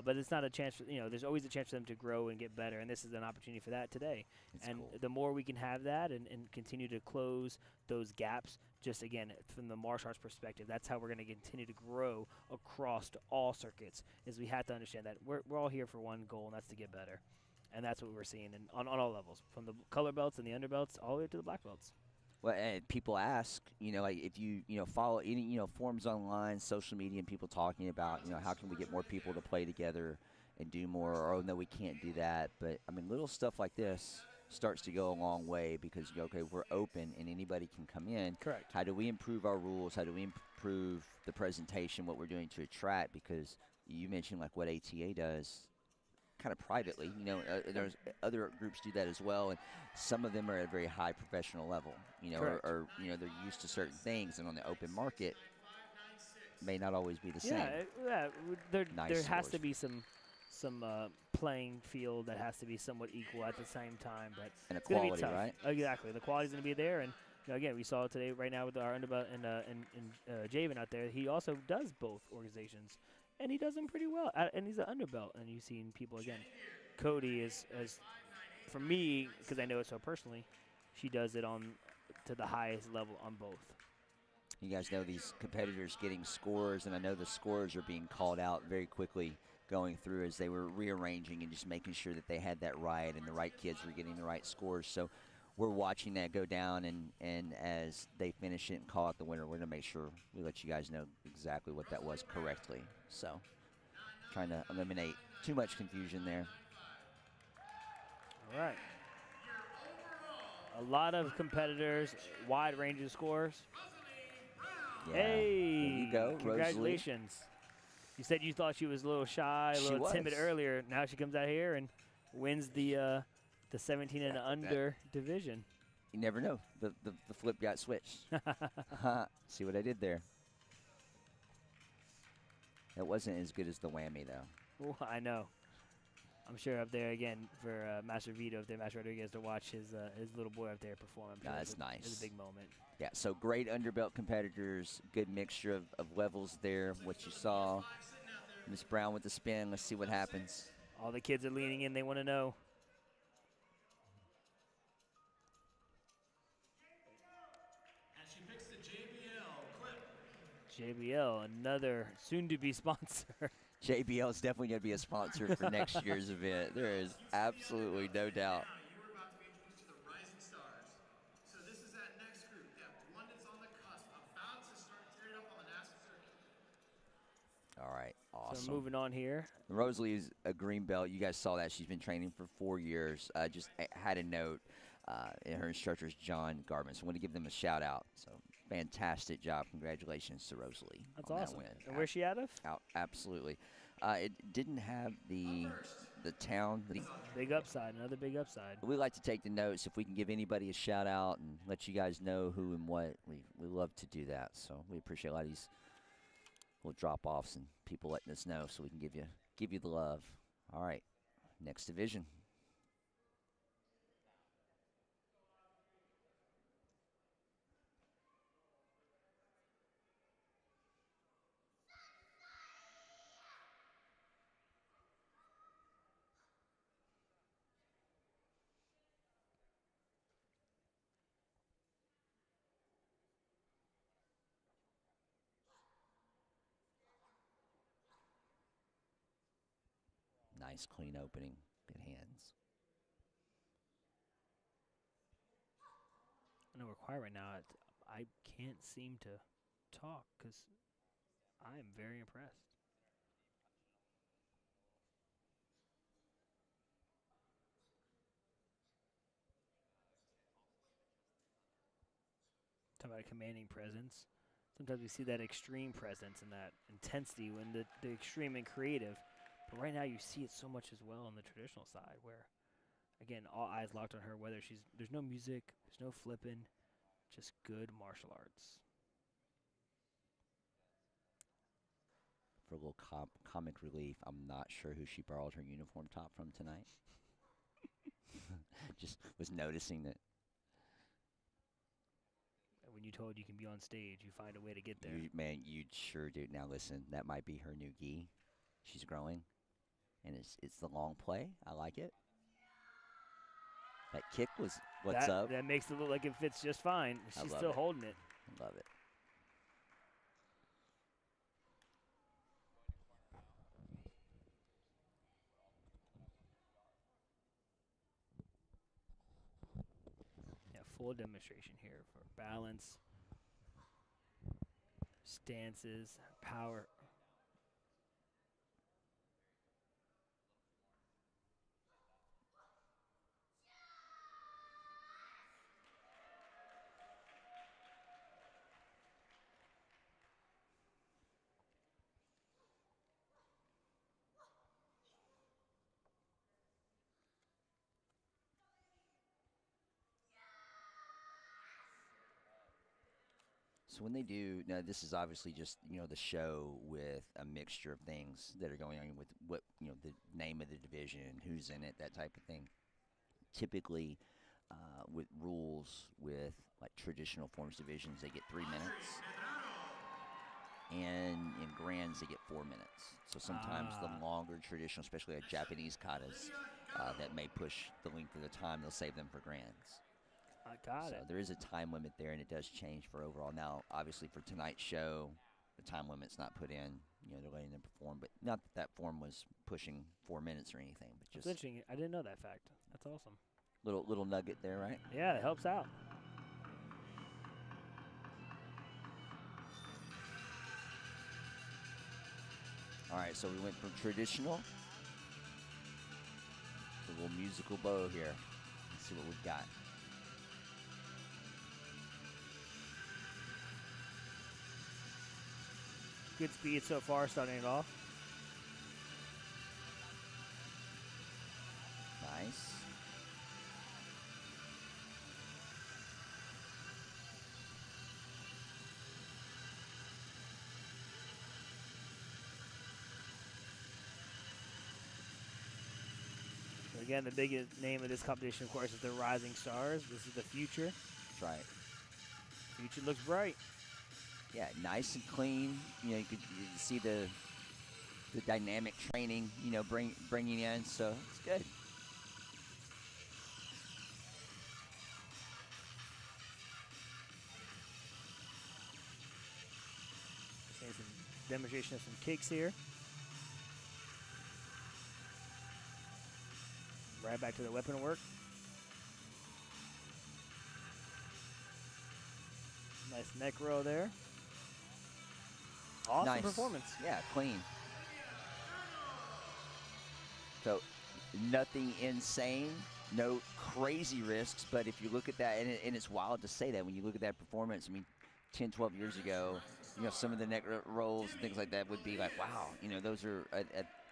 But it's not a chance for, there's always a chance for them to grow and get better. And this is an opportunity for that today. It's and cool. the more we can have that and continue to close those gaps, just again from the martial arts perspective, that's how we're going to continue to grow across to all circuits. Is we have to understand that we're all here for one goal, and that's to get better, and that's what we're seeing on all levels, from the color belts and the underbelts all the way to the black belts. Well, and people ask, like if you follow any forums online, social media, and people talking about how can we get more people to play together and do more, or oh no, we can't do that. But I mean, little stuff like this starts to go a long way because okay, we're open and anybody can come in. Correct. How do we improve our rules? How do we improve the presentation? What we're doing to attract? Because you mentioned like what ATA does, kind of privately. There's other groups do that as well, and some of them are at a very high professional level. Or they're used to certain things, and on the open market may not always be the same. Yeah. There Nice has to scores. be some playing field that has to be somewhat equal at the same time, but And it's going to be equality, tough. right? Exactly, the quality's going to be there, and again, we saw it today right now with our underbelt and Javen out there. He also does both organizations, and he does them pretty well. And he's an underbelt, and you've seen people again. Cody is for me, because I know it so personally, she does it on to the highest level on both. You guys know these competitors getting scores, and I know the scores are being called out very quickly going through as they were rearranging and just making sure that they had that right and the right kids were getting the right scores. So we're watching that go down, and as they finish it and call out the winner, we're going to make sure we let you guys know exactly what that was correctly. So trying to eliminate too much confusion there. All right. A lot of competitors, wide range of scores. Yeah. Hey, There you go, congratulations. You said you thought she was a little shy, a She little was. timid earlier. Now she comes out here and wins the 17 and under division. You never know. The flip got switched. See what I did there? That wasn't as good as the whammy, though. Ooh, I know. I'm sure up there again for Master Vito up there, Master Rodriguez, to watch his little boy up there perform. I'm sure That's nice. It's a big moment. Yeah, so great underbelt competitors, good mixture of levels there. What you saw, Miss Brown with the spin. Let's see what happens. All the kids are leaning in. They want to know. And she picks the JBL clip. JBL, another soon-to-be sponsor. JBL is definitely going to be a sponsor for next year's event. There is absolutely no doubt. Now you were about to be introduced to the rising stars. So this is that next group. You have one that's on the cusp, about to start tearing up on the national circuit. All right, awesome. So moving on here. Rosalie is a green belt. You guys saw that. She's been training for 4 years. Just had a note. And her instructor is John Garvin. So I want to give them a shout out. So fantastic job. Congratulations to Rosalie. That's on awesome. That win. And where's she out of? Absolutely. It didn't have the town. Big upside, another big upside. We like to take the notes. If we can give anybody a shout out and let you guys know who and what, we love to do that. So we appreciate a lot of these little drop offs and people letting us know so we can give you the love. All right, next division. Nice, clean opening. Good hands. I know we're quiet right now. I can't seem to talk because I am very impressed. Talk about a commanding presence. Sometimes we see that extreme presence and that intensity when the extreme and creative. But right now you see it so much as well on the traditional side where Again, all eyes locked on her. Whether there's no music, there's no flipping, just good martial arts. For a little comic relief, I'm not sure who she borrowed her uniform top from tonight. Just was noticing that. When you told you can be on stage, you find a way to get there. You sure do. Now listen, that might be her new gi. She's growing, and it's the long play. I like it. That kick was what's up. That makes it look like it fits just fine. She's still holding it. I love it. Yeah, full demonstration here for balance, stances, power. So when they do, now this is obviously just, the show with a mixture of things that are going on with what, the name of the division, who's in it, that type of thing. Typically, with rules with like traditional forms divisions, they get 3 minutes. And in grands, they get 4 minutes. So sometimes the longer traditional, especially like Japanese katas, that may push the length of the time, they'll save them for grands. I got it. So there is a time limit there, and it does change for overall. Now, obviously, for tonight's show, the time limit's not put in. They're letting them perform, but not that form was pushing 4 minutes or anything. But just That's interesting. I didn't know that fact. That's awesome. Little nugget there, right? Yeah, it helps out. All right, so we went from traditional to a little musical bow here. Let's see what we've got. Good speed so far, starting it off. Nice. So again, the biggest name of this competition, of course, is the Rising Stars. This is the future. That's right. Future looks bright. Yeah, nice and clean. You could see the dynamic training, bringing in. So it's good. Seeing some demonstration of some kicks here. Right back to the weapon work. Nice neck row there. Awesome Nice performance. Yeah, clean. So nothing insane, no crazy risks, but if you look at that, and it's wild to say that when you look at that performance, 10, 12 years ago, some of the neck rolls and things like that would be like, wow, those are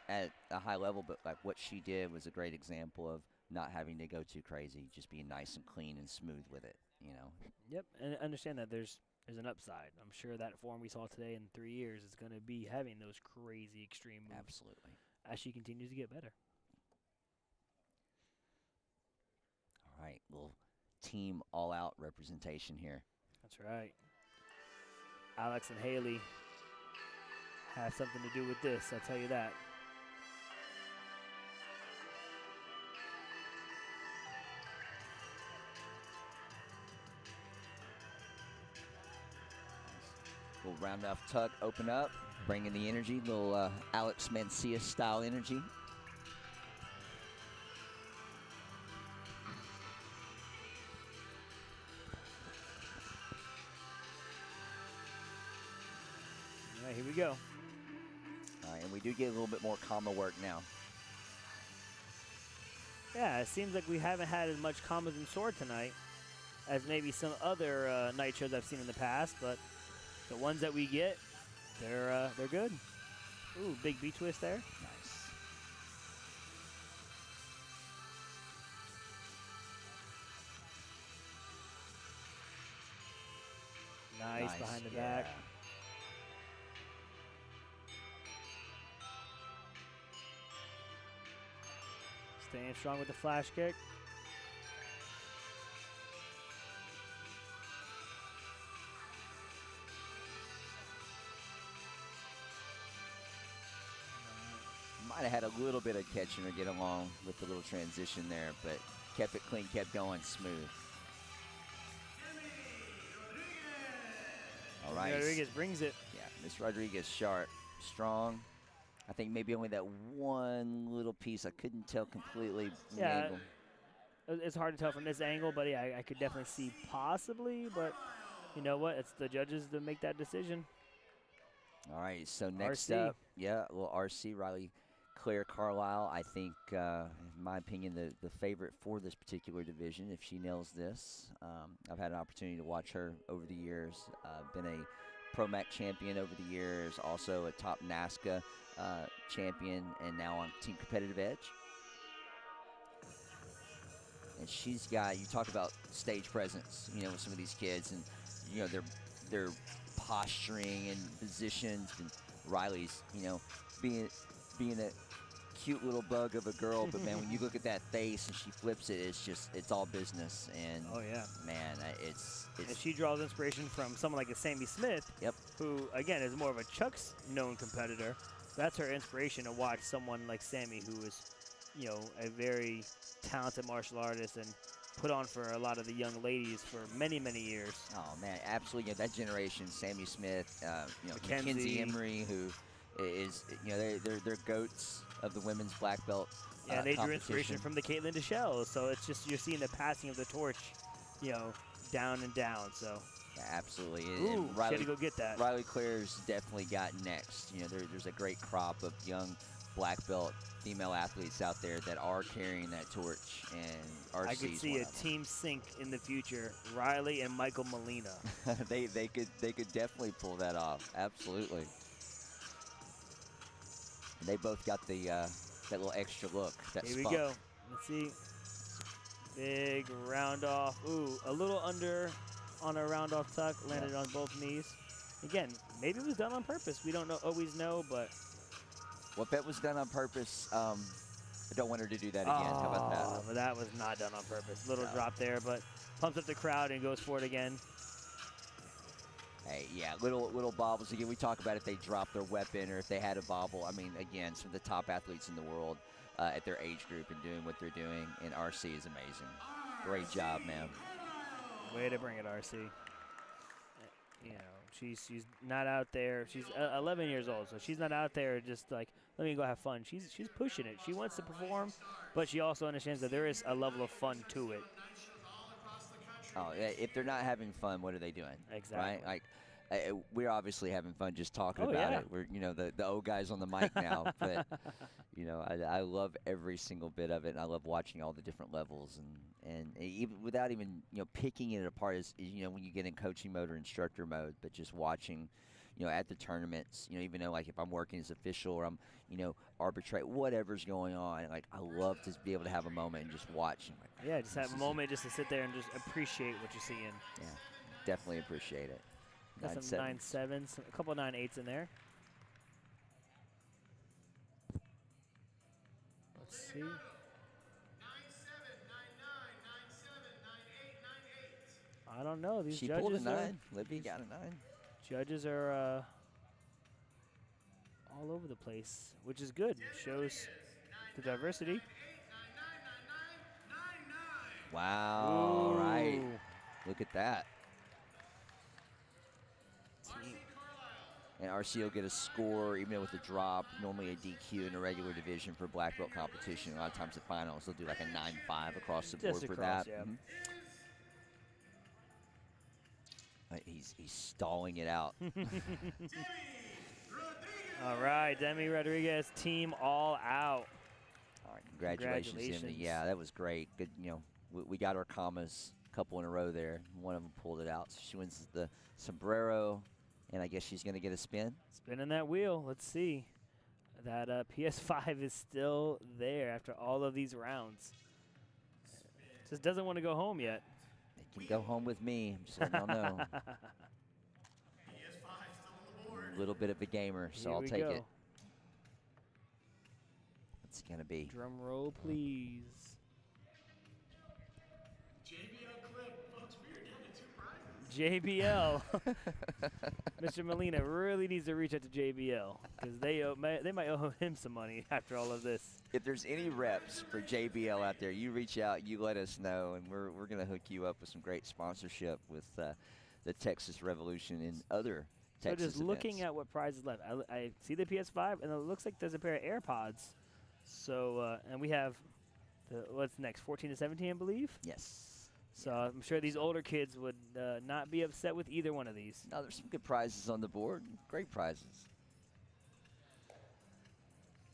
at a high level, but like what she did was a great example of not having to go too crazy, just being nice and clean and smooth with it, Yep, and understand that there's an upside. I'm sure that form we saw today in 3 years is going to be having those crazy extreme moves. Absolutely. As she continues to get better. All right, little team all-out representation here. That's right. Alex and Haley have something to do with this, I'll tell you that. Little round off tuck, open up, bringing the energy, little Alex Mancias style energy. All right, here we go. All right, and we do get a little bit more combo work now. Yeah, it seems like we haven't had as much combos and sword tonight as maybe some other night shows I've seen in the past, but the ones that we get, they're good. Ooh, big B twist there. Nice. Nice behind the back. Staying strong with the flash kick. Might have had a little bit of catching or get along with the little transition there, but kept it clean, kept going smooth. All right. Rodriguez brings it. Yeah, Miss Rodriguez sharp, strong. I think maybe only that one little piece I couldn't tell completely. Yeah, it's hard to tell from this angle, but yeah, I could definitely see possibly, but you know what? It's the judges that make that decision. All right, so next RC. up, yeah, well, RC, Riley Claire Carlisle, I think, in my opinion, the favorite for this particular division, if she nails this. I've had an opportunity to watch her over the years, been a Pro-Mac champion over the years, also a top NASCA champion, and now on Team Competitive Edge. And she's got, you talk about stage presence, you know, with some of these kids, and, you know, their posturing and positions, and Riley's, you know, being a cute little bug of a girl, but man, when you look at that face and she flips it, it's all business. And oh yeah, man, it's and she draws inspiration from someone like a Sammy Smith, yep, who again is more of a Chuck's known competitor. That's her inspiration to watch someone like Sammy, who is, you know, a very talented martial artist and put on for a lot of the young ladies for many years. Oh man, absolutely. You know, that generation, Sammy Smith, you know, Mackenzie. Mackenzie Emery, who is, you know, they're goats of the women's black belt. Yeah, they drew inspiration from the Caitlin Deschelle, so it's just you're seeing the passing of the torch, you know, down and down. So yeah, absolutely. Ooh, and Riley, she had to go get that. Riley Claire's definitely got next. You know, there's a great crop of young black belt female athletes out there that are carrying that torch, and RC's I could see a team sync in the future, Riley and Michael Molina. they could definitely pull that off. Absolutely. And they both got the that little extra look. That Here spunk. we go. Let's see. Big round off. Ooh, a little under on a round off tuck. Landed on both knees. Again, maybe it was done on purpose. We don't always know, but. Well, if it was done on purpose, I don't want her to do that again. How about that? But that was not done on purpose. Little drop there, but pumps up the crowd and goes for it again. Hey, yeah, little bobbles. Again, we talk about if they drop their weapon or if they had a bobble. I mean, again, some of the top athletes in the world at their age group and doing what they're doing, and RC is amazing. Great job, man. Way to bring it, RC. You know, she's not out there. She's 11 years old, so she's not out there just like, let me go have fun. She's pushing it. She wants to perform, but she also understands that there is a level of fun to it. Oh, if they're not having fun, what are they doing? Exactly. Right? Like, we're obviously having fun just talking about it. We're, you know, the old guys on the mic now, but you know, I love every single bit of it, and I love watching all the different levels, and even without even, you know, picking it apart is, you know, when you get in coaching mode or instructor mode, but just watching, you know, at the tournaments, you know, even though like if I'm working as official or I'm, you know, arbitrate, whatever's going on, like I love to be able to have a moment and just watch. And like, yeah, just have a moment just to sit there and just appreciate what you're seeing. Yeah, definitely appreciate it. Got some 9-7s, a couple 9-8s in there. Let's see. 9-7, 9-9, 9-7, 9-8, 9-8. I don't know. These she judges pulled a 9. Libby got a 9. Judges are all over the place, which is good. Shows the diversity. Wow. All right. Look at that. And RC will get a score, even with a drop, normally a DQ in a regular division for black belt competition. A lot of times at finals, they'll do like a 9-5 across the board for that. Yeah. He's stalling it out. All right, Demi Rodriguez, team all out. All right, congratulations. Demi. Yeah, that was great. Good, you know, we got our commas a couple in a row there. One of them pulled it out. So she wins the sombrero. And I guess she's going to get a spin. Spinning that wheel. Let's see. That PS5 is still there after all of these rounds. Just doesn't want to go home yet. It can go home with me. I'm just letting y'all know. little bit of a gamer, so Here I'll we take go. it. What's it going to be? Drum roll, please. JBL clip, folks. We are down to 2 prizes. JBL. Mr. Molina really needs to reach out to JBL because they might owe him some money after all of this. If there's any reps for JBL out there, you reach out, you let us know, and we're going to hook you up with some great sponsorship with the Texas Revolution and other So Texas just looking events. at what prizes left, I see the PS5, and it looks like there's a pair of AirPods. So, and we have, what's next, 14 to 17, I believe? Yes. So I'm sure these older kids would not be upset with either one of these. No, there's some good prizes on the board. Great prizes.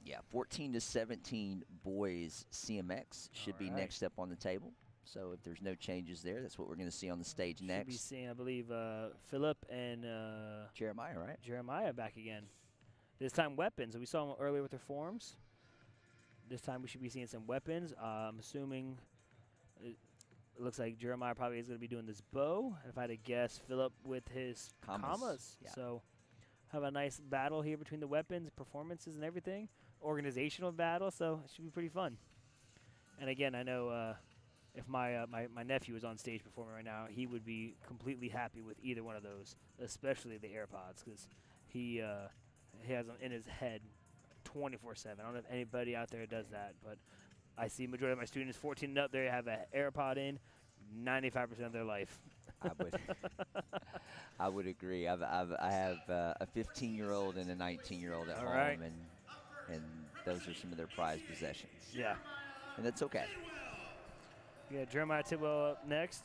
Yeah, 14 to 17 boys CMX should be All right. next up on the table. So if there's no changes there, that's what we're going to see on the stage Should be next. seeing, I believe, Philip and Jeremiah, right? Jeremiah back again. This time weapons. We saw them earlier with their forms. This time we should be seeing some weapons. I'm assuming it looks like Jeremiah probably is going to be doing this bow. If I had to guess, Philip with his commas. Yeah. So have a nice battle here between the weapons, performances, and everything. Organizational battle, so it should be pretty fun. And again, I know if my nephew was on stage performing right now, he would be completely happy with either one of those, especially the AirPods, because he has them in his head 24/7. I don't know if anybody out there does that, but I see majority of my students 14 and up, they have an AirPod in 95% of their life. I would agree. I have a 15-year-old and a 19-year-old at All home, right. and those are some of their prized possessions. Yeah. And that's okay. Yeah, Jeremiah Tidwell up next.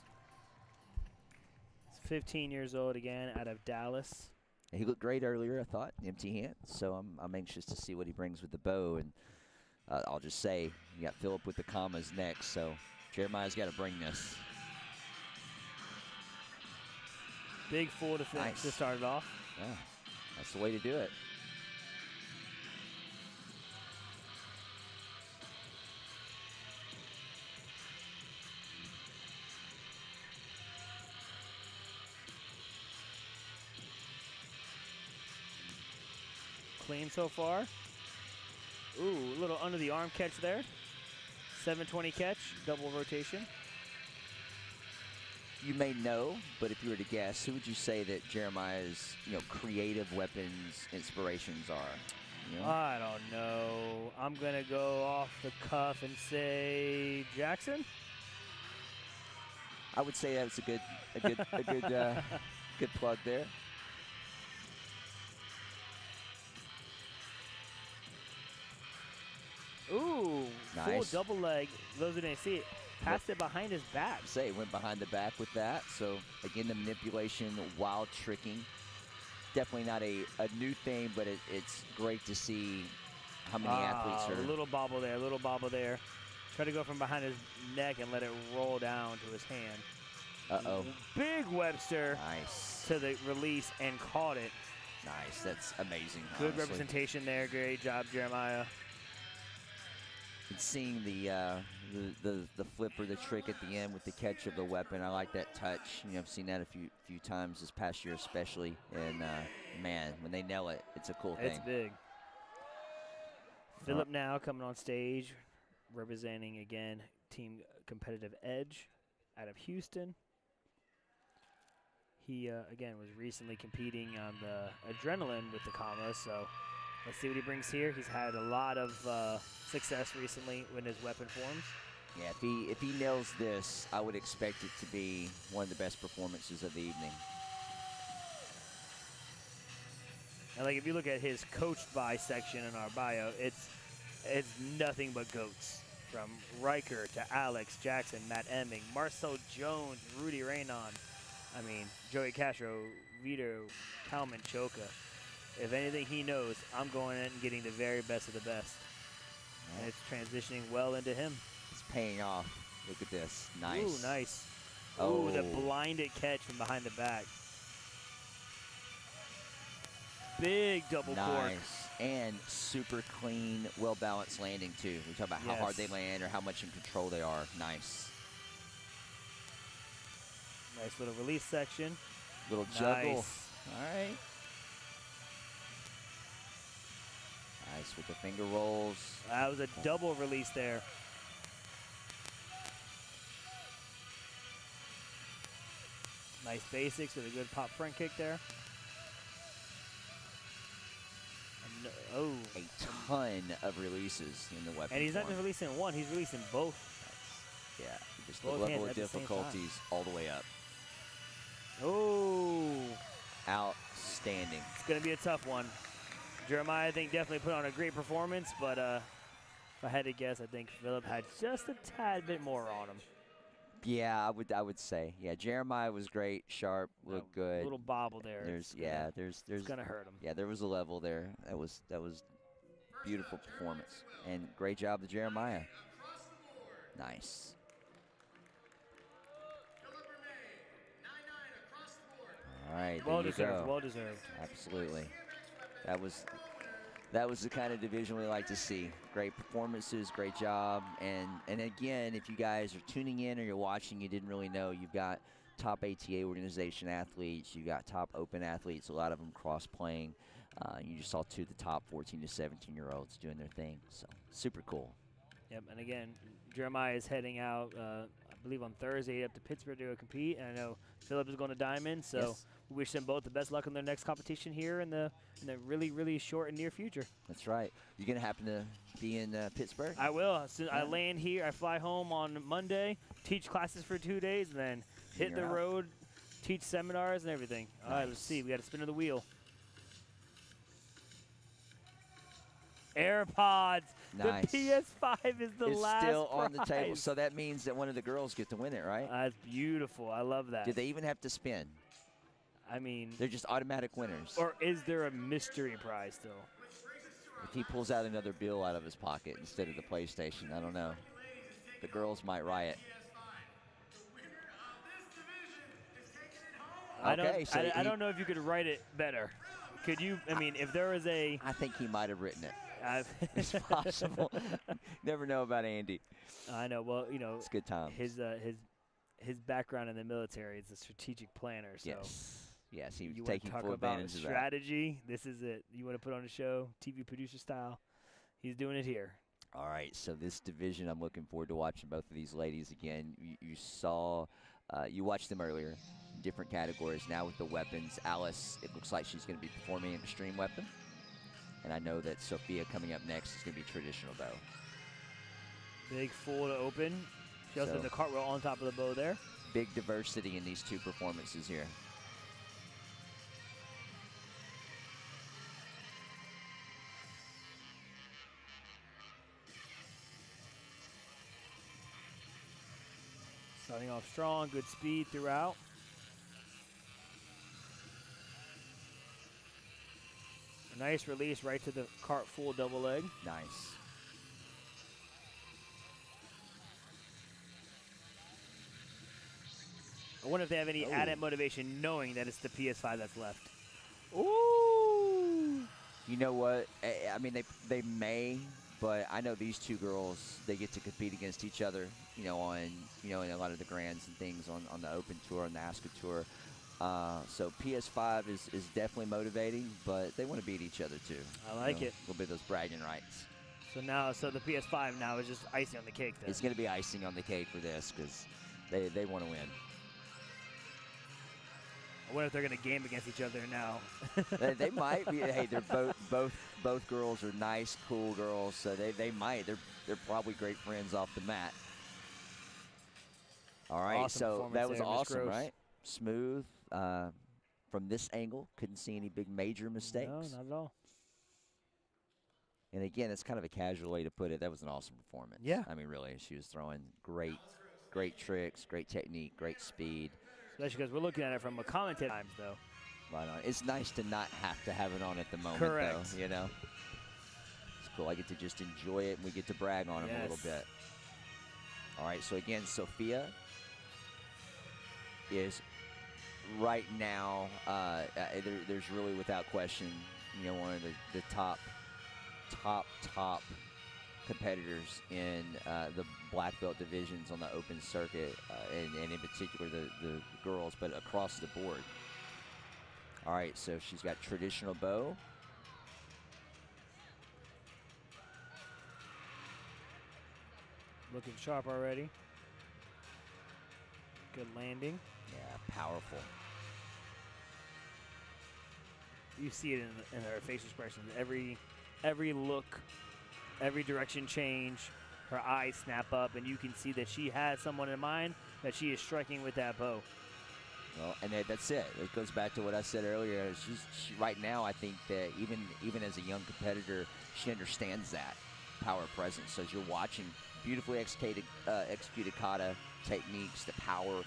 He's 15 years old again, out of Dallas. He looked great earlier, I thought, empty hands. So I'm anxious to see what he brings with the bow. And I'll just say, you got Philip with the commas next. So Jeremiah's got to bring this. Big full to finish Nice. to start it off. Yeah, that's the way to do it. Clean so far. Ooh, a little under the arm catch there. 720 catch, double rotation. You may know, but if you were to guess, who would you say that Jeremiah's creative weapons inspirations are? You know? I don't know. I'm gonna go off the cuff and say Jackson. I would say that's a good good plug there. Ooh, full Nice. double leg. Those who didn't see it, passed it behind his back. Say went behind the back with that. So again, the manipulation, wild tricking. Definitely not a new thing, but it's great to see how many athletes A are. little bobble there, little bobble there. Try to go from behind his neck and let it roll down to his hand. Uh-oh. Big Webster Nice. to the release and caught it. Nice. That's amazing. Good honestly. representation there. Great job, Jeremiah. And seeing the flip or the trick at the end with the catch of the weapon, I like that touch. I've seen that a few times this past year, especially. And man, when they nail it, it's a cool thing. It's big. Philip now coming on stage, representing again Team Competitive Edge out of Houston. He again was recently competing on the adrenaline with the commas, so let's see what he brings here. He's had a lot of success recently in his weapon forms. Yeah, if he nails this, I would expect it to be one of the best performances of the evening. And like if you look at his coached by section in our bio, it's nothing but goats. From Riker to Alex, Jackson, Matt Emming, Marcel Jones, Rudy Raynon. I mean, Joey Castro, Vito, Kalman, Choka. If anything he knows, I'm going in and getting the very best of the best. And it's transitioning well into him. It's paying off. Look at this. Nice. Ooh, nice. Oh. Ooh, the blinded catch from behind the back. Big double cork. Nice. And super clean, well-balanced landing, too. We talk about how hard they land or how much in control they are. Nice. Nice little release section. Little juggle. Nice. All right. Nice with the finger rolls. That was a double release there. Nice basics with a good pop front kick there. Oh. A ton of releases in the weapon And he's not form. just releasing one, he's releasing both. Yeah, just Both the level hands of at the same difficulties all the way up. Oh. Outstanding. It's going to be a tough one. Jeremiah, I think, definitely put on a great performance, but if I had to guess, I think Philip had just a tad bit more on him. Yeah, I would say. Yeah, Jeremiah was great, sharp, looked good. A little bobble there. There's it's gonna hurt him. Yeah, there was a level there. That was beautiful performance. And great job to Jeremiah. Nice. All right, Well there you deserved, go. well deserved. Absolutely. That was the kind of division we like to see. Great performances, great job. And again, if you guys are tuning in or you're watching, you didn't really know, you've got top ATA organization athletes, you've got top open athletes, a lot of them cross-playing. You just saw two of the top 14 to 17-year-olds doing their thing. So super cool. Yep, and again, Jeremiah is heading out, I believe on Thursday, up to Pittsburgh to go compete. And I know Philip is going to Diamond, so Yes. we wish them both the best luck in their next competition here in the really, really short and near future. That's right. You're going to happen to be in Pittsburgh? I will. So I land here, I fly home on Monday, teach classes for 2 days, and then hit the road, teach seminars and everything. All right, let's see. We got to spin of the wheel. AirPods. Nice. The PS5 is the last still on the table, prize. so that means that one of the girls get to win it, right? That's beautiful. I love that. Do they even have to spin? I mean, They're just automatic winners. or is there a mystery prize still? If he pulls out another bill out of his pocket instead of the PlayStation, I don't know. The girls might riot. I don't know if you could write it better. Could you? I mean, if there was a, I think he might have written it. it's It's possible. Never know about Andy. I know. Well, you know, It's good times. His background in the military is a strategic planner. So Yes, he was you taking talk full about advantage of that. strategy. This is it. You want to put on a show, TV producer style. He's doing it here. All right, so this division, I'm looking forward to watching both of these ladies again. You saw, you watched them earlier, different categories. Now with the weapons, Alice, it looks like she's going to be performing an extreme weapon. And I know that Sophia coming up next is going to be traditional bow. Big full to open. She also did the cartwheel on top of the bow there. Big diversity in these two performances here. Starting off strong, good speed throughout. A nice release right to the cart full double leg. Nice. I wonder if they have any added motivation knowing that it's the PS5 that's left. Ooh. You know what? I mean, they may, but I know these two girls, they get to compete against each other, in a lot of the grands and things on the Open Tour and the ASCA Tour. So PS5 is definitely motivating, but they want to beat each other too. I like it. A little bit of those bragging rights. So the PS5 now is just icing on the cake then. It's going to be icing on the cake for this because they want to win. I wonder if they're going to game against each other now. They might be. Hey, they're both girls are nice, cool girls, so they might. They're probably great friends off the mat. All right, Awesome so that was there, Miss awesome, Gross. right? Smooth from this angle. Couldn't see any big major mistakes. No, not at all. And again, it's kind of a casual way to put it. That was an awesome performance. Yeah. I mean, really, she was throwing great tricks, great technique, great speed. Especially because we're looking at it from a commentator times, though. Right on. It's nice to not have to have it on at the moment, Correct. though, It's cool. I get to just enjoy it, and we get to brag on them a little bit. All right, so again, Sophia is right now, there's really, without question, one of the top competitors in the black belt divisions on the open circuit, and in particular the girls, but across the board. All right, so she's got traditional bow. Looking sharp already. Good landing. Yeah, powerful. You see it in her facial expressions. Every look, every direction change, her eyes snap up, and you can see that she has someone in mind that she is striking with that bow. Well, and that's it. It goes back to what I said earlier. She right now, I think that even as a young competitor, she understands that power presence. So as you're watching beautifully executed kata techniques, the power,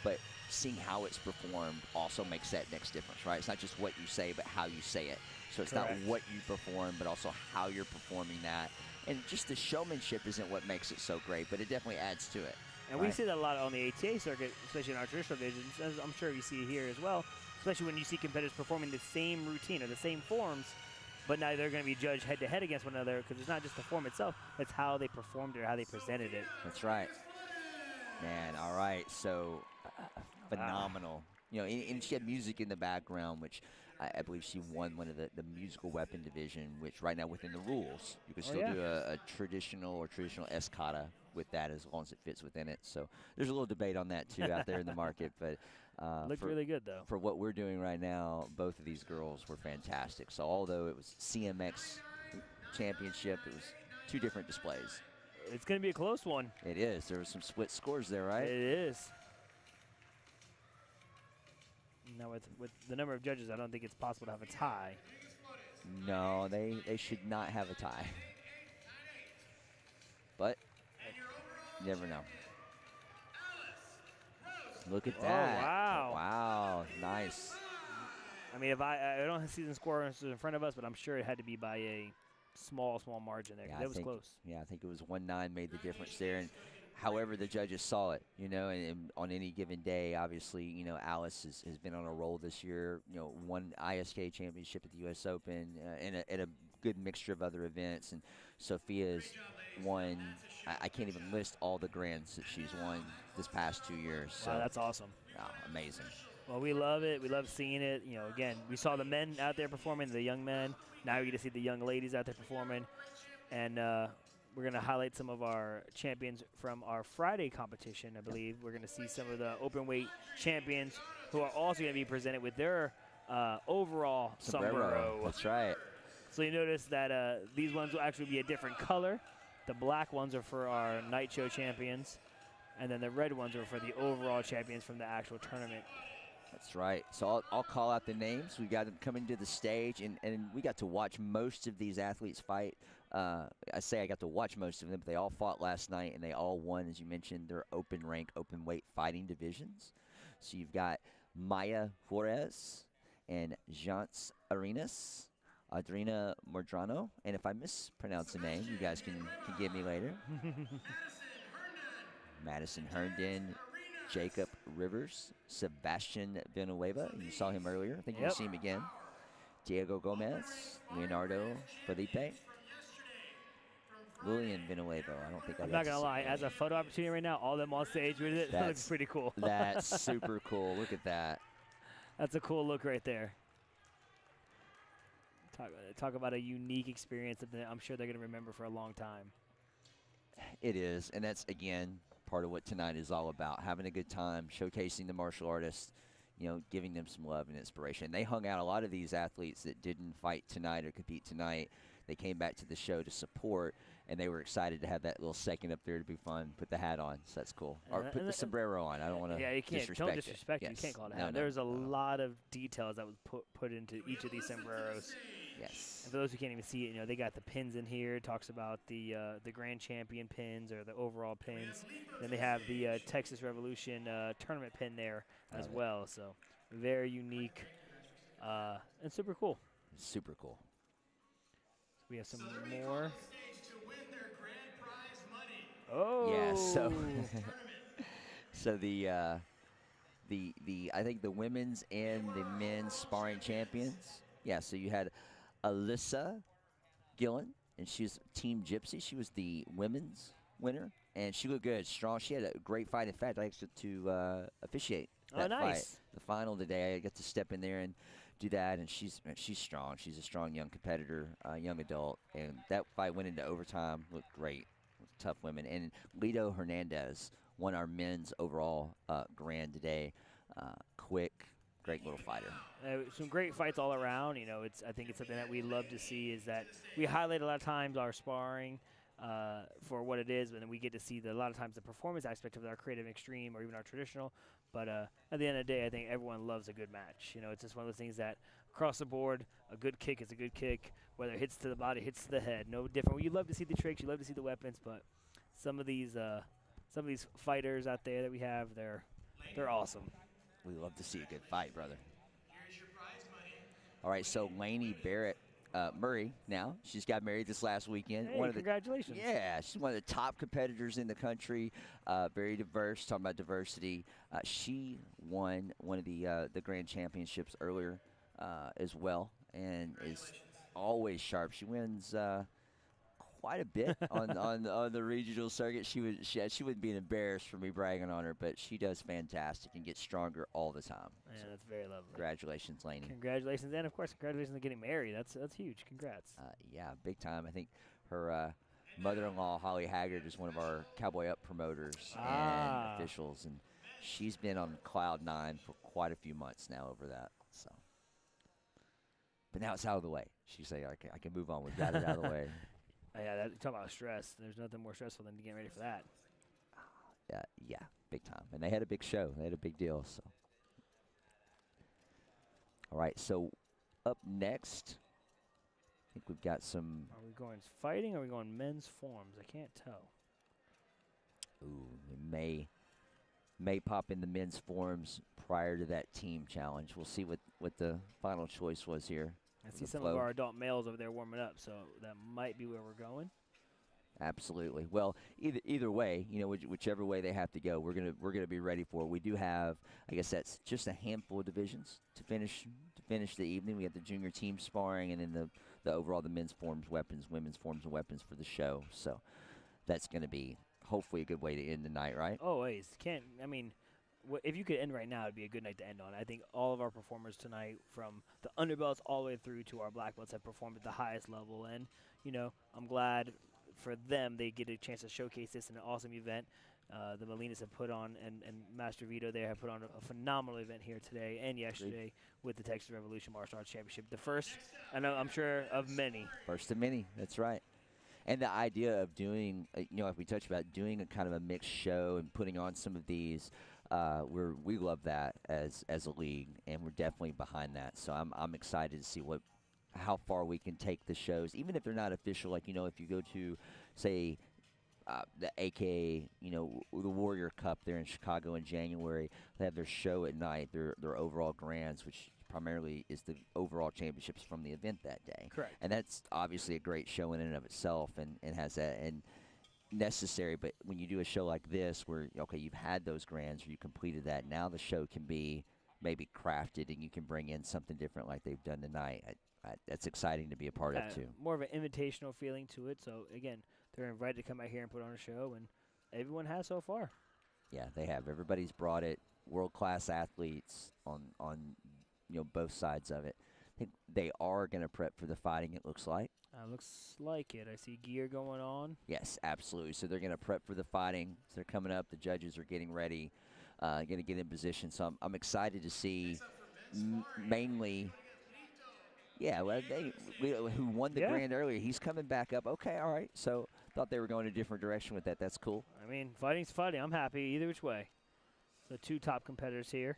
but seeing how it's performed also makes that next difference, right? It's not just what you say, but how you say it. So it's Correct. not what you perform, but also how you're performing that. And just the showmanship isn't what makes it so great, but it definitely adds to it. And right? we see that a lot on the ATA circuit, especially in our traditional divisions, as I'm sure you see here as well, especially when you see competitors performing the same routine or the same forms, but now they're going to be judged head-to-head against one another because it's not just the form itself, it's how they performed it or how they presented it. That's right. Man, all right, so phenomenal. You know, and she had music in the background, which I believe she won one of the musical weapon division, which right now within the rules, you can still do a traditional escada with that as long as it fits within it. So there's a little debate on that too out there in the market, but Looked really good though. For what we're doing right now, both of these girls were fantastic. So although it was CMX championship, it was two different displays. It's going to be a close one. It is. There were some split scores there, right? It is. Now with the number of judges, I don't think it's possible to have a tie. No, they should not have a tie. But you never know. Look at that. Oh, wow. Wow, nice. I mean, if I don't see the score in front of us, but I'm sure it had to be by a small margin there. Yeah, That was close. Yeah, I think it was 1-9 made the difference there. And however the judges saw it, you know, and on any given day, obviously, you know, Alice has been on a roll this year, you know, won ISK championship at the U.S. Open and a good mixture of other events. And Sophia's won, I can't even list all the grands that she's won this past 2 years. So Wow, that's awesome. wow, amazing. Well, we love it. We love seeing it. You know, again, we saw the men out there performing, the young men. Now we get to see the young ladies out there performing. And we're going to highlight some of our champions from our Friday competition, I believe. We're going to see some of the open weight champions who are also going to be presented with their overall sombrero. That's right. So you notice that these ones will actually be a different color. The black ones are for our night show champions, and then the red ones are for the overall champions from the actual tournament. That's right. So I'll call out the names. We got them coming to the stage, and we got to watch most of these athletes fight. I say I got to watch most of them, but they all fought last night, and they all won, as you mentioned, their open rank, open weight fighting divisions. So you've got Maya Juarez and Jance Arenas, Adrina Mordrano, and if I mispronounce the name, you guys can give me later. Madison Herndon, Jacob Rivers, Sebastian Villanueva, you saw him earlier. I think you'll see him again. Diego Gomez, Leonardo Felipe, William Villanueva. I don't think I'm not going to lie. As a photo opportunity right now, all them on stage with it, that looks pretty cool. That's super cool. Look at that. That's a cool look right there. Talk about a unique experience that I'm sure they're going to remember for a long time. It is, and that's, again, part of what tonight is all about, having a good time, showcasing the martial artists, you know, giving them some love and inspiration. They hung out a lot of these athletes that didn't fight tonight or compete tonight. They came back to the show to support, and they were excited to have that little second up there to be fun, put the hat on. So that's cool. Or put the sombrero on. I don't want to you can't. disrespect Don't disrespect it. Yes. You can't call it a No, hat. no, There's a lot of details that was put into each of these sombreros. Yes. And for those who can't even see it, you know, they got the pins in here. It talks about the grand champion pins or the overall pins. Then they have the Texas Revolution tournament pin there as well. So very unique and super cool. Super cool. So we have some more. Oh. Yeah. So the I think the women's and the men's sparring champions. Yeah. So you had Alyssa Gillen, and she's Team Gypsy. She was the women's winner, and she looked good, strong. She had a great fight. In fact, I got to officiate that fight, the final today. I got to step in there and do that, and she's strong. She's a strong young competitor, young adult, and that fight went into overtime. Looked great. tough women. And Lito Hernandez won our men's overall grand today. Quick, great little fighter. Some great fights all around. You know, I think it's something that we love to see is that we highlight a lot of times our sparring for what it is, and then we get to see a lot of times the performance aspect of our creative extreme or even our traditional. But at the end of the day, I think everyone loves a good match. You know, it's just one of those things that across the board, a good kick is a good kick, whether it hits to the body, hits to the head, no different. You love to see the tricks, you love to see the weapons, but some of these fighters out there that we have, they're awesome. We love to see a good fight, brother. All right, so Lainey Barrett Murray now. She's got married this last weekend. Hey, congratulations. Yeah, she's one of the top competitors in the country. Very diverse, talking about diversity. She won one of the grand championships earlier as well and is always sharp. She wins quite a bit on the regional circuit. She wouldn't be embarrassed for me bragging on her, but she does fantastic and gets stronger all the time. Yeah, so that's very lovely. Congratulations, Lainey. Congratulations, and of course, congratulations on getting married. That's huge. Congrats. Yeah, big time. I think her mother-in-law, Holly Haggard, is one of our Cowboy Up promoters and officials, and she's been on cloud 9 for quite a few months now over that. So, but now it's out of the way. She's like, I can move on. We've got it out of the way. Yeah, talk about stress. There's nothing more stressful than getting ready for that. Yeah, big time. And they had a big show. They had a big deal. So, all right. So, up next, I think we've got some. Are we going fighting or are we going men's forms? I can't tell. Ooh, we may pop in the men's forms prior to that team challenge. We'll see what the final choice was here. I see some of our adult males over there warming up, so that might be where we're going. Absolutely. Well, either way, you know, whichever way they have to go, we're gonna be ready for it. We do have, I guess that's just a handful of divisions to finish the evening. We have the junior team sparring, and then the overall the men's forms, weapons, women's forms and weapons for the show. So that's gonna be hopefully a good way to end the night, right? Always can't. I mean, if you could end right now, it'd be a good night to end on. I think all of our performers tonight, from the underbelts all the way through to our black belts, have performed at the highest level. And, you know, I'm glad for them they get a chance to showcase this in an awesome event. The Molinas have put on, and Master Vito there have put on a phenomenal event here today and yesterday with the Texas Revolution Martial Arts Championship. The first, and I'm sure, of many. First of many, that's right. And the idea of doing, you know, like we touched about, doing a kind of a mixed show and putting on some of these, we love that as a league, and we're definitely behind that. So I'm excited to see how far we can take the shows, even if they're not official. Like, you know, if you go to, say, the AKA, you know, the Warrior Cup there in Chicago in January, they have their show at night, their overall grands, which primarily is the overall championships from the event that day. Correct. And that's obviously a great show in and of itself, and has that and necessary. But when you do a show like this, where okay, you've had those grands, or you completed that, now the show can be maybe crafted, and you can bring in something different like they've done tonight. That's exciting to be a part of too. More of an invitational feeling to it. So again, they're invited to come out here and put on a show, and everyone has so far. Yeah, they have. Everybody's brought it. World-class athletes on you know, both sides of it. I think they are going to prep for the fighting, it looks like. Looks like it. I see gear going on. Yes, absolutely. So they're going to prep for the fighting. So they're coming up. The judges are getting ready, going to get in position. So I'm excited to see mainly. Yeah, well, who won the grand earlier. He's coming back up. Okay, all right. So thought they were going a different direction with that. That's cool. I mean, fighting's fighting. I'm happy either which way. So two top competitors here.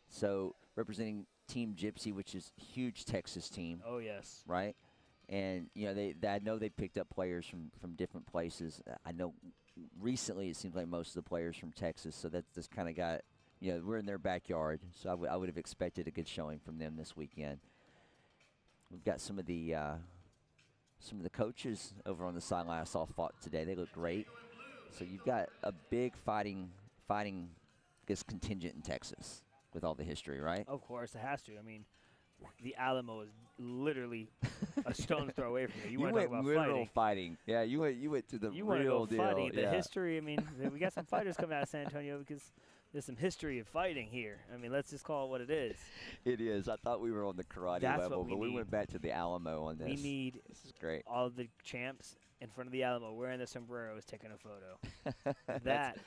So representing Team Gypsy, which is a huge Texas team. Oh, yes. Right? And, you know, I know they picked up players from different places. I know recently it seems like most of the players from Texas, so that's kind of got, you know, we're in their backyard. So I would have expected a good showing from them this weekend. We've got some of the coaches over on the sideline I saw fought today. They look great. So you've got a big fighting, I guess, contingent in Texas with all the history, right? Of course, it has to. I mean, the Alamo is literally a stone's throw away from you. You want to talk about literal fighting. Yeah, you went to the real deal. Fighting. The yeah. history. I mean, we got some fighters coming out of San Antonio because There's some history of fighting here. I mean, let's just call it what it is. It is. I thought we were on the karate That's level, what we but we need. went back to the Alamo on this. We need This is great. all of the champs in front of the Alamo wearing the sombreros taking a photo. That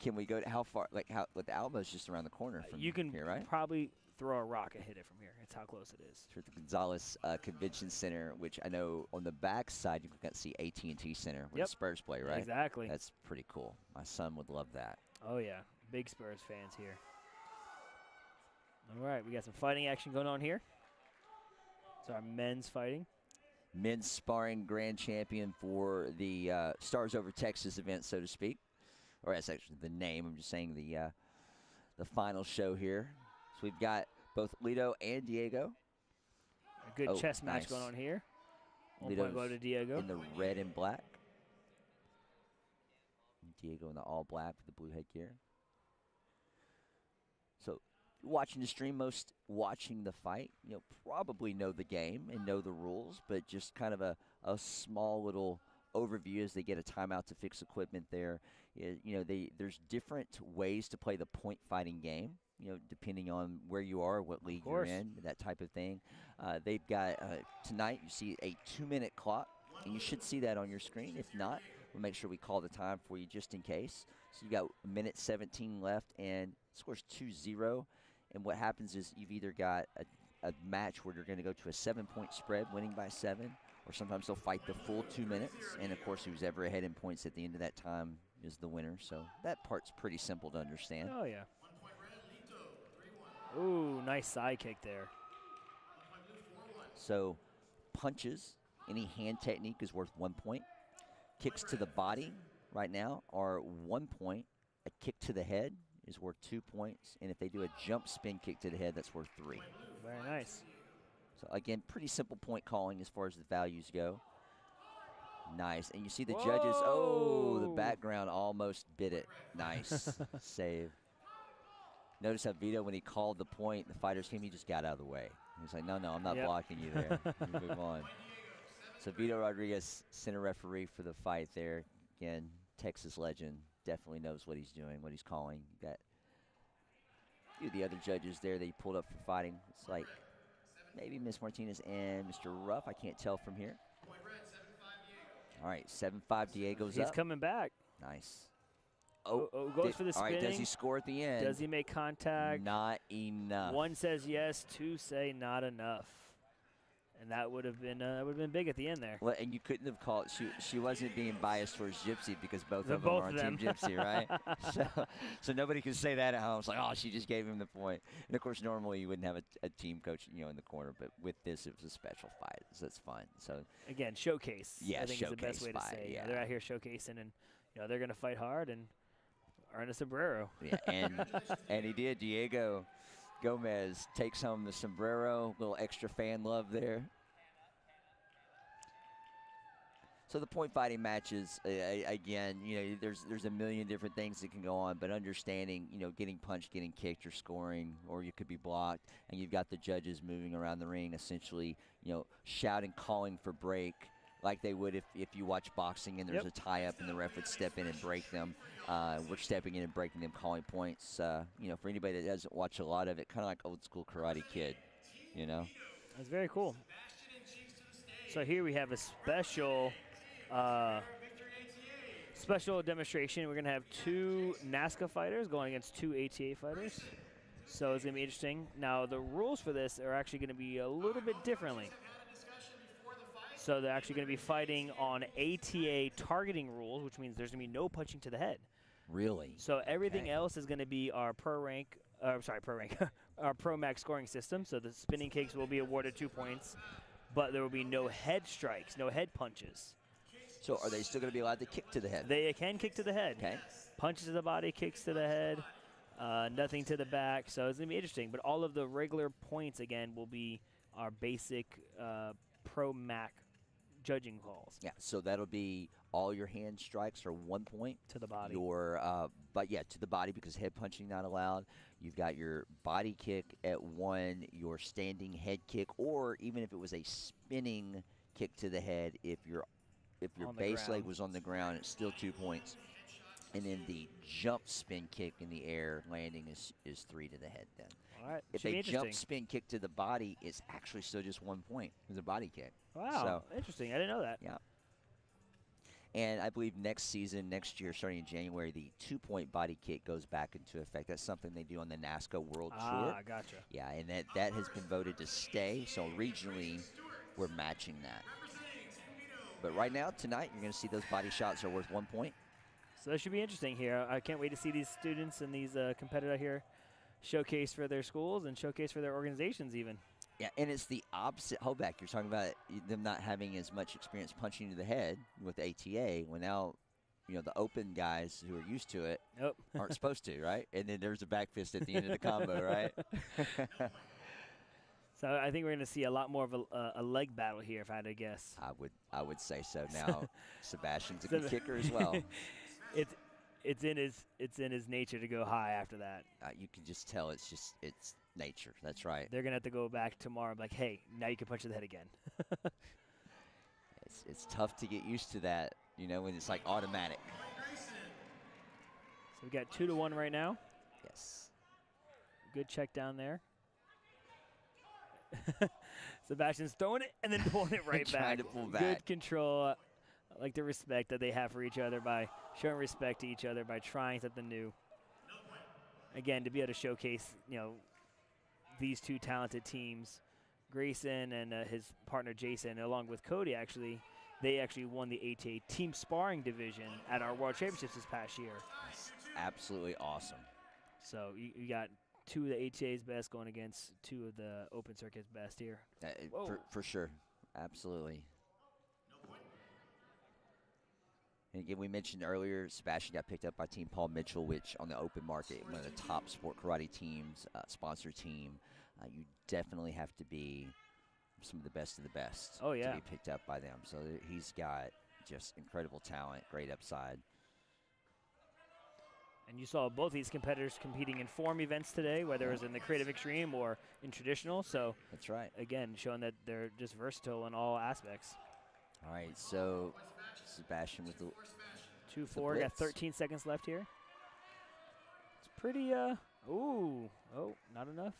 Can we go to how far? Like the Alamo's just around the corner from you can here, right? probably throw a rock and hit it from here. That's how close it is. It's at the Gonzalez Convention Center, which I know on the back side you can see AT&T Center where Yep. the Spurs play, right? Exactly. That's pretty cool. My son would love that. Oh, yeah. Big Spurs fans here. All right, we got some fighting action going on here. It's our men's fighting. Men's sparring grand champion for the Stars Over Texas event, so to speak. Or that's actually the name. I'm just saying the final show here. So we've got both Lito and Diego. A good chess match nice. going on here. 1 Lito's point go to Diego. in the red and black. Diego in the all black with the blue headgear. So watching the stream, most watching the fight, probably know the game and know the rules, but just kind of a small little overview as they get a timeout to fix equipment there. There's different ways to play the point fighting game, depending on where you are, what league you're in, that type of thing. They've got, tonight you see a 2-minute clock, and you should see that on your screen. If not, we'll make sure we call the time for you just in case. So you got 1:17 left, and score's 2-0. And what happens is you've either got a match where you're going to go to a 7-point spread, winning by 7, or sometimes they'll fight the full 2 minutes. And, of course, who's ever ahead in points at the end of that time is the winner. So that part's pretty simple to understand. Oh, yeah. Ooh, nice side kick there. So punches, any hand technique is worth 1 point. Kicks to the body right now are 1 point. A kick to the head is worth 2 points. And if they do a jump spin kick to the head, that's worth 3. Very nice. So, again, pretty simple point calling as far as the values go. Nice. And you see the judges. Oh, the background almost bit it. Nice. Save. Notice how Vito, when he called the point, the fighters came, he just got out of the way. He was like, no, I'm not blocking you there. You move on. So Vito Rodriguez, center referee for the fight there. Again, Texas legend. Definitely knows what he's doing, what he's calling. You got a few of the other judges there that he pulled up for fighting. It's like maybe Miss Martinez and Mr. Ruff. I can't tell from here. All right, 7-5 Diego's up. He's coming back. Nice. Goes for the spinning. All right, does he score at the end? Does he make contact? Not enough. 1 says yes, 2 say not enough. And that would have been big at the end there. Well, and you couldn't have called. She wasn't being biased towards Gypsy because both of them are on Team Gypsy, right? so nobody can say that at home. It's like, oh, she just gave him the point. And of course, normally you wouldn't have a team coach, in the corner. But with this, it was a special fight, so it's fun. So again, showcase. Yeah, I think showcase is the best way to fight, say. yeah. They're out here showcasing, and they're going to fight hard and earn a sombrero. Yeah, and he did. Diego Gomez takes home the sombrero. Little extra fan love there. So the point fighting matches, again, there's a million different things that can go on, but understanding, getting punched, getting kicked, or scoring, or you could be blocked, and you've got the judges moving around the ring, essentially, shouting, calling for break, like they would if you watch boxing and there's a tie-up and the ref would step in and break them. We're stepping in and breaking them, calling points. For anybody that doesn't watch a lot of it, kind of like old school Karate Kid, That's very cool. So here we have a special demonstration. We're going to have 2 NASCA fighters going against 2 ATA fighters. So it's going to be interesting. Now, the rules for this are actually going to be a little bit differently. So they're actually going to be fighting on ATA targeting rules, which means there's going to be no punching to the head. Really? So everything else is going to be our our Pro Max scoring system. So the spinning kicks will be awarded 2 points, but there will be no head strikes, no head punches. So are they still going to be allowed to kick to the head? They can kick to the head. Okay. Punches to the body, kicks to the head, nothing to the back. So it's going to be interesting. But all of the regular points, again, will be our basic Pro Mac judging calls. Yeah, so that'll be all your hand strikes are 1 point. To the body. To the body because head punching not allowed. You've got your body kick at 1, your standing head kick, or even if it was a spinning kick to the head, if your base leg was on the ground, it's still 2 points. And then the jump spin kick in the air landing is 3 to the head then. All right. If Should be they jump interesting. spin kick to the body, it's actually still just 1 point. It's a body kick. Wow. Interesting. I didn't know that. Yeah. And I believe next year, starting in January, the 2-point body kick goes back into effect. That's something they do on the NASCA World Tour. Ah, gotcha. Yeah, and that has been voted to stay. So regionally, we're matching that. But right now, tonight, you're going to see those body shots are worth 1 point. So that should be interesting here. I can't wait to see these students and these competitors here showcase for their schools and showcase for their organizations even. Yeah, and it's the opposite holdback. You're talking about them not having as much experience punching to the head with ATA. When now, the open guys who are used to it aren't supposed to, right? And then there's a back fist at the end of the combo, right? So I think we're going to see a lot more of a leg battle here, if I had to guess. I would say so. Now, Sebastian's a good kicker as well. It's in his nature to go high after that. You can just tell it's nature. That's right. They're gonna have to go back tomorrow and be like, hey, now you can punch to the head again. It's tough to get used to that, when it's like automatic. So we got 2-1 right now. Yes. Good check down there. Sebastian's throwing it and then pulling it right back. Trying to pull back. Good control. I like the respect that they have for each other by showing respect to each other by trying something new. Again, to be able to showcase, these two talented teams, Grayson and his partner Jason, along with Cody, they actually won the ATA team sparring division at our World Championships this past year. That's absolutely awesome. So you got 2 of the ATA's best going against 2 of the Open Circuit's best here. For sure. Absolutely. And again, we mentioned earlier, Sebastian got picked up by Team Paul Mitchell, which on the open market, one of the top sport karate teams, sponsor team. You definitely have to be some of the best to be picked up by them. So he's got just incredible talent, great upside. And you saw both these competitors competing in form events today, whether it was in the Creative Extreme or in traditional. So that's right. Again, showing that they're just versatile in all aspects. All right, so Sebastian with the 2-4, got 13 seconds left here. It's pretty, not enough.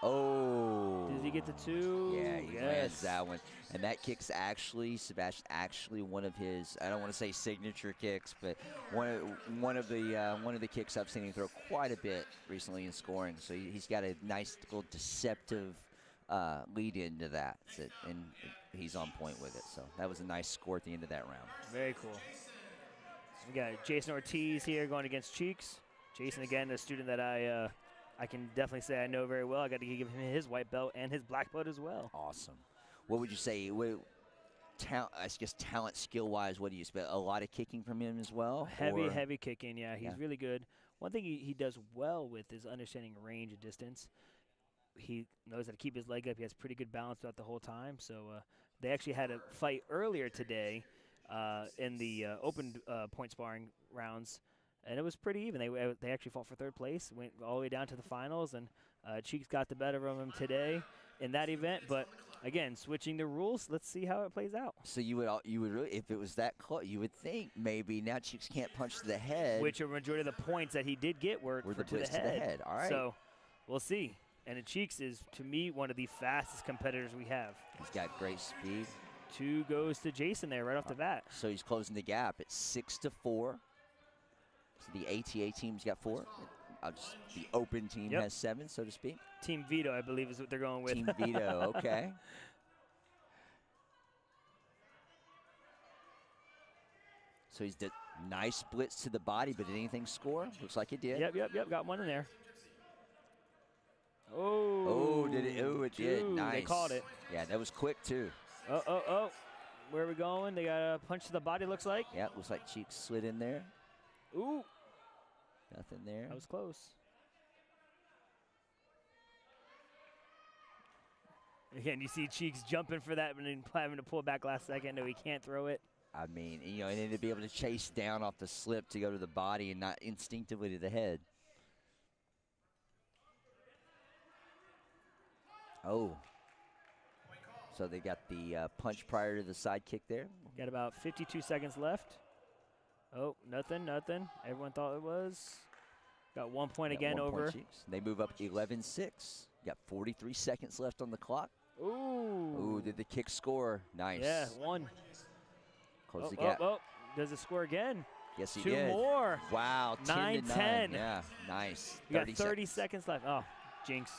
Oh. Does he get to 2? Yeah, he lands that one. And that kick's Sebastian, one of his, I don't want to say signature kicks, but one of the kicks I've seen him throw quite a bit recently in scoring. So he's got a nice little deceptive lead into that, and he's on point with it. So that was a nice score at the end of that round. Very cool. So we got Jason Ortiz here going against Cheeks. Jason, again, a student that I can definitely say I know very well. I got to give him his white belt and his black belt as well. Awesome. What would you say? I guess talent, skill-wise, what do you expect? A lot of kicking from him as well? Heavy kicking, yeah. He's really good. One thing he does well with is understanding range and distance. He knows how to keep his leg up. He has pretty good balance throughout the whole time. So they actually had a fight earlier today in the open point sparring rounds, and it was pretty even. They actually fought for 3rd place, went all the way down to the finals, and Cheeks got the better of him today in that event. But again, switching the rules, let's see how it plays out. So you would really, if it was that close, you would think maybe now Cheeks can't punch to the head. Which a majority of the points that he did get were to the head. All right. So we'll see. And Cheeks is, to me, one of the fastest competitors we have. He's got great speed. 2 goes to Jason there right off the bat. So he's closing the gap at 6-4. So the ATA team's got 4. The open team has 7, so to speak. Team Veto, I believe, is what they're going with. Team Veto, okay. So he's did nice blitz to the body, but did anything score? Looks like it did. Yep. Got one in there. Did it? Oh, it did. Nice. They called it. Yeah, that was quick, too. Where are we going? They got a punch to the body, looks like. Yeah, looks like Cheeks slid in there. Ooh. Nothing there. That was close. Again, you see Cheeks jumping for that and then having to pull back last second. No, he can't throw it. I mean, and then to be able to chase down off the slip to go to the body and not instinctively to the head. Oh. So they got the punch prior to the side kick there. Got about 52 seconds left. Oh, nothing, nothing. Everyone thought it was. Got 1 point Got again 1 point over. Cheeks. They move up 11-6. Got 43 seconds left on the clock. Ooh. Ooh, did the kick score? Nice. Yeah, 1. Close the gap. Does it score again? Yes, he 2 did. more. Wow, 10 to 9. 9-10. Yeah, nice. You got 30 seconds left. Oh, jinx.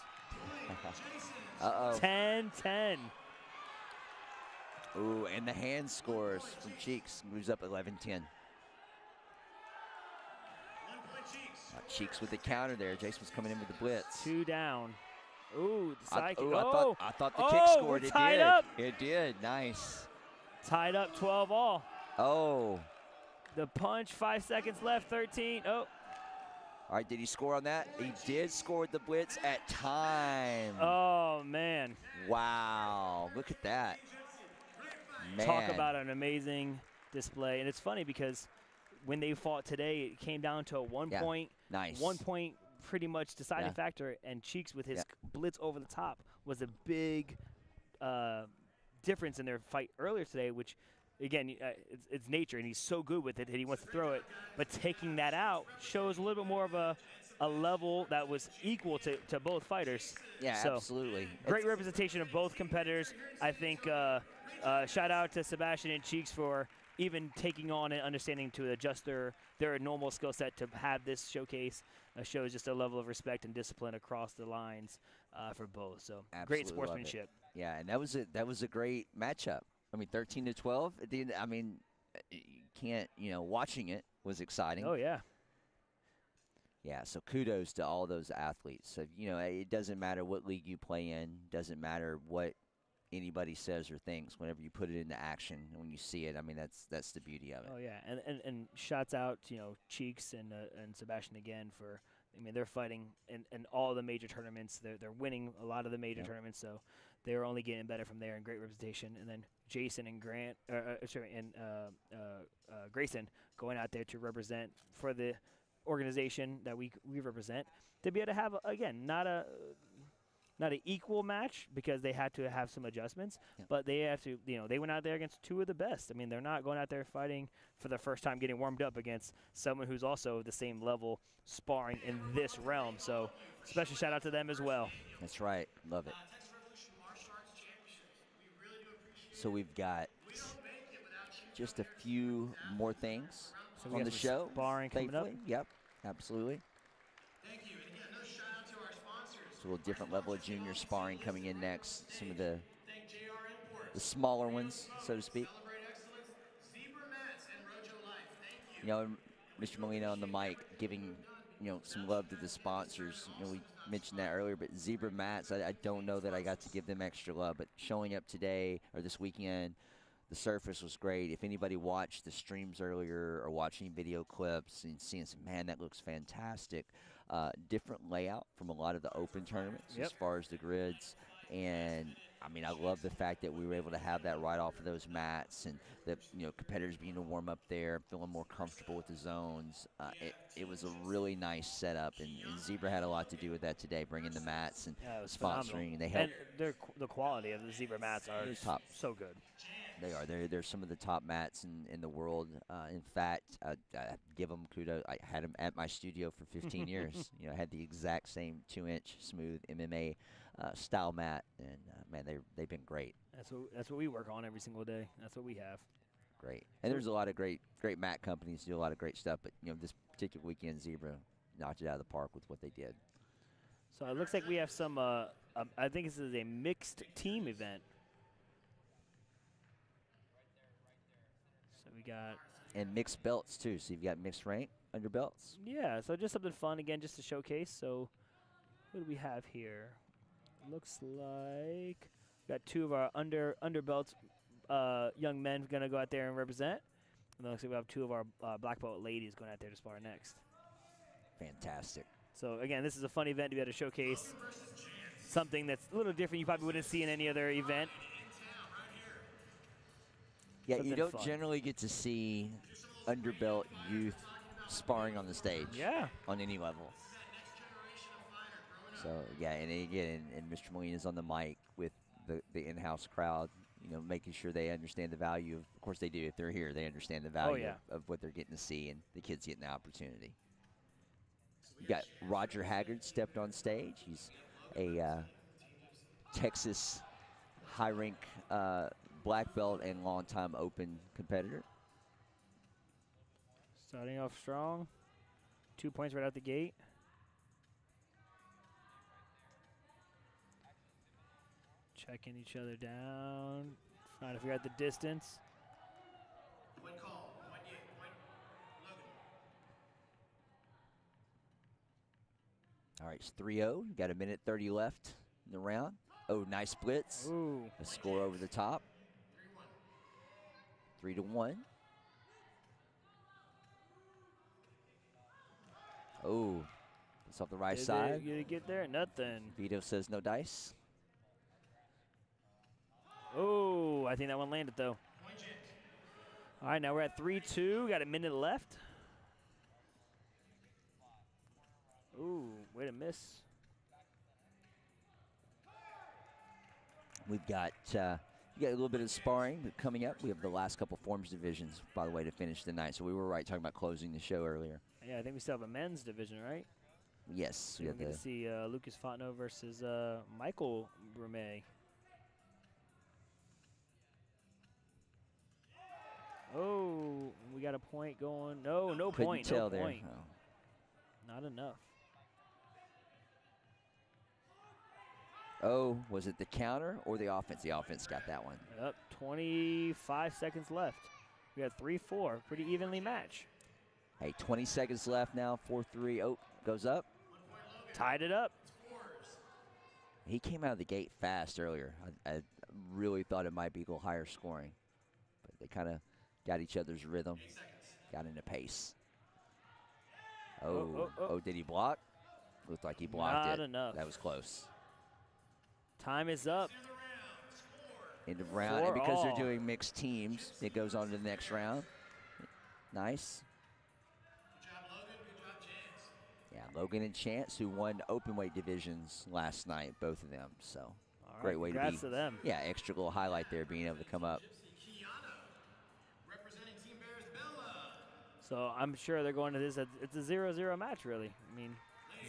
Uh-oh. 10-10. Ooh, and the hand scores from Cheeks. Moves up 11-10. Cheeks with the counter there. Jason was coming in with the blitz. 2 down. Ooh, the side kick. I thought the kick scored. It tied did. Up. It did. Nice. Tied up 12 all. Oh. The punch, 5 seconds left, 13. Oh. All right, did he score on that? He did score with the blitz at time. Oh, man. Wow. Look at that. Man. Talk about an amazing display. And it's funny because when they fought today, it came down to a 1 point. Nice. 1 point pretty much deciding factor, and Cheeks with his blitz over the top was a big difference in their fight earlier today, which, again, it's nature, and he's so good with it that he wants to throw it. But taking that out shows a little bit more of a level that was equal to both fighters. Yeah, so, absolutely. Great representation of both competitors. I think shout out to Sebastian and Cheeks for even taking on and understanding to adjust their normal skill set to have this showcase. Shows just a level of respect and discipline across the lines for both. So great sportsmanship. Yeah, and that was a great matchup. I mean, 13-12 at the end. I mean, you can't, watching it was exciting. Oh yeah. Yeah, so kudos to all those athletes. So, it doesn't matter what league you play in, doesn't matter what anybody says or thinks. Whenever you put it into action, and when you see it, I mean, that's the beauty of it. Oh yeah, and shouts out to Cheeks and Sebastian again for. I mean, they're fighting in all the major tournaments. They're winning a lot of the major tournaments, so they're only getting better from there and great representation. And then Jason and Grayson going out there to represent for the organization that we represent, to be able to have again not an equal match because they had to have some adjustments, but they have to, they went out there against 2 of the best. I mean, they're not going out there fighting for the first time, getting warmed up against someone who's also the same level sparring in this realm. So special shout out to them as well. That's right. Love it. So we've got just a few more things on the show. Sparring coming up. Yep, absolutely. Thank you. And again, no shout out to our sponsors. It's a little different level of junior sparring coming in next. Some of the smaller ones, so to speak. Celebrate excellence. Zebra Mats and Rojo Life. Thank you. Mr. Molina on the mic giving, some love to the sponsors. We mentioned that earlier, but Zebra Mats, I don't know that I got to give them extra love, but showing up today or this weekend, the surface was great. If anybody watched the streams earlier or watching video clips and seeing some, man, that looks fantastic. Different layout from a lot of the open tournaments as far as the grids. And, I mean, I love the fact that we were able to have that right off of those mats and that, competitors being able to warm up there, feeling more comfortable with the zones. It was a really nice setup, and Zebra had a lot to do with that today, bringing the mats and sponsoring. And they helped. And the quality of the Zebra mats are top. So good. They are. They're some of the top mats in the world. In fact, I give them kudos. I had them at my studio for 15 years. I had the exact same 2-inch smooth MMA style mat, and man, they've been great. That's what we work on every single day. That's what we have. Great. And there's a lot of great mat companies do a lot of great stuff, but this particular weekend, Zebra knocked it out of the park with what they did. So it looks like we have some. I think this is a mixed team event. So we got. And mixed belts too. So you've got mixed rank underbelts. Yeah. So just something fun again, just to showcase. So what do we have here? Looks like we got 2 of our underbelts young men going to go out there and represent. And then looks like we have 2 of our black belt ladies going out there to spar next. Fantastic. So again, this is a fun event to be able to showcase something that's a little different. You probably wouldn't see in any other event. Yeah, something you don't fun. Generally get to see underbelt youth sparring on the stage. Yeah. On any level. So, yeah, and again, and Mr. Molina's on the mic with the in-house crowd, you know, making sure they understand the value of course they do. If they're here, they understand the value yeah. of what they're getting to see, and the kids getting the opportunity. You got Roger Haggard stepped on stage. He's a Texas high-rank black belt and long-time open competitor. Starting off strong. 2 points right out the gate. Checking each other down. Trying to figure out the distance. Point call. Point Logan. All right, it's 3-0. Got a minute 30 left in the round. Oh, nice blitz. Ooh. A score over the top. 3-1. Oh, it's off the right side. Did it get there? Nothing. Vito says no dice. Oh, I think that one landed, though. All right, now we're at 3-2. Got a minute left. Ooh, way to miss. We've got you got a little bit of sparring, but coming up, we have the last couple forms divisions, by the way, to finish the night. So we were right talking about closing the show earlier. Yeah, I think we still have a men's division, right? Yes, we We're have going the to see Lucas Fontenot versus Michael Brumet. Oh, we got a point going. No, no couldn't point. tell No there. point. Oh. Not enough. Oh, was it the counter or the offense? The offense got that one. Yep, 25 seconds left. We got 3-4, pretty evenly matched. Hey, 20 seconds left now, 4-3. Oh, goes up. Tied it up. He came out of the gate fast earlier. I really thought it might be a little higher scoring. But they kind of got each other's rhythm, got into pace. Oh, did he block? Looked like he blocked it. Not enough. That was close. Time is up. End of round, and 4 because they're all. doing mixed teams, it goes on to the next round. Nice. Good job, Logan. Good job, Chance. Yeah, Logan and Chance, who won open weight divisions last night, both of them. So All right, great way to be. congrats to them. Yeah, extra little highlight there, being able to come up. Gypsy Kiana, representing Team Bears Bella. So I'm sure they're going to this. It's a 0-0 match, really. I mean,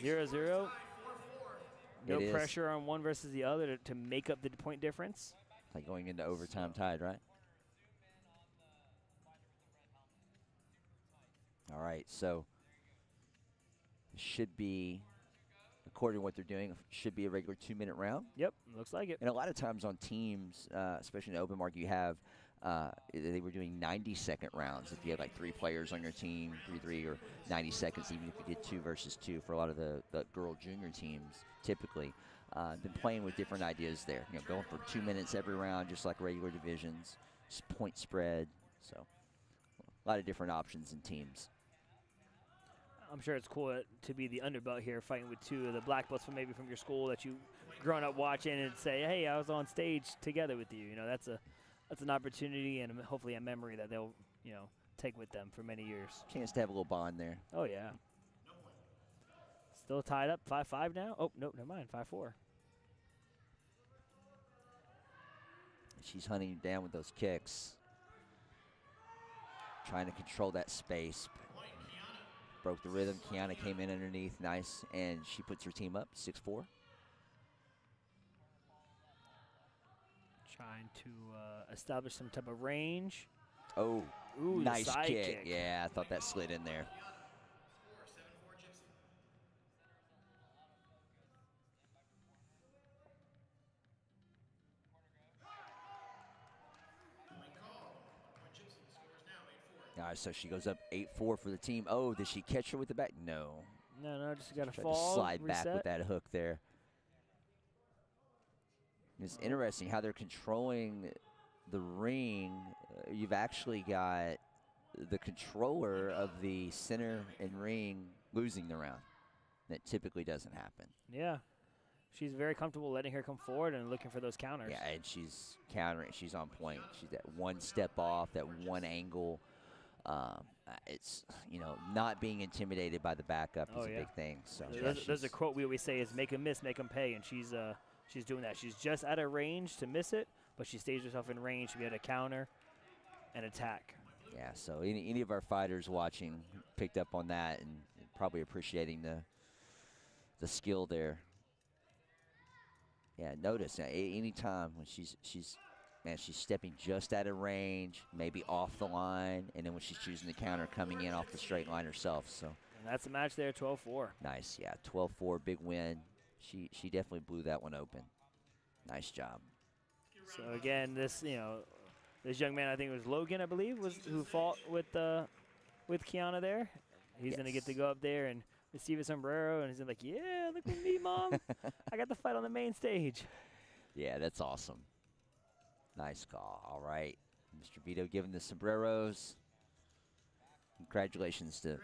0-0. No It is. pressure on one versus the other to make up the point difference. Like going into overtime tied, right? All right, so it should be, according to what they're doing, should be a regular 2-minute round. Yep, looks like it. And a lot of times on teams, especially in the open market, you have, they were doing 90-second rounds. If you had like 3 players on your team, 3-3, or 90 seconds, even if you did 2 versus 2 for a lot of the girl junior teams, typically. Been playing with different ideas there. You know, going for 2 minutes every round, just like regular divisions, point spread. So a lot of different options in teams. I'm sure it's cool to be the underbelt here, fighting with 2 of the black belts from maybe from your school that you grown up watching, and say, hey, I was on stage together with you. You know, that's an opportunity and hopefully a memory that they'll, you know, take with them for many years. Chance to have a little bond there. Oh yeah. Still tied up, 5-5 now. Oh no, never mind, 5-4. She's hunting him down with those kicks. Trying to control that space. Broke the rhythm. Kiana came in underneath. Nice. And she puts her team up 6-4. Trying to establish some type of range. Oh, Ooh, nice the side kick. Yeah, I thought that slid in there. Score 7-4 Gypsy. Point called. 1 point Gypsy. Score is now 8-4. All right, so she goes up 8-4 for the team. Oh, did she catch her with the back? No. No, just got to Tried fall. to slide reset. back with that hook there. It's interesting how they're controlling the ring. You've actually got the controller of the center and ring losing the round. That typically doesn't happen. Yeah. She's very comfortable letting her come forward and looking for those counters. Yeah, and she's countering. She's on point. She's that one step off, that one angle. It's, you know, not being intimidated by the backup is a big thing. So There's a quote we always say is make them miss, make them pay, and she's she's doing that. She's just out of range to miss it, but she stays herself in range to be able to counter and attack. Yeah, so any of our fighters watching picked up on that and probably appreciating the skill there. Yeah, notice any time when she's stepping just out of range, maybe off the line, and then when she's choosing the counter, coming in off the straight line herself. So And that's the match there, 12-4. nice, yeah, 12-4, big win. She definitely blew that one open. Nice job. So again, this this young man, I think it was Logan, I believe, who fought with Kiana there. He's gonna get to go up there and receive a sombrero, and he's like, "Yeah, look at me, mom! I got the fight on the main stage." Yeah, that's awesome. Nice call. All right, Mr. Vito giving the sombreros. Congratulations to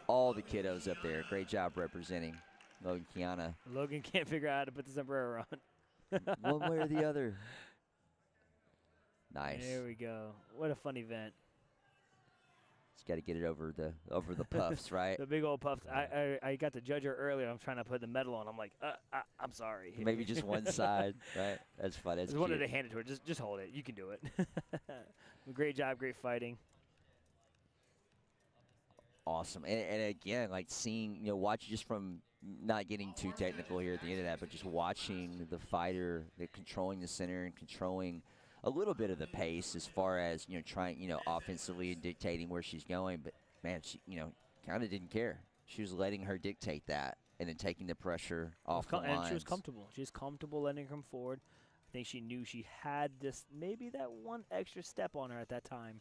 all the kiddos up there. Great job representing Logan Kiana. Logan can't figure out how to put the sombrero on. One way or the other. Nice. There we go. What a fun event. Just got to get it over the puffs, right? The big old puffs. I got to judge her earlier. I'm trying to put the medal on. I'm like, I'm sorry. Maybe just one side, right? That's fun. That's I just wanted to hand it to her. Just hold it. You can do it. Great job. Great fighting. Awesome. And again, like seeing, watch just from not getting too technical here at the end of that, but just watching the fighter controlling the center and controlling a little bit of the pace as far as, trying, offensively and dictating where she's going. But, man, she, kind of didn't care. She was letting her dictate that and then taking the pressure off the lines. And she was comfortable. She was comfortable letting her come forward. I think she knew she had maybe that one extra step on her at that time.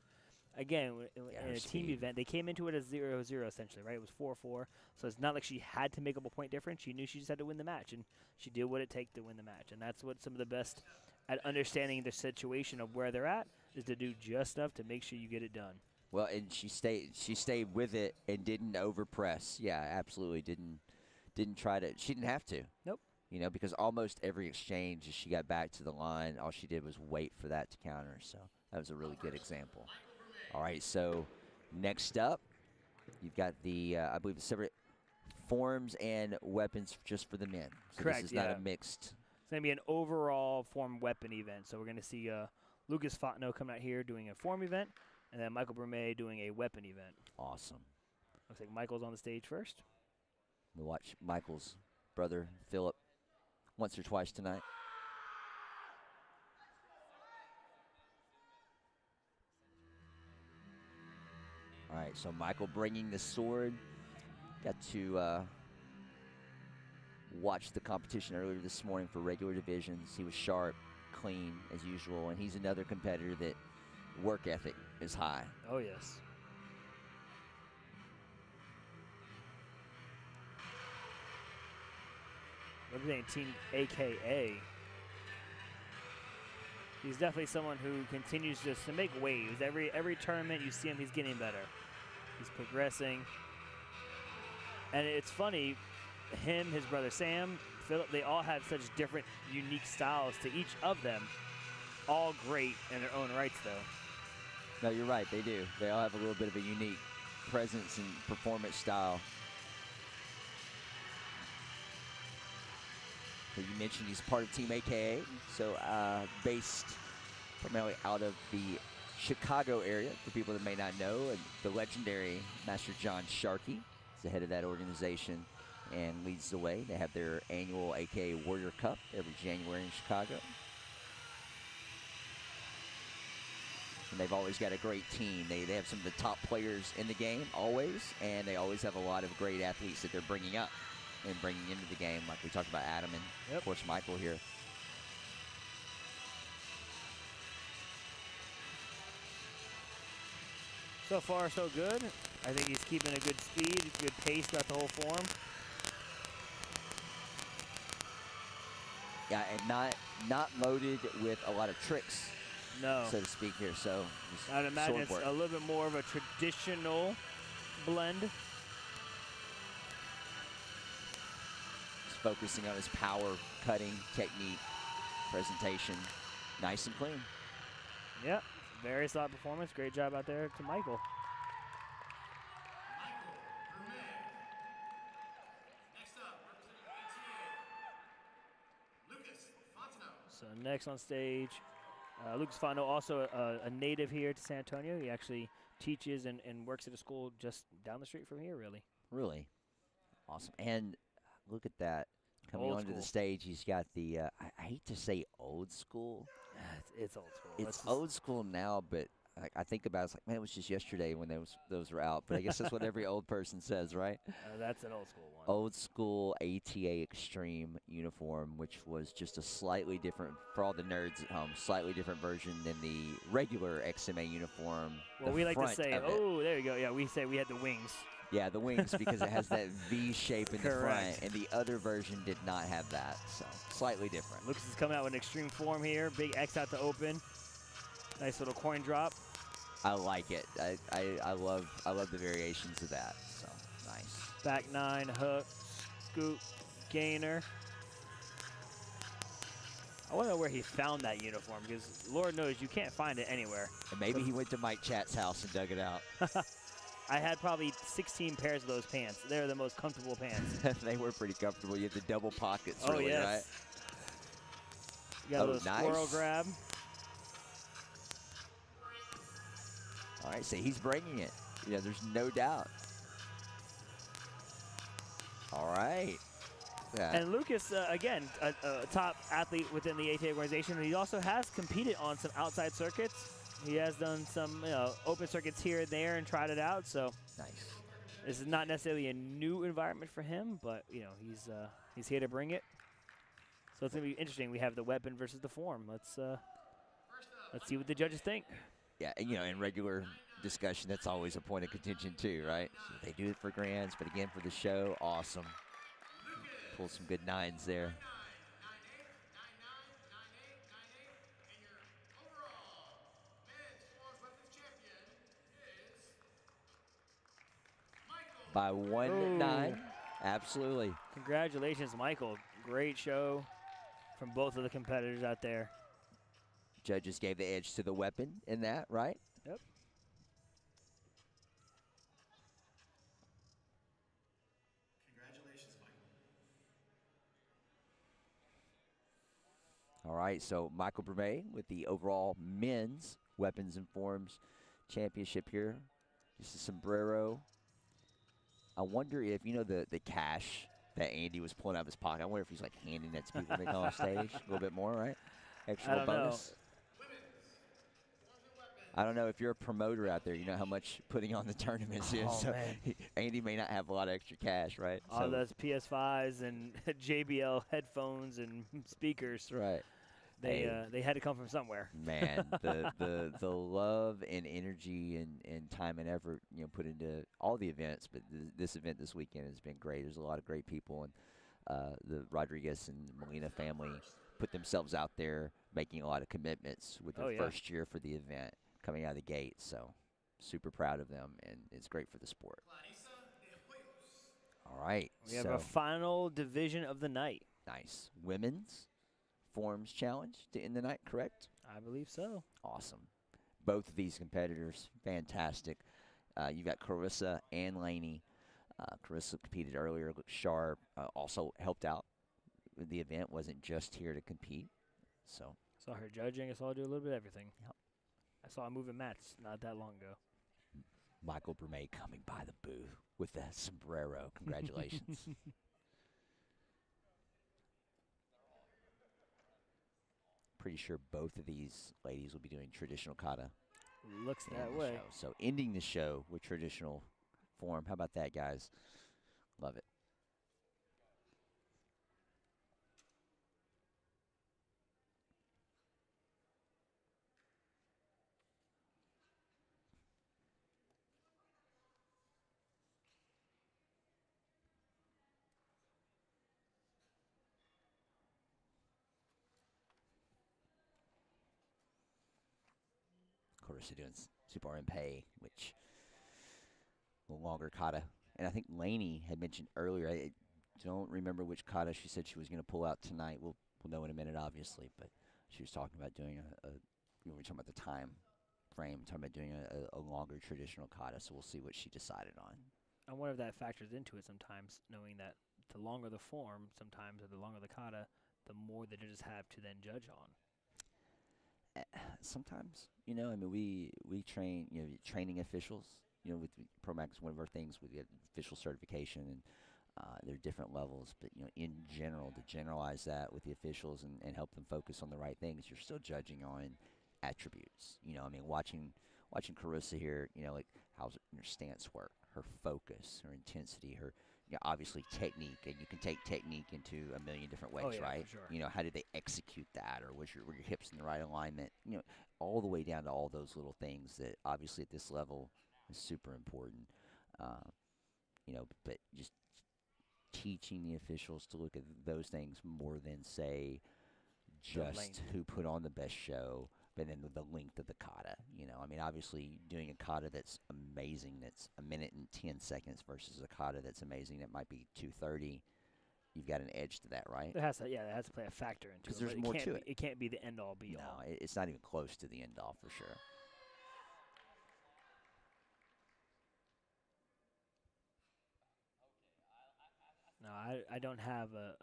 Again, in a team event, they came into it as 0-0 essentially, right? It was 4-4. So it's not like she had to make up a point difference. She knew she just had to win the match, and she did what it takes to win the match. And that's what some of the best at understanding the situation of where they're at is to do just enough to make sure you get it done. Well, and she stayed with it and didn't overpress. Yeah, absolutely didn't try to. She didn't have to. Nope. Because almost every exchange as she got back to the line, all she did was wait for that to counter. So that was a really good example. All right, so next up, you've got the, I believe, separate forms and weapons just for the men. So Correct, this is not a mixed. It's going to be an overall form weapon event. So we're going to see Lucas Fontenot coming out here doing a form event, and then Michael Brumet doing a weapon event. Awesome. Looks like Michael's on the stage first. We'll watch Michael's brother, Philip, once or twice tonight. All right, so Michael bringing the sword. Got to watch the competition earlier this morning for regular divisions. He was sharp, clean as usual, and he's another competitor that work ethic is high. Oh, yes. Representing Team AKA. He's definitely someone who continues just to make waves. Every tournament you see him, he's getting better. He's progressing. And it's funny, him, his brother Sam, Philip, they all have such different, unique styles to each of them. All great in their own rights, though. No, you're right, they do. They all have a little bit of a unique presence and performance style. So you mentioned he's part of Team AKA, so based primarily out of the Chicago area, for people that may not know, and the legendary Master John Sharkey is the head of that organization and leads the way. They have their annual AKA Warrior Cup every January in Chicago. And they've always got a great team. They have some of the top players in the game, always, and they always have a lot of great athletes that they're bringing up and bringing into the game, like we talked about Adam and, of course, Michael here. So far, so good. I think he's keeping a good speed, good pace throughout the whole form. Yeah, and not loaded with a lot of tricks, no, so to speak here. So I'd imagine it's a little bit more of a traditional blend. Just focusing on his power, cutting, technique, presentation. Nice and clean. Yep, very solid performance. Great job out there to Michael. Next up, representing ATA, Lucas So next on stage, Lucas Fondo, also a native here to San Antonio. He actually teaches and works at a school just down the street from here, really. Really awesome. And look at that. Coming Old onto the school. stage, he's got the, I hate to say old school. It's old school. It's old school now, but I think about it, it's like, man, it was just yesterday when those were out. But I guess that's what every old person says, right? That's an old school one. Old school ATA Extreme uniform, which was just a slightly different, for all the nerds at home, slightly different version than the regular XMA uniform. Well, we like to say, oh, there you go. Yeah, we say we had the wings. Yeah, the wings, because it has that V shape in the front, Correct. and the other version did not have that, so slightly different. Lucas is coming out with an extreme form here. Big X out to open. Nice little coin drop. I like it. I love the variations of that. So nice. Back 9, hook, scoop, gainer. I want to know where he found that uniform, because Lord knows you can't find it anywhere. And maybe he went to Mike Chat's house and dug it out. I had probably 16 pairs of those pants. They're the most comfortable pants. They were pretty comfortable. You had the double pockets, Oh, really, yes. right? You got a little squirrel grab. All right, so he's bringing it. Yeah, there's no doubt. All right. Yeah. And Lucas, again, a top athlete within the ATA organization, and he also has competed on some outside circuits. He has done some open circuits here and there and tried it out. So Nice. this is not necessarily a new environment for him, but he's here to bring it. So it's gonna be interesting. We have the weapon versus the form. Let's see what the judges think. Yeah, and, in regular discussion, that's always a point of contention too, right? So they do it for grands, but again, for the show, awesome. Pull some good nines there. By 1-9, absolutely. Congratulations, Michael. Great show from both of the competitors out there. Judges gave the edge to the weapon in that, right? Yep. Congratulations, Michael. All right, so Michael Bremet with the overall men's weapons and forms championship here. Just a sombrero. I wonder if, the cash that Andy was pulling out of his pocket, I wonder if he's like handing that to people when they come off stage a little bit more, right? Extra I don't bonus. I don't know if you're a promoter out there, you know how much putting on the tournaments is. Oh, So man. Andy may not have a lot of extra cash, right? All those PS5s and JBL headphones and speakers. That's right. They had to come from somewhere. Man, the love and energy and time and effort put into all the events, but this event this weekend has been great. There's a lot of great people, and the Rodriguez and Molina family put themselves out there, making a lot of commitments with their first year for the event, coming out of the gate. So super proud of them, and it's great for the sport. All right, We have a final division of the night. Nice. Women's Forms Challenge to end the night, correct? I believe so. Awesome. Both of these competitors, fantastic. You've got Carissa and Laney. Carissa competed earlier, looked sharp, also helped out with the event, wasn't just here to compete. So Saw her judging. I saw her do a little bit of everything. Yep. I saw her moving mats not that long ago. Michael Bremet coming by the booth with the sombrero. Congratulations. Pretty sure both of these ladies will be doing traditional kata. Looks in that the way. show. So ending the show with traditional form. How about that, guys? Love it. Carissa doing Super RMP, which a longer kata. And I think Laney had mentioned earlier, I don't remember which kata she said she was going to pull out tonight. We'll know in a minute, obviously. But she was talking about doing we were talking about the time frame, talking about doing a longer traditional kata. So we'll see what she decided on. I wonder if that factors into it sometimes, knowing that the longer the form, sometimes, or the longer the kata, the more the judges have to then judge on. Sometimes, I mean, we train, training officials. With ProMax, one of our things, we get official certification, and there are different levels. But in general, to generalize that with the officials and help them focus on the right things, you're still judging on attributes. I mean, watching Carissa here, like how's her stance work, her focus, her intensity, her obviously technique, and you can take technique into a million different ways, Oh, yeah, right? for sure. How did they execute that, or were your hips in the right alignment? All the way down to all those little things that obviously at this level is super important. Uh, but just teaching the officials to look at those things more than say The length. just who put on the best show, but then the length of the kata. I mean, obviously doing a kata that's amazing, that's a minute and 10 seconds versus a kata that's amazing that might be 2:30. You've got an edge to that, right? It has to, yeah, it has to play a factor into Because it. there's But more can't to be, it. it can't be the end all be No, all. it's not even close to the end all for sure. No, I don't have a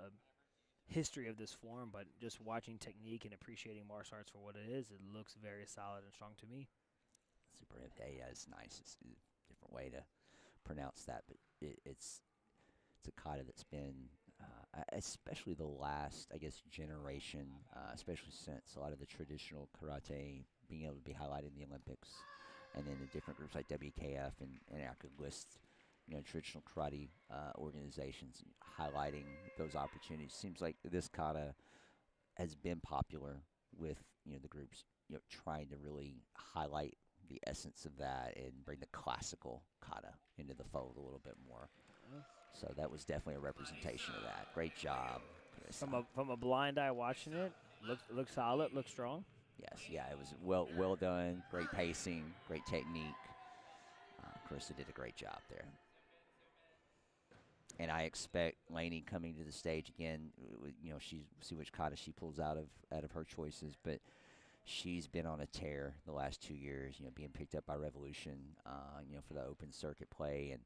history of this form, but just watching technique and appreciating martial arts for what it is, it looks very solid and strong to me. Super. Yeah, it's nice. It's a different way to pronounce that, but it's a kata that's been, especially the last, I guess, generation, especially since a lot of the traditional karate being able to be highlighted in the Olympics, and then the different groups like WKF and I could list, traditional karate organizations highlighting those opportunities. Seems like this kata has been popular with the groups trying to really highlight the essence of that and bring the classical kata into the fold a little bit more. So that was definitely a representation of that. Great job, Chris. From a blind eye watching it, looks solid, looks strong. Yes, yeah, it was well done. Great pacing, great technique. Carissa did a great job there. And I expect Lainey coming to the stage again. She see which kata she pulls out of her choices, but she's been on a tear the last 2 years. Being picked up by Revolution, for the open circuit play, and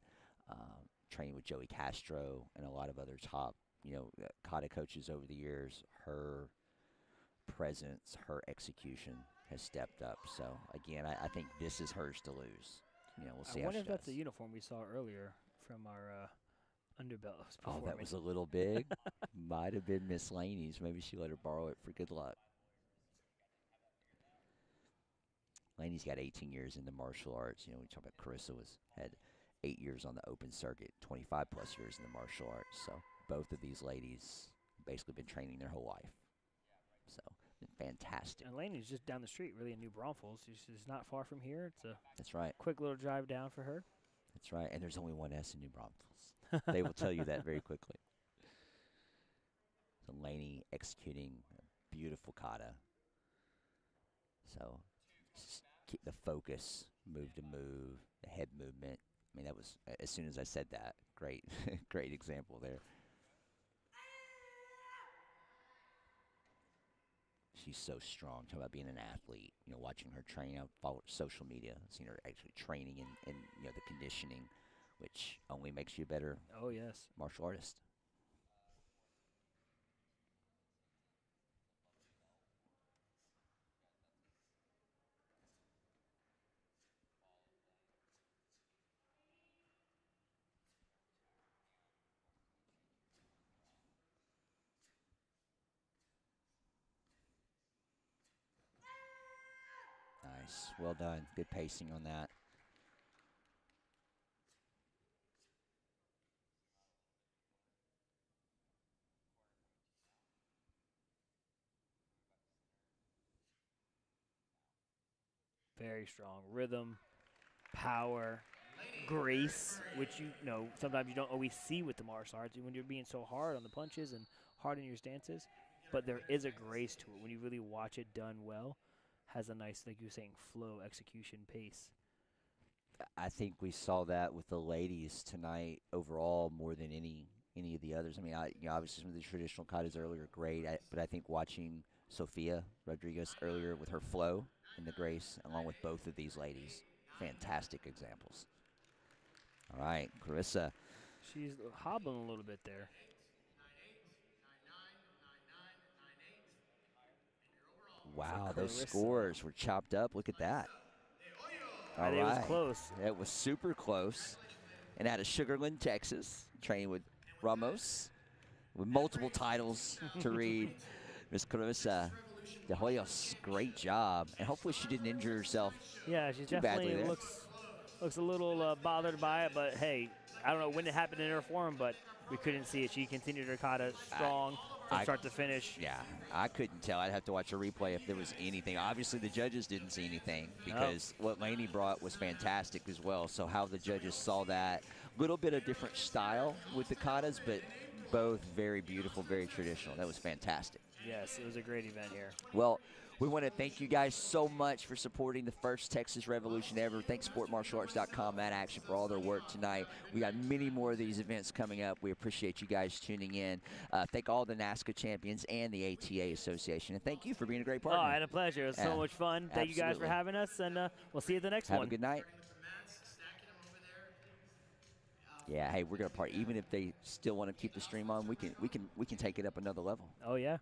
training with Joey Castro and a lot of other top, kata coaches over the years. Her presence, her execution has stepped up. So again, I think this is hers to lose. We'll see I how wonder she if that's does. the uniform we saw earlier from our Underbelt Oh, that performing. was a little big. Might have been Miss Laney's. Maybe she let her borrow it for good luck. Laney's got 18 years in the martial arts. We talk about Carissa had 8 years on the open circuit, 25 plus years in the martial arts. So both of these ladies basically been training their whole life. So fantastic. And Laney's just down the street, really, in New Braunfels. She's not far from here. It's a That's right. quick little drive down for her. That's right. And there's only one S in New Braunfels. They will tell you that very quickly. So Laney executing a beautiful kata. So just keep the focus, move to move, the head movement. I mean, that was, as soon as I said that, great, great example there. She's so strong. Talk about being an athlete. Watching her train. I've followed social media, seen her actually training and the conditioning, which only makes you a better Oh, yes. martial artist. Nice. Well done. Good pacing on that. Very strong. Rhythm, power, grace, which sometimes you don't always see with the martial arts when you're being so hard on the punches and hard in your stances. But there is a grace to it when you really watch it done well. Has a nice, like you were saying, flow, execution, pace. I think we saw that with the ladies tonight overall more than any of the others. I mean, obviously some of the traditional katas earlier are great, but I think watching Sofia Rodriguez earlier with her flow and the grace, along with both of these ladies, fantastic examples. All right, Carissa. She's hobbling a little bit there. Wow, those Clarissa. scores were chopped up. Look at that. I All think it was right. close. It was super close. And out of Sugarland, Texas, training with Ramos, with multiple titles to read. Miss Clarissa de Hoyos, great job. And hopefully she didn't injure herself Yeah, she too badly definitely there. looks a little bothered by it, but hey, I don't know when it happened in her form, but we couldn't see it. She continued her kata strong from start to finish. Yeah, I couldn't tell. I'd have to watch a replay if there was anything. Obviously, the judges didn't see anything because what Lainey brought was fantastic as well. So how the judges saw that, little bit of different style with the katas, but both very beautiful, very traditional. That was fantastic. Yes, it was a great event here. Well, we want to thank you guys so much for supporting the first Texas Revolution ever. Thanks sportmartialarts.com, Mad Action, for all their work tonight. We got many more of these events coming up. We appreciate you guys tuning in. Thank all the NASCA champions and the ATA Association. And thank you for being a great partner. Oh, I had a pleasure. It was so much fun. Thank you guys for having us, and we'll see you at the next one. Have a good night. Yeah, hey, we're gonna part. Even if they still want to keep the stream on, we can take it up another level. Oh yeah.